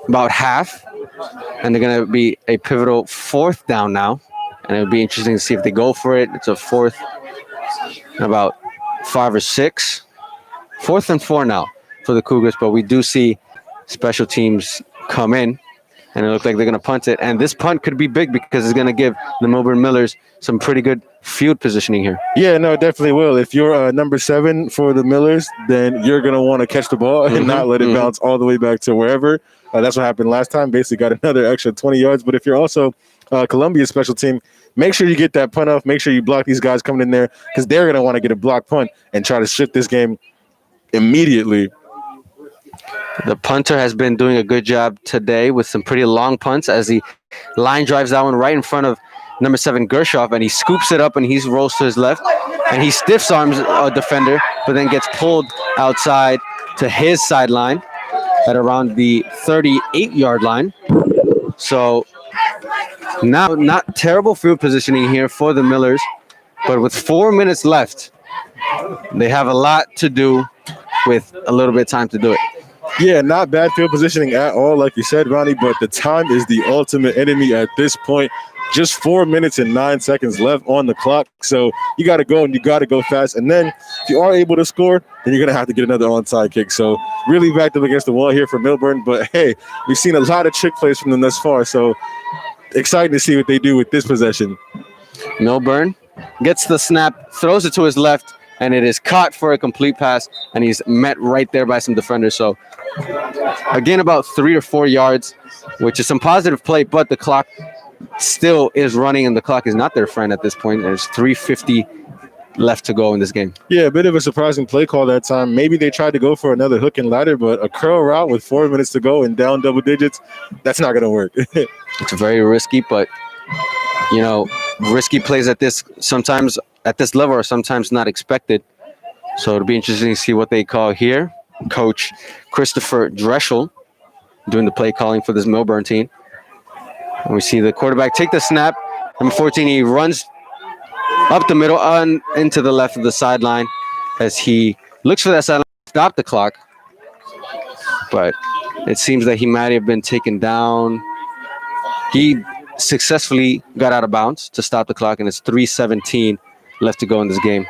about half. And they're going to be a pivotal 4th down now. And it'll be interesting to see if they go for it. It's a 4th and about 5 or 6. 4th and 4 now for the Cougars, but we do see special teams come in, and it looks like they're going to punt it. And this punt could be big because it's going to give the Millburn Millers some pretty good field positioning here. Yeah, no, it definitely will. If you're number 7 for the Millers, then you're going to want to catch the ball and not let it bounce all the way back to wherever. That's what happened last time. Basically got another extra 20 yards. But if you're also Columbia's special team, make sure you get that punt off. Make sure you block these guys coming in there because they're going to want to get a block punt and try to shift this game immediately. The punter has been doing a good job today with some pretty long punts as the line drives that one right in front of number 7 Gershoff, and he scoops it up and he rolls to his left, and he stiffs arms a defender, but then gets pulled outside to his sideline at around the 38-yard line. So now not terrible field positioning here for the Millers, but with 4 minutes left, they have a lot to do with a little bit of time to do it. Yeah, not bad field positioning at all, like you said, Ronnie, but the time is the ultimate enemy at this point. Just 4 minutes and 9 seconds left on the clock. So you got to go and you got to go fast. And then if you are able to score, then you're going to have to get another onside kick. So really backed up against the wall here for Millburn. But, hey, we've seen a lot of trick plays from them thus far. So exciting to see what they do with this possession. Millburn gets the snap, throws it to his left, and it is caught for a complete pass, and he's met right there by some defenders. So, again, about 3 or 4 yards, which is some positive play, but the clock still is running, and the clock is not their friend at this point. There's 3:50 left to go in this game. Yeah, a bit of a surprising play call that time. Maybe they tried to go for another hook and ladder, but a curl route with 4 minutes to go and down double digits, that's not going to work. It's very risky, but, you know, risky plays at this sometimes at this level are sometimes not expected. So it'll be interesting to see what they call here. Coach Christopher Dreschel doing the play calling for this Millburn team. And we see the quarterback take the snap. Number 14, he runs up the middle and into the left of the sideline as he looks for that sideline to stop the clock. But it seems that he might have been taken down. He successfully got out of bounds to stop the clock, and it's 3:17 left to go in this game.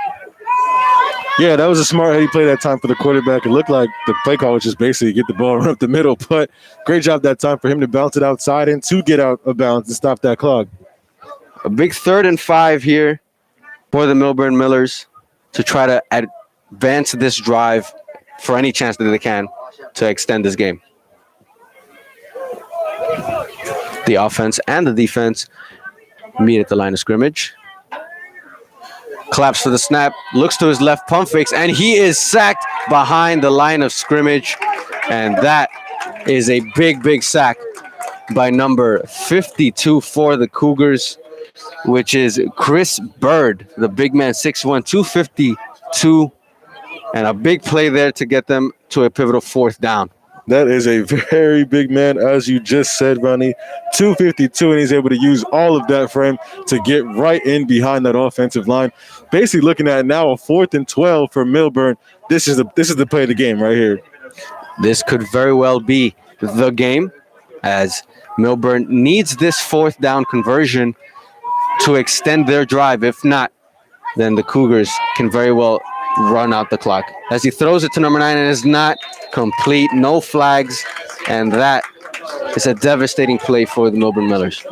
Yeah, that was a smart heady play that time for the quarterback. It looked like the play call was just basically get the ball run up the middle, but great job that time for him to bounce it outside and to get out of bounds and stop that clock. A big 3rd and 5 here for the Millburn Millers to try to advance this drive for any chance that they can to extend this game. The offense and the defense meet at the line of scrimmage. Claps for the snap, looks to his left, pump fakes, and he is sacked behind the line of scrimmage. And that is a big, big sack by number 52 for the Cougars, which is Chris Bird, the big man, 6'1", 252, and a big play there to get them to a pivotal 4th down. That is a very big man, as you just said, Ronnie. 252, and he's able to use all of that frame to get right in behind that offensive line. Basically looking at now a 4th and 12 for Millburn. This is the play of the game right here. This could very well be the game, as Millburn needs this 4th down conversion to extend their drive. If not, then the Cougars can very well run out the clock. As he throws it to number 9, and is not complete, no flags, and that is a devastating play for the Millburn Millers.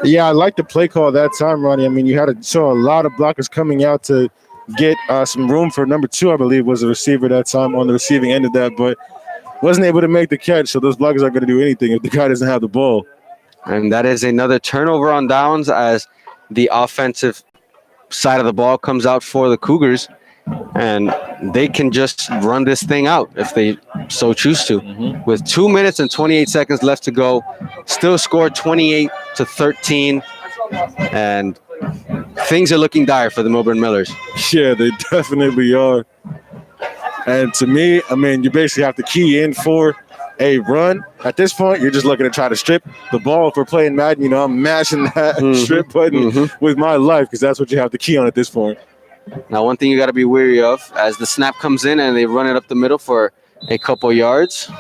Yeah, I like the play call that time, Ronnie. I mean, you saw a lot of blockers coming out to get some room for number 2, I believe, was the receiver that time on the receiving end of that, but wasn't able to make the catch, so those blockers aren't going to do anything if the guy doesn't have the ball. And that is another turnover on downs as the offensive side of the ball comes out for the Cougars, and they can just run this thing out if they so choose to. With 2 minutes and 28 seconds left to go, still scored 28-13, and things are looking dire for the Millburn Millers. Yeah, they definitely are. And to me, I mean, you basically have to key in for a run. At this point, you're just looking to try to strip the ball. If we're playing Madden, you know, I'm mashing that strip button with my life because that's what you have to key on at this point. Now, one thing you got to be wary of as the snap comes in and they run it up the middle for a couple yards,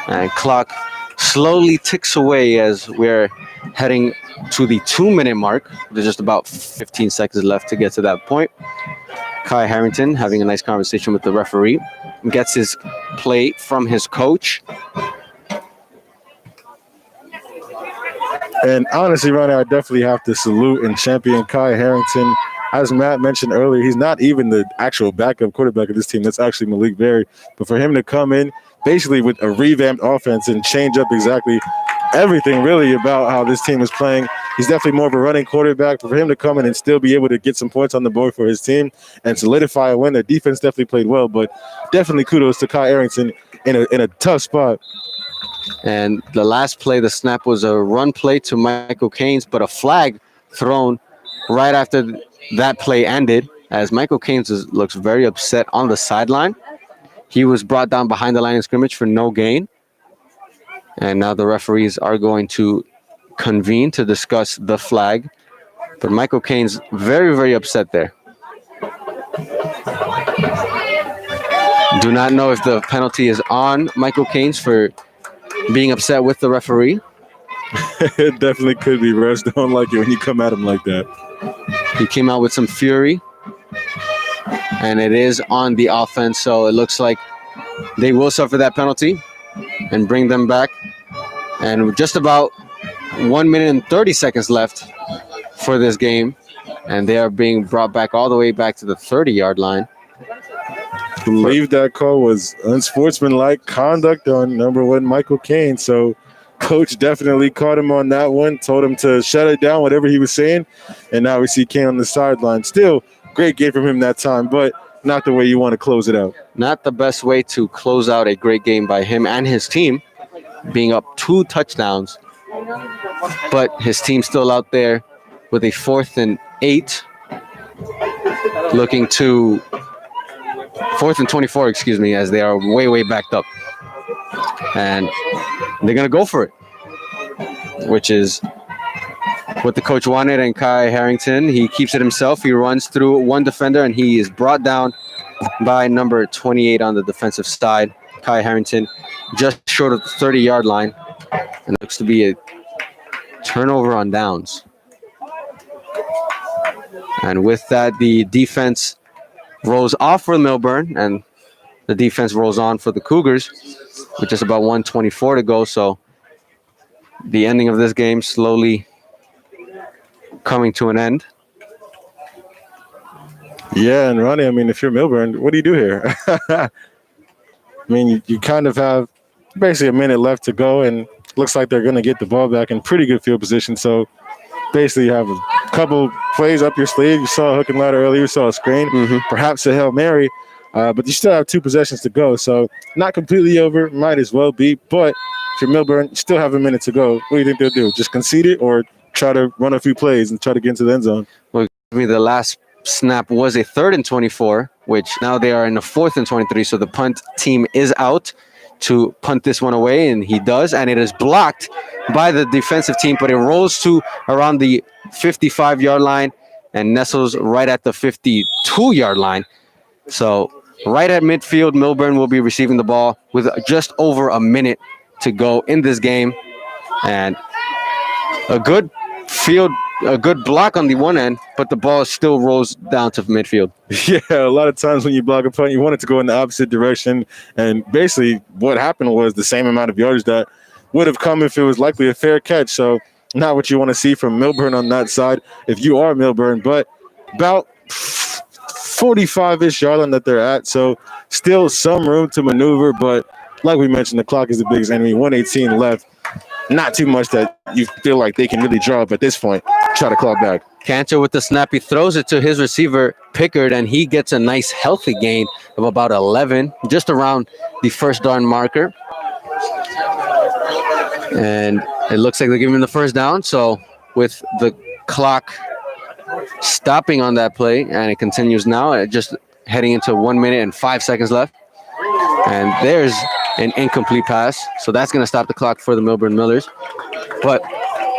and clock slowly ticks away as we're heading to the 2-minute mark. There's just about 15 seconds left to get to that point. Kai Harrington having a nice conversation with the referee, gets his play from his coach. And honestly, Ronnie, I definitely have to salute and champion Kai Harrington. As Matt mentioned earlier, he's not even the actual backup quarterback of this team. That's actually Malik Berry. But for him to come in basically with a revamped offense and change up exactly everything really about how this team is playing, he's definitely more of a running quarterback. But for him to come in and still be able to get some points on the board for his team and solidify a win, their defense definitely played well. But definitely kudos to Kai Harrington in a tough spot. And the last play, the snap was a run play to Michael Keynes, but a flag thrown right after that play ended, as Michael Keynes looks very upset on the sideline. He was brought down behind the line of scrimmage for no gain. And now the referees are going to convene to discuss the flag. But Michael Keynes very, very upset there. Do not know if the penalty is on Michael Keynes for being upset with the referee. It definitely could be. Refs don't like it when you come at him like that. He came out with some fury, and it is on the offense, so it looks like they will suffer that penalty and bring them back. And just about 1 minute and 30 seconds left for this game, and they are being brought back all the way back to the 30-yard line. I believe that call was unsportsmanlike conduct on number 1 Michael Keynes. So coach definitely caught him on that one, told him to shut it down, whatever he was saying. And now we see Kane on the sideline. Still, great game from him that time, but not the way you want to close it out. Not the best way to close out a great game by him and his team, being up 2 touchdowns. But his team's still out there with a 4th and 8, looking to 4th and 24, excuse me, as they are way, way backed up. And they're going to go for it, which is what the coach wanted. And Kai Harrington, he keeps it himself. He runs through one defender, and he is brought down by number 28 on the defensive side. Kai Harrington just short of the 30-yard line, and it looks to be a turnover on downs. And with that, the defense rolls off for Millburn, and the defense rolls on for the Cougars with just about 1:24 to go. So the ending of this game slowly coming to an end. Yeah, and Ronnie, I mean, if you're Millburn, what do you do here? I mean, you kind of have basically a minute left to go, and looks like they're going to get the ball back in pretty good field position. So basically you have a couple plays up your sleeve. You saw a hook and ladder earlier. You saw a screen, perhaps a Hail Mary. But you still have 2 possessions to go. So not completely over, might as well be. But if you're Millburn, you still have a minute to go. What do you think they'll do? Just concede it or try to run a few plays and try to get into the end zone? Well, the last snap was a 3rd and 24, which now they are in a 4th and 23. So the punt team is out to punt this one away, and he does. And it is blocked by the defensive team, but it rolls to around the 55-yard line and nestles right at the 52-yard line. So right at midfield, Millburn will be receiving the ball with just over a minute to go in this game. And a good block on the one end, but the ball still rolls down to midfield. Yeah, a lot of times when you block a punt, you want it to go in the opposite direction. And basically what happened was the same amount of yardage that would have come if it was likely a fair catch. So not what you want to see from Millburn on that side if you are Millburn, but about 45-ish yard line that they're at. So still some room to maneuver, but like we mentioned, the clock is the biggest enemy. 1:18 left. Not too much that you feel like they can really draw up at this point. try to claw back. Cantor with the snap. He throws it to his receiver, Pickard, and he gets a nice healthy gain of about 11, just around the first down marker. And it looks like they're giving him the first down. So with the clock stopping on that play, and it continues now, just heading into 1 minute and 5 seconds left. And there's an incomplete pass. So that's going to stop the clock for the Millburn Millers. But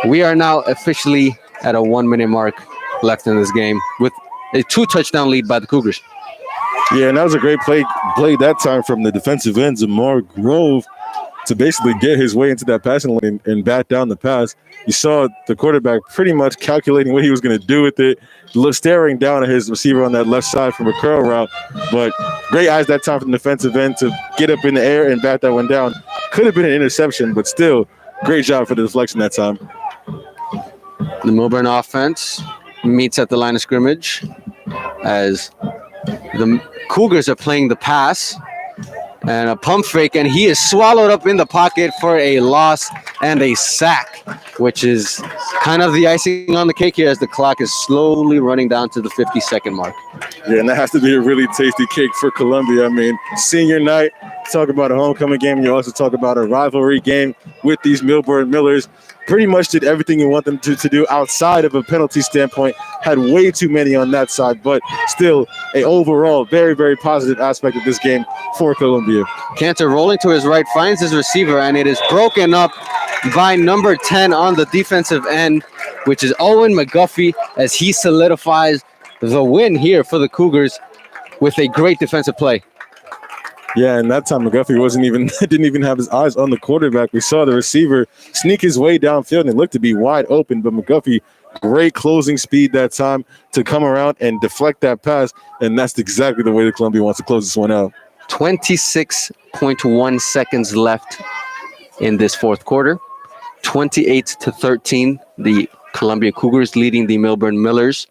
we are now officially at a 1 minute mark left in this game with a 2-touchdown lead by the Cougars. Yeah, and that was a great play that time from the defensive end, Zamar Grove, to basically get his way into that passing lane and bat down the pass. You saw the quarterback pretty much calculating what he was going to do with it, staring down at his receiver on that left side from a curl route. But great eyes that time from the defensive end to get up in the air and bat that one down. Could have been an interception, but still, great job for the deflection that time. The Millburn offense meets at the line of scrimmage as the Cougars are playing the pass. And a pump fake, and he is swallowed up in the pocket for a loss and a sack, which is kind of the icing on the cake here as the clock is slowly running down to the 50-second mark. Yeah, and that has to be a really tasty cake for Columbia. I mean, senior night, talk about a homecoming game. You also talk about a rivalry game with these Millburn Millers. Pretty much did everything you want them to do outside of a penalty standpoint. Had way too many on that side, but still a overall very, very positive aspect of this game for Columbia. Cantor rolling to his right, finds his receiver, and it is broken up by number 10 on the defensive end, which is Owen McGuffey, as he solidifies the win here for the Cougars with a great defensive play. Yeah, and that time McGuffey didn't even have his eyes on the quarterback. We saw the receiver sneak his way downfield and it looked to be wide open, but McGuffey, great closing speed that time to come around and deflect that pass, and that's exactly the way the Columbia wants to close this one out. 26.1 seconds left in this fourth quarter. 28-13, the Columbia Cougars leading the Millburn Millers.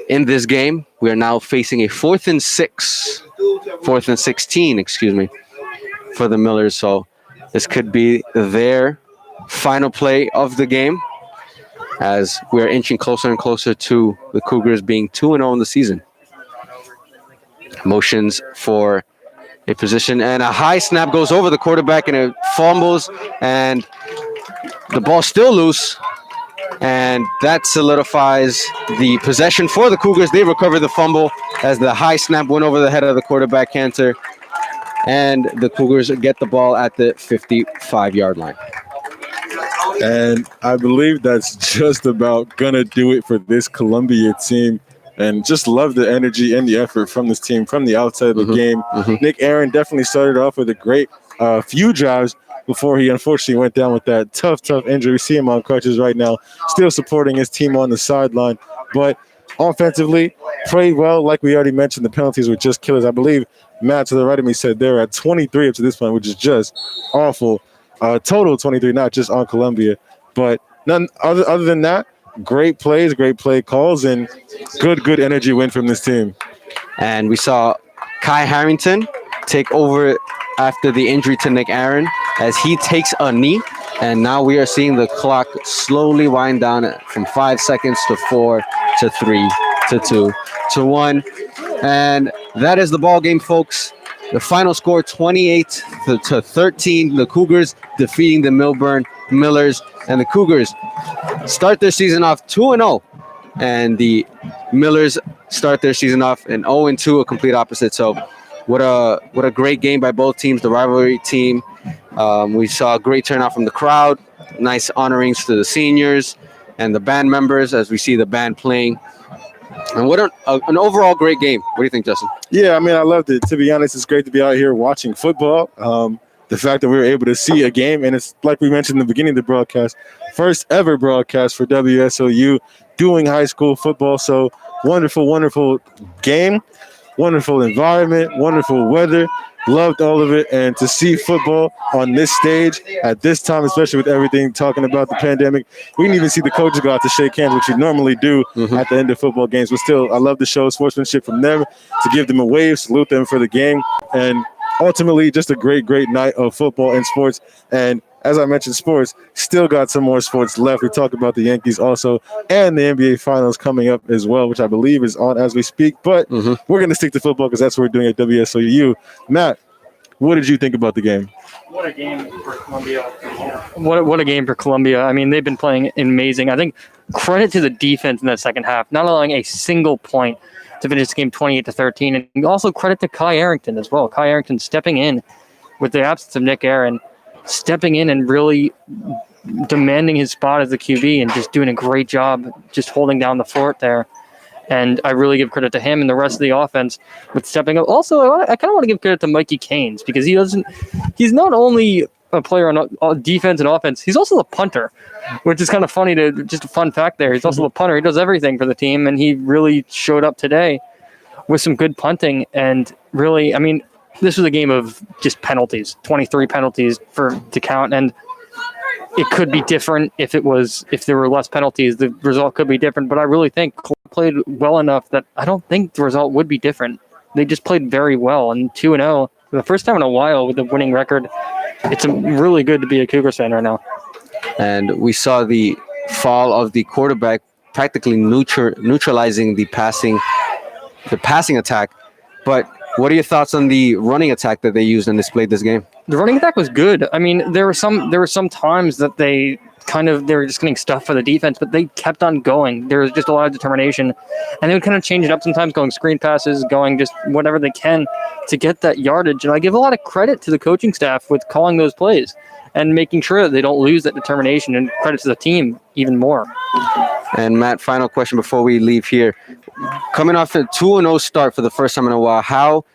In this game, we are now facing a 4th and 16, for the Millers. So this could be their final play of the game as we are inching closer and closer to the Cougars being 2-0 in the season. Motions for a position, and a high snap goes over the quarterback, and it fumbles, and the ball's still loose. And that solidifies the possession for the Cougars. They recover the fumble as the high snap went over the head of the quarterback, Cantor. And the Cougars get the ball at the 55-yard line. And I believe that's just about going to do it for this Columbia team. And just love the energy and the effort from this team from the outside of the game. Nick Aaron definitely started off with a great few drives before he unfortunately went down with that tough injury. We see him on crutches right now, still supporting his team on the sideline. But offensively, played well. Like we already mentioned, the penalties were just killers. I believe Matt to the right of me said they're at 23 up to this point, which is just awful. Total 23, not just on Columbia. But none other than that, great plays, great play calls, and good energy win from this team. And we saw Kai Harrington take over after the injury to Nick Aaron as he takes a knee. And now we are seeing the clock slowly wind down from 5 seconds to 4 to 3 to 2 to 1. And that is the ball game, folks. The final score, 28-13. The Cougars defeating the Millburn Millers. And the Cougars start their season off 2-0. And the Millers start their season off an 0-2, a complete opposite. So what a great game by both teams, the rivalry team. We saw a great turnout from the crowd, nice honorings to the seniors and the band members as we see the band playing. And what an overall great game. What do you think, Justin? Yeah, I mean, I loved it. To be honest, it's great to be out here watching football. The fact that we were able to see a game, and it's like we mentioned in the beginning of the broadcast, first ever broadcast for WSOU doing high school football. So wonderful game, wonderful environment, wonderful weather. Loved all of it, and to see football on this stage at this time, especially with everything talking about the pandemic, we didn't even see the coaches go out to shake hands, which we normally do at the end of football games. But still, I love the show sportsmanship from them to give them a wave, salute them for the game, and ultimately just a great night of football and sports. And as I mentioned, sports, still got some more sports left. We talked about the Yankees also and the NBA Finals coming up as well, which I believe is on as we speak. But we're going to stick to football because that's what we're doing at WSOU. Matt, what did you think about the game? What a game for Columbia. What a game for Columbia. I mean, they've been playing amazing. I think credit to the defense in that second half, not allowing a single point to finish the game 28-13. And also credit to Kai Arrington as well. Kai Arrington stepping in with the absence of Nick Aaron, stepping in and really demanding his spot as the QB and just doing a great job just holding down the fort there. And I really give credit to him and the rest of the offense with stepping up. Also, I kind of want to give credit to Mikey Caines because he's not only a player on defense and offense, he's also the punter, which is kind of funny just a fun fact there. He's also the punter. He does everything for the team, and he really showed up today with some good punting. And really, I mean, this was a game of just penalties, 23 penalties to count. And it could be different if there were less penalties. The result could be different, but I really think Cole played well enough that I don't think the result would be different. They just played very well, and 2-0 for the first time in a while with a winning record. It's really good to be a Cougars fan right now. And we saw the fall of the quarterback practically neutralizing the passing attack. But what are your thoughts on the running attack that they used and displayed this game? The running attack was good. I mean, there were some times that they were just getting stuff for the defense, but they kept on going. There was just a lot of determination, and they would kind of change it up sometimes, going screen passes, going just whatever they can to get that yardage. And I give a lot of credit to the coaching staff with calling those plays and making sure that they don't lose that determination, and credit to the team even more. And Matt, final question before we leave here. Coming off a 2-0 start for the first time in a while,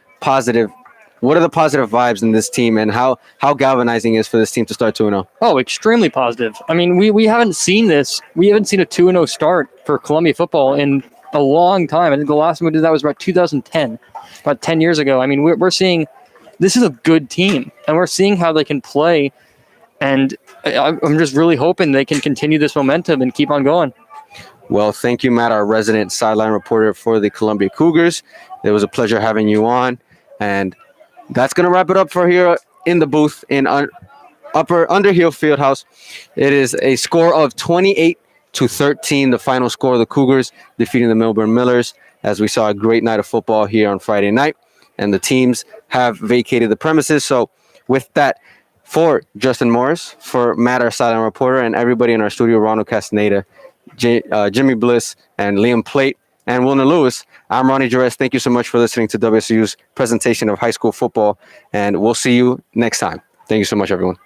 what are the positive vibes in this team, and how galvanizing is for this team to start 2-0? Oh, extremely positive. I mean, we haven't seen this. We haven't seen a 2-0 start for Columbia football in a long time. I think the last time we did that was about 2010, about 10 years ago. I mean, we're seeing this is a good team, and we're seeing how they can play. And I'm just really hoping they can continue this momentum and keep on going. Well, thank you, Matt, our resident sideline reporter for the Columbia Cougars. It was a pleasure having you on. And that's going to wrap it up for here in the booth in Underhill Fieldhouse. It is a score of 28-13, the final score of the Cougars defeating the Millburn Millers, as we saw a great night of football here on Friday night. And the teams have vacated the premises. So with that, for Justin Morris, for Matt, our sideline reporter, and everybody in our studio, Ronald Castaneda, Jimmy Bliss, and Liam Plate, and Wilner Lewis, I'm Ronnie Jerez. Thank you so much for listening to WSU's presentation of high school football, and we'll see you next time. Thank you so much, everyone.